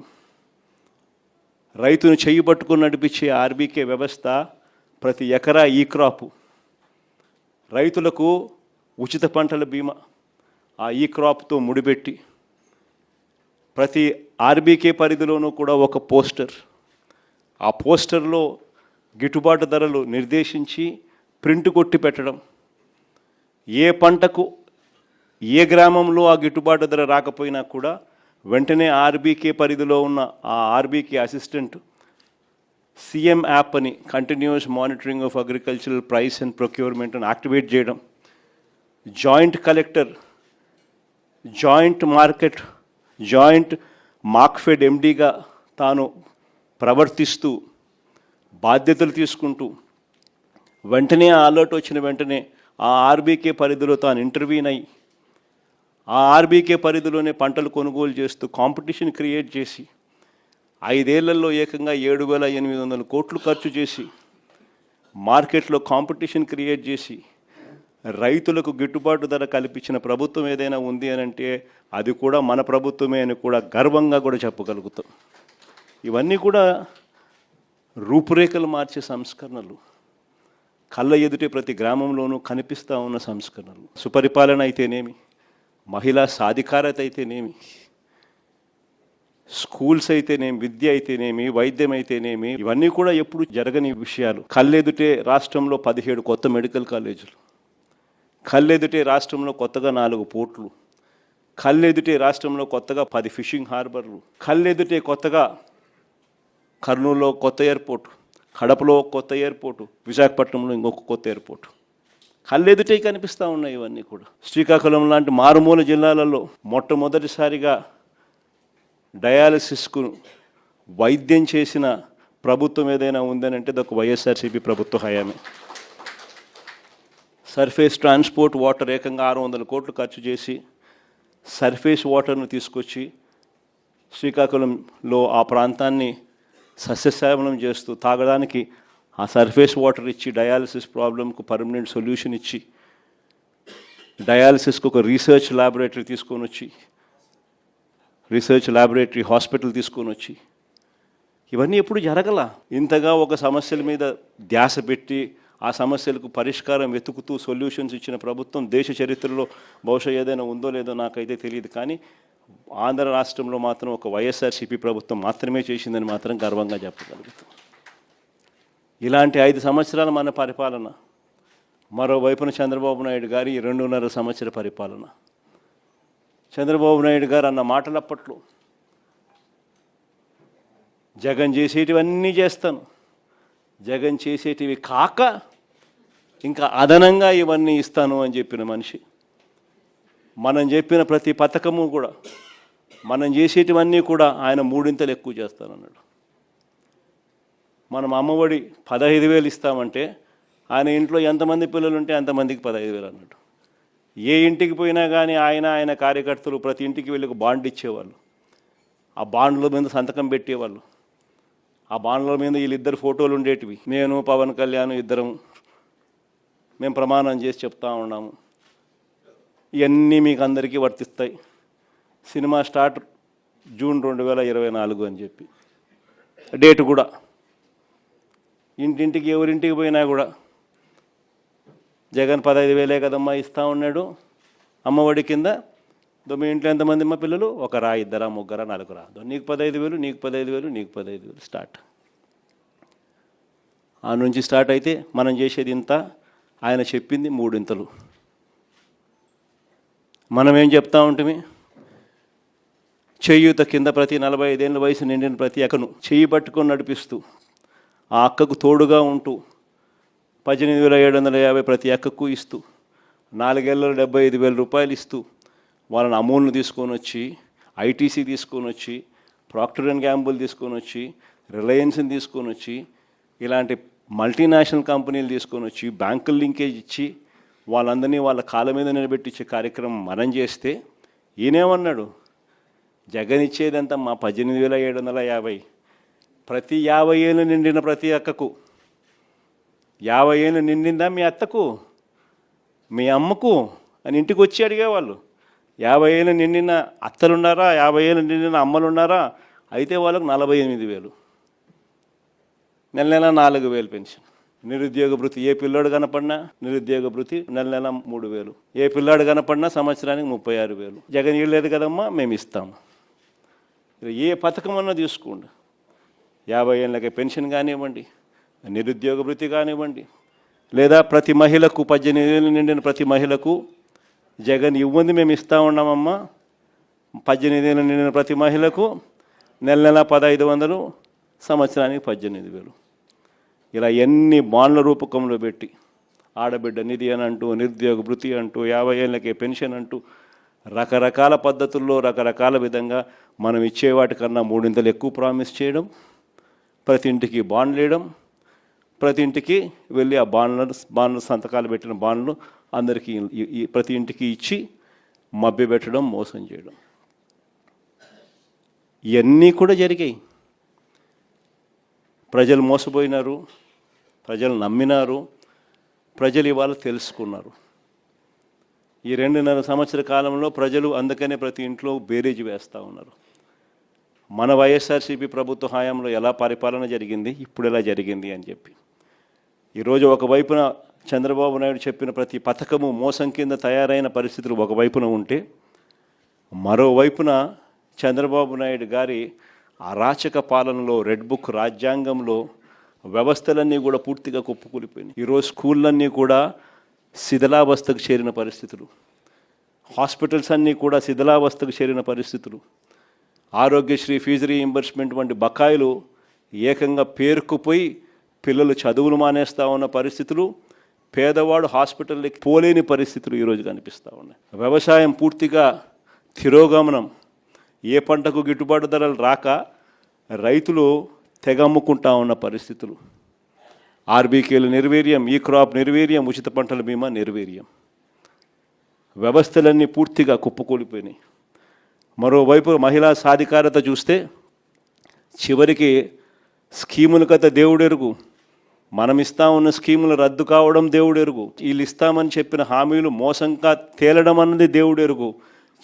రైతును చెయ్యి పట్టుకుని నడిపించే ఆర్బీకే వ్యవస్థ, ప్రతి ఎకరా ఈ క్రాపు, రైతులకు ఉచిత పంటల బీమా, ఆ ఈ క్రాప్తో ముడిపెట్టి ప్రతి ఆర్బీకే పరిధిలోనూ కూడా ఒక పోస్టర్, ఆ పోస్టర్లో గిట్టుబాటు ధరలు నిర్దేశించి ప్రింట్ కొట్టి పెట్టడం. ఏ పంటకు ఏ గ్రామంలో ఆ గిట్టుబాటు ధర రాకపోయినా కూడా వెంటనే ఆర్బీకే పరిధిలో ఉన్న ఆ ఆర్బీకే అసిస్టెంట్ సీఎం యాప్ అని, continuous monitoring of agricultural price and procurement అని యాక్టివేట్ చేయడం, జాయింట్ కలెక్టర్ జాయింట్ మార్క్ఫెడ్ ఎండీగా తాను ప్రవర్తిస్తూ బాధ్యతలు తీసుకుంటూ, వెంటనే ఆ అలర్ట్ వచ్చిన వెంటనే ఆ ఆర్బీకే పరిధిలో తాను ఇంటర్వ్యూన్ అయ్యి, ఆ ఆర్బీకే పరిధిలోనే పంటలు కొనుగోలు చేస్తూ కాంపిటీషన్ క్రియేట్ చేసి, 5 ఏళ్లలో ఏకంగా 7,800 కోట్లు ఖర్చు చేసి, మార్కెట్లో కాంపిటీషన్ క్రియేట్ చేసి, రైతులకు గిట్టుబాటు ధర కల్పించిన ప్రభుత్వం ఏదైనా ఉంది అని అంటే అది కూడా మన ప్రభుత్వమే అని కూడా గర్వంగా కూడా చెప్పగలుగుతాం. ఇవన్నీ కూడా రూపురేఖలు మార్చే సంస్కరణలు, కళ్ళ ఎదుటే ప్రతి గ్రామంలోనూ కనిపిస్తూ ఉన్న సంస్కరణలు. సుపరిపాలన అయితేనేమి, మహిళా సాధికారత అయితేనేమి, స్కూల్స్ అయితేనేమి, విద్య అయితేనేమి, వైద్యం అయితేనేమి, ఇవన్నీ కూడా ఎప్పుడు జరగని విషయాలు. కళ్ళెదుటే రాష్ట్రంలో 17 కొత్త మెడికల్ కాలేజీలు, కళ్ళెదుటే రాష్ట్రంలో కొత్తగా 4 పోర్ట్లు, కళ్ళెదుటే రాష్ట్రంలో కొత్తగా 10 ఫిషింగ్ హార్బర్లు, కళ్ళెదుటే కొత్తగా కర్నూలులో కొత్త ఎయిర్పోర్ట్, కడపలో కొత్త ఎయిర్పోర్టు, విశాఖపట్నంలో ఇంకొక కొత్త ఎయిర్పోర్టు కళ్ళెదుటే కనిపిస్తూ ఉన్నాయి. ఇవన్నీ కూడా శ్రీకాకుళం లాంటి మారుమూల జిల్లాలలో మొట్టమొదటిసారిగా డయాలసిస్కు వైద్యం చేసిన ప్రభుత్వం ఏదైనా ఉందని అంటే అది ఒక వైఎస్ఆర్సీపీ ప్రభుత్వ హయామే. సర్ఫేస్ ట్రాన్స్పోర్ట్ వాటర్ ఏకంగా 600 కోట్లు ఖర్చు చేసి సర్ఫేస్ వాటర్ను తీసుకొచ్చి శ్రీకాకుళంలో ఆ ప్రాంతాన్ని సస్యశ్యామలం చేస్తూ తాగడానికి ఆ సర్ఫేస్ వాటర్ ఇచ్చి, డయాలసిస్ ప్రాబ్లంకు పర్మనెంట్ సొల్యూషన్ ఇచ్చి, డయాలసిస్కి ఒక రీసెర్చ్ ల్యాబొరేటరీ తీసుకొని వచ్చి, రీసెర్చ్ ల్యాబొరేటరీ హాస్పిటల్ తీసుకొని వచ్చి, ఇవన్నీ ఎప్పుడు జరగల. ఇంతగా ఒక సమస్యల మీద ధ్యాస పెట్టి ఆ సమస్యలకు పరిష్కారం వెతుకుతూ సొల్యూషన్స్ ఇచ్చిన ప్రభుత్వం దేశ చరిత్రలో బహుశా ఏదైనా ఉందో లేదో నాకైతే తెలియదు, కానీ ఆంధ్ర రాష్ట్రంలో మాత్రం ఒక వైఎస్ఆర్సీపీ ప్రభుత్వం మాత్రమే చేసిందని మాత్రం గర్వంగా చెప్పగలుగుతాం. ఇలాంటి 5 సంవత్సరాల మన పరిపాలన, మరోవైపున చంద్రబాబు నాయుడు గారి 2.5 సంవత్సర పరిపాలన. చంద్రబాబు నాయుడు గారు అన్న మాటలు అప్పట్లో, జగన్ చేసేటివన్నీ చేస్తాను, జగన్ చేసేటివి కాక ఇంకా అదనంగా ఇవన్నీ ఇస్తాను అని చెప్పిన మనిషి. మనం చెప్పిన ప్రతి పథకము కూడా, మనం చేసేటివన్నీ కూడా ఆయన 3 ఎక్కువ చేస్తానన్నాడు. మనం అమ్మఒడి 15,000 ఇస్తామంటే ఆయన ఇంట్లో ఎంతమంది పిల్లలు ఉంటే అంతమందికి 15,000 అన్నాడు. ఏ ఇంటికి పోయినా కానీ ఆయన కార్యకర్తలు ప్రతి ఇంటికి వెళ్ళి ఒక బాండ్ ఇచ్చేవాళ్ళు, ఆ బాండ్ల మీద సంతకం పెట్టేవాళ్ళు, ఆ బాండ్ల మీద వీళ్ళిద్దరు ఫోటోలు ఉండేటివి. నేను పవన్ కళ్యాణ్ ఇద్దరం మేము ప్రమాణం చేసి చెప్తా ఉన్నాము, ఇవన్నీ మీకు అందరికీ వర్తిస్తాయి, సినిమా స్టార్ట్ జూన్ 2024 అని చెప్పి డేట్ కూడా. ఇంటింటికి ఎవరింటికి పోయినా కూడా జగన్ 15,000 కదమ్మా ఇస్తూ ఉన్నాడు అమ్మఒడి కింద. మీ ఇంట్లో ఎంతమంది అమ్మ పిల్లలు? 1, 2, 3, 4, నీకు 15,000, నీకు 15,000, నీకు 15,000 స్టార్ట్. ఆ నుంచి స్టార్ట్ అయితే మనం చేసేది ఇంత, ఆయన చెప్పింది 3. మనం ఏం చెప్తా ఉంటుంది, చేయూత కింద ప్రతి 45 ఏళ్ళ వయసు నిండిన ప్రతి అక్కను చెయ్యి పట్టుకొని నడిపిస్తూ, ఆ అక్కకు తోడుగా ఉంటూ 18,750 ప్రతి అక్కకు ఇస్తూ, 4 ఏళ్ళలో 75,000 రూపాయలు ఇస్తూ, వాళ్ళని అమూల్ని తీసుకొని వచ్చి, ఐటీసీ తీసుకొని వచ్చి, ప్రాక్టర్ అండ్ గ్యాంబుల్ తీసుకొని వచ్చి, రిలయన్స్ని తీసుకొని వచ్చి, ఇలాంటి మల్టీనేషనల్ కంపెనీలు తీసుకొని వచ్చి బ్యాంకుల లింకేజ్ ఇచ్చి వాళ్ళందరినీ వాళ్ళ కాళ్ళ మీద నిలబెట్టించే కార్యక్రమం మనం చేస్తే, ఈయనేమన్నాడు, జగన్ ఇచ్చేదంతా మా 18,750 ప్రతి 50 ఏళ్ళు నిండిన ప్రతి అక్కకు. 50 ఏళ్ళు నిండిందా మీ అత్తకు, మీ అమ్మకు అని ఇంటికి వచ్చి అడిగేవాళ్ళు. 50 ఏళ్ళు నిండిన అత్తలున్నారా, 50 ఏళ్ళు నిండిన అమ్మలున్నారా? అయితే వాళ్ళకు 48,000, నెల 4,000 పెన్షన్. నిరుద్యోగ భృతి, ఏ పిల్లోడు కనపడినా నిరుద్యోగ భృతి నెల 3,000. ఏ పిల్లాడు కనపడినా సంవత్సరానికి 36,000. జగన్ ఇవ్వలేదు కదమ్మా, మేము ఇస్తాము. ఏ పథకమన్నా తీసుకోండి, 50 ఏళ్ళకి పెన్షన్ కానివ్వండి, నిరుద్యోగ భృతి కానివ్వండి, లేదా ప్రతి మహిళకు 18 ఏళ్ళు నిండిన ప్రతి మహిళకు జగన్ ఇవ్వండి మేము ఇస్తూ ఉన్నామమ్మా, 18 ఏళ్ళు నిండిన ప్రతి మహిళకు నెల 1,500, సంవత్సరానికి 18,000. ఇలా ఎన్ని బాండ్ల రూపకంలో పెట్టి ఆడబిడ్డ నిధి అని అంటూ, నిరుద్యోగ భృతి అంటూ, 50 ఏళ్ళకే పెన్షన్ అంటూ, రకరకాల పద్ధతుల్లో రకరకాల విధంగా మనం ఇచ్చే వాటికన్నా 3 ఎక్కువ ప్రామిస్ చేయడం, ప్రతి ఇంటికి బాండ్లు వేయడం, ప్రతి ఇంటికి వెళ్ళి ఆ బాండ్లు సంతకాలు పెట్టిన బాండ్లు అందరికీ ప్రతి ఇంటికి ఇచ్చి మభ్యపెట్టడం, మోసం చేయడం, ఇవన్నీ కూడా జరిగాయి. ప్రజలు మోసపోయినారు, ప్రజలు నమ్మినారు, ప్రజలు ఇవాళ తెలుసుకున్నారు. ఈ 2.5 సంవత్సర కాలంలో ప్రజలు అందుకనే ప్రతి ఇంట్లో బేరీజు వేస్తూ ఉన్నారు. మన వైఎస్ఆర్సీపీ ప్రభుత్వ హయాంలో ఎలా పరిపాలన జరిగింది, ఇప్పుడు ఎలా జరిగింది అని చెప్పి. ఈరోజు ఒకవైపున చంద్రబాబు నాయుడు చెప్పిన ప్రతి పథకము మోసం కింద తయారైన పరిస్థితులు ఒకవైపున ఉంటే, మరోవైపున చంద్రబాబు నాయుడు గారి అరాచక పాలనలో, రెడ్ బుక్ రాజ్యాంగంలో వ్యవస్థలన్నీ కూడా పూర్తిగా కుప్పకూలిపోయినాయి. ఈరోజు స్కూళ్ళన్నీ కూడా శిథిలావస్థకు చేరిన పరిస్థితులు, హాస్పిటల్స్ అన్నీ కూడా శిథిలావస్థకు చేరిన పరిస్థితులు, ఆరోగ్యశ్రీ ఫీజు రీయింబర్స్మెంట్ వంటి బకాయిలు ఏకంగా పేరుకుపోయి పిల్లలు చదువులు మానేస్తూ ఉన్న పరిస్థితులు, పేదవాడు హాస్పిటల్కి పోలేని పరిస్థితులు ఈరోజు కనిపిస్తూ ఉన్నాయి. వ్యవసాయం పూర్తిగా తిరోగమనం, ఏ పంటకు గిట్టుబాటు ధరలు రాక రైతులు తెగమ్ముకుంటా ఉన్న పరిస్థితులు, ఆర్బీకేలు నిర్వీర్యం, ఈ క్రాప్ నిర్వీర్యం, ఉచిత పంటల బీమా నిర్వీర్యం, వ్యవస్థలన్నీ పూర్తిగా కుప్పకూలిపోయినాయి. మరోవైపు మహిళా సాధికారత చూస్తే చివరికి స్కీముల కథ దేవుడెరుగు, మనం ఇస్తా ఉన్న స్కీములు రద్దు కావడం దేవుడు ఎరుగు, వీళ్ళు ఇస్తామని చెప్పిన హామీలు మోసంగా తేలడం అన్నది దేవుడు ఎరుగు.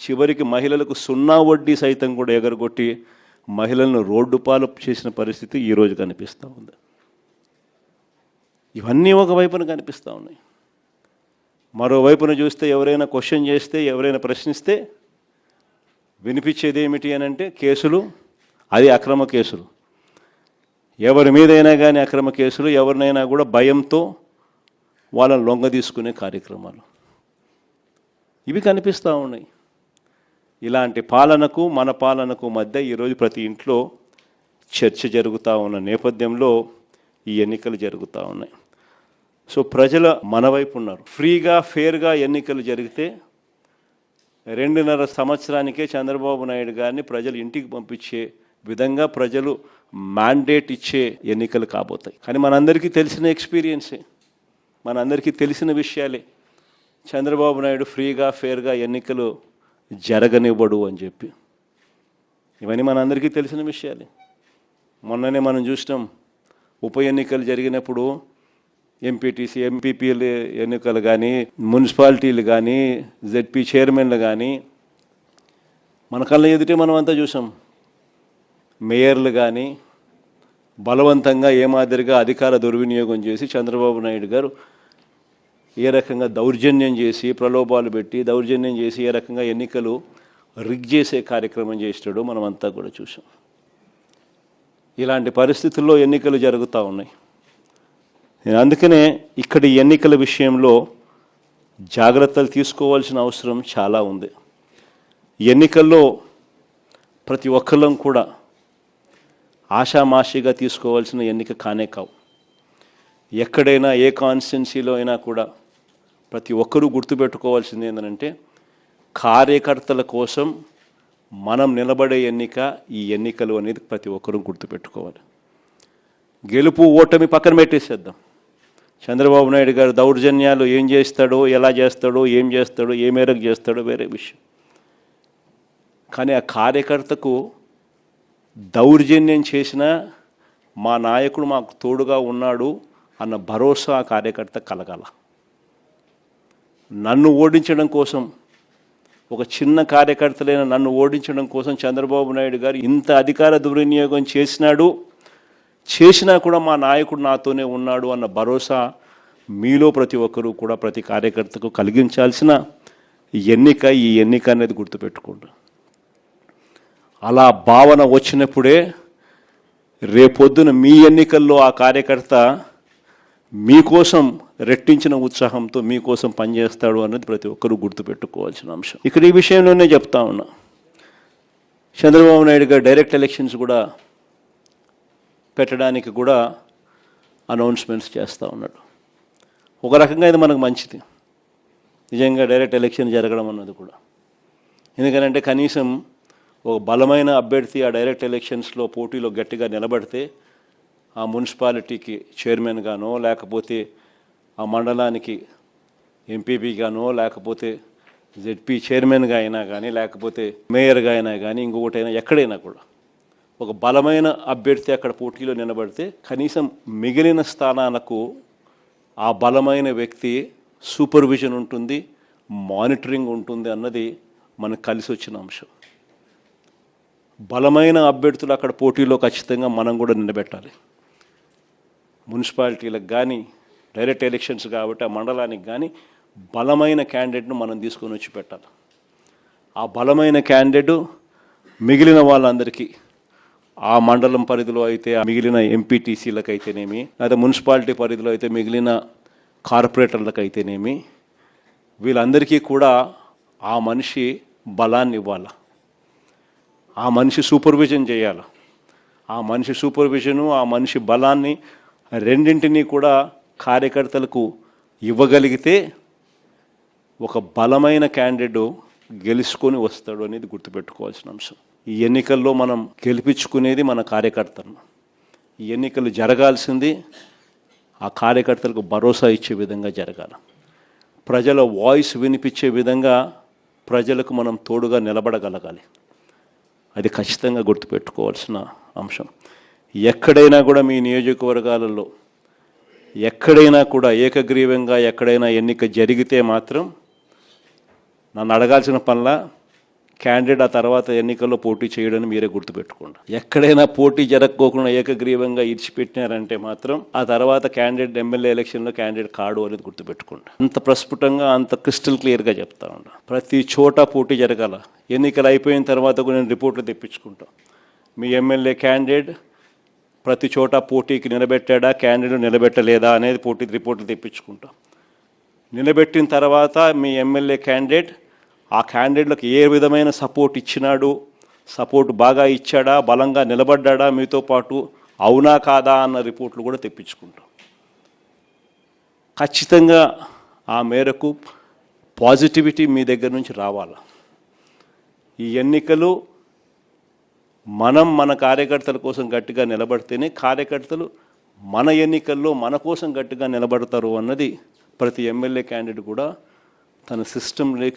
చివరికి మహిళలకు 0 వడ్డీ సైతం కూడా ఎగరగొట్టి మహిళలను రోడ్డు పాలు చేసిన పరిస్థితి ఈరోజు కనిపిస్తూ ఉంది. ఇవన్నీ ఒకవైపున కనిపిస్తూ ఉన్నాయి. మరోవైపున చూస్తే ఎవరైనా క్వశ్చన్ చేస్తే, ఎవరైనా ప్రశ్నిస్తే వినిపించేది ఏమిటి అని అంటే కేసులు, అది అక్రమ కేసులు. ఎవరి మీదైనా కానీ అక్రమ కేసులు, ఎవరినైనా కూడా భయంతో వాళ్ళని లొంగ తీసుకునే కార్యక్రమాలు ఇవి కనిపిస్తూ ఉన్నాయి. ఇలాంటి పాలనకు మన పాలనకు మధ్య ఈరోజు ప్రతి ఇంట్లో చర్చ జరుగుతూ ఉన్న నేపథ్యంలో ఈ ఎన్నికలు జరుగుతూ ఉన్నాయి. సో ప్రజల మన వైపు ఉన్నారు. ఫ్రీగా ఫేర్గా ఎన్నికలు జరిగితే 2.5 సంవత్సరానికే చంద్రబాబు నాయుడు గారిని ప్రజలు ఇంటికి పంపించే విధంగా ప్రజలు మ్యాండేట్ ఇచ్చే ఎన్నికలు కాబోతాయి. కానీ మనందరికీ తెలిసిన ఎక్స్పీరియన్సే, మనందరికీ తెలిసిన విషయాలే. చంద్రబాబు నాయుడు ఫ్రీగా ఫేర్గా ఎన్నికలు జరగనివ్వడు అని చెప్పి, ఇవన్నీ మనందరికీ తెలిసిన విషయాలే. మొన్ననే మనం చూసినాం, ఉప ఎన్నికలు జరిగినప్పుడు ఎంపీటీసీ ఎంపీపీలు ఎన్నికలు కానీ, మున్సిపాలిటీలు కానీ, జెడ్పీ చైర్మన్లు కానీ మన కళ్ళ ఎదుటే మనం అంతా చూసాం. మేయర్లు కానీ బలవంతంగా ఏ మాదిరిగా అధికార దుర్వినియోగం చేసి చంద్రబాబు నాయుడు గారు ఏ రకంగా దౌర్జన్యం చేసి, ప్రలోభాలు పెట్టి దౌర్జన్యం చేసి ఏ రకంగా ఎన్నికలు రిగ్ చేసే కార్యక్రమం చేస్తాడో మనం అంతా కూడా చూసాం. ఇలాంటి పరిస్థితుల్లో ఎన్నికలు జరుగుతూ ఉన్నాయి. అందుకనే ఇక్కడ ఈ ఎన్నికల విషయంలో జాగ్రత్తలు తీసుకోవాల్సిన అవసరం చాలా ఉంది. ఎన్నికల్లో ప్రతి ఒక్కళ్ళం కూడా ఆషామాషిగా తీసుకోవాల్సిన ఎన్నిక కానే కావు. ఎక్కడైనా ఏ కాన్స్టిట్యున్సీలో అయినా కూడా ప్రతి ఒక్కరూ గుర్తుపెట్టుకోవాల్సింది ఏంటంటే, కార్యకర్తల కోసం మనం నిలబడే ఎన్నిక ఈ ఎన్నికలు అనేది ప్రతి ఒక్కరూ గుర్తుపెట్టుకోవాలి. గెలుపు ఓటమి పక్కన పెట్టేసేద్దాం. చంద్రబాబు నాయుడు గారు దౌర్జన్యాలు ఏం చేస్తాడో, ఎలా చేస్తాడో, ఏం చేస్తాడో, ఏ మేరకు చేస్తాడో వేరే విషయం. కానీ ఆ కార్యకర్తకు దౌర్జన్యం చేసిన మా నాయకుడు మాకు తోడుగా ఉన్నాడు అన్న భరోసా ఆ కార్యకర్త కలగాల. నన్ను ఓడించడం కోసం, ఒక చిన్న కార్యకర్తలైన నన్ను ఓడించడం కోసం చంద్రబాబు నాయుడు గారు ఇంత అధికార దుర్వినియోగం చేసినా కూడా మా నాయకుడు నాతోనే ఉన్నాడు అన్న భరోసా మీలో ప్రతి ఒక్కరూ కూడా, ప్రతి కార్యకర్తకు కలిగించాల్సిన ఎన్నిక ఈ ఎన్నిక అనేది గుర్తుపెట్టుకోండి. అలా భావన వచ్చినప్పుడే రేపొద్దున మీ ఎన్నికల్లో ఆ కార్యకర్త మీకోసం రెట్టించిన ఉత్సాహంతో మీకోసం పనిచేస్తాడు అన్నది ప్రతి ఒక్కరూ గుర్తుపెట్టుకోవాల్సిన అంశం. ఇక్కడ ఈ విషయంలోనే చెప్తా ఉన్నా, చంద్రబాబు నాయుడు గారు డైరెక్ట్ ఎలక్షన్స్ కూడా పెట్టడానికి కూడా అనౌన్స్మెంట్స్ చేస్తూ ఉన్నాడు. ఒక రకంగా ఇది మనకు మంచిది, నిజంగా డైరెక్ట్ ఎలక్షన్ జరగడం అన్నది కూడా. ఎందుకంటే కనీసం ఒక బలమైన అభ్యర్థి ఆ డైరెక్ట్ ఎలక్షన్స్లో పోటీలో గట్టిగా నిలబడితే ఆ మున్సిపాలిటీకి చైర్మన్గానో, లేకపోతే ఆ మండలానికి ఎంపీపీగానో, లేకపోతే జెడ్పీ చైర్మన్గా అయినా కానీ, లేకపోతే మేయర్గా అయినా కానీ, ఇంకొకటైనా ఎక్కడైనా కూడా ఒక బలమైన అభ్యర్థి అక్కడ పోటీలో నిలబడితే కనీసం మిగిలిన స్థానాలకు ఆ బలమైన వ్యక్తి సూపర్విజన్ ఉంటుంది, మానిటరింగ్ ఉంటుంది అన్నది మనకు కలిసి వచ్చిన అంశం. బలమైన అభ్యర్థులు అక్కడ పోటీలో ఖచ్చితంగా మనం కూడా నిలబెట్టాలి. మున్సిపాలిటీలకు కానీ డైరెక్ట్ ఎలక్షన్స్ కాబట్టి ఆ మండలానికి కానీ బలమైన క్యాండిడేట్ను మనం తీసుకొని వచ్చి పెట్టాలి. ఆ బలమైన క్యాండిడేట్ మిగిలిన వాళ్ళందరికీ, ఆ మండలం పరిధిలో అయితే మిగిలిన ఎంపీటీసీలకు అయితేనేమి, లేదా మున్సిపాలిటీ పరిధిలో అయితే మిగిలిన కార్పొరేటర్లకు అయితేనేమి, వీళ్ళందరికీ కూడా ఆ మనిషి బలాన్ని ఇవ్వాలి, ఆ మనిషి సూపర్విజన్ చేయాలి. ఆ మనిషి సూపర్విజను, ఆ మనిషి బలాన్ని రెండింటినీ కూడా కార్యకర్తలకు ఇవ్వగలిగితే ఒక బలమైన క్యాండిడేట్ గెలుచుకొని వస్తాడు అనేది గుర్తుపెట్టుకోవాల్సిన అంశం. ఈ ఎన్నికల్లో మనం గెలిపించుకునేది మన కార్యకర్తను. ఈ ఎన్నికలు జరగాల్సింది ఆ కార్యకర్తలకు భరోసా ఇచ్చే విధంగా జరగాలి. ప్రజల వాయిస్ వినిపించే విధంగా ప్రజలకు మనం తోడుగా నిలబడగలగాలి. అది ఖచ్చితంగా గుర్తుపెట్టుకోవాల్సిన అంశం. ఎక్కడైనా కూడా మీ నియోజకవర్గాలలో ఎక్కడైనా కూడా ఏకగ్రీవంగా ఎక్కడైనా ఎన్నిక జరిగితే మాత్రం నన్ను అడగాల్సిన పనిలా క్యాండిడేట్ ఆ తర్వాత ఎన్నికల్లో పోటీ చేయడని మీరే గుర్తుపెట్టుకోండి. ఎక్కడైనా పోటీ జరగకోకుండా ఏకగ్రీవంగా ఇడిచిపెట్టినారంటే మాత్రం ఆ తర్వాత క్యాండిడేట్ ఎమ్మెల్యే ఎలక్షన్లో క్యాండిడేట్ కాడు అనేది గుర్తుపెట్టుకోండి. అంత ప్రస్ఫుటంగా అంత క్రిస్టల్ క్లియర్గా చెప్తా ఉన్నా. ప్రతి చోట పోటీ జరగాల. ఎన్నికలు అయిపోయిన తర్వాత కూడా నేను రిపోర్ట్లు తెప్పించుకుంటాం. మీ ఎమ్మెల్యే క్యాండిడేట్ ప్రతి చోట పోటీకి నిలబెట్టాడా, క్యాండిడేట్ నిలబెట్టలేదా అనేది పోటీ రిపోర్ట్లు తెప్పించుకుంటాం. నిలబెట్టిన తర్వాత మీ ఎమ్మెల్యే క్యాండిడేట్ ఆ క్యాండిడేట్లకు ఏ విధమైన సపోర్ట్ ఇచ్చినాడు, సపోర్ట్ బాగా ఇచ్చాడా, బలంగా నిలబడ్డా మీతో పాటు, అవునా కాదా అన్న రిపోర్ట్లు కూడా తెప్పించుకుంటాం. ఖచ్చితంగా ఆ మేరకు పాజిటివిటీ మీ దగ్గర నుంచి రావాలి. ఈ ఎన్నికలు మనం మన కార్యకర్తల కోసం గట్టిగా నిలబడితేనే కార్యకర్తలు మన ఎన్నికల్లో మన కోసం గట్టిగా నిలబడతారు అన్నది ప్రతి ఎమ్మెల్యే క్యాండిడేట్ కూడా తన సిస్టంలో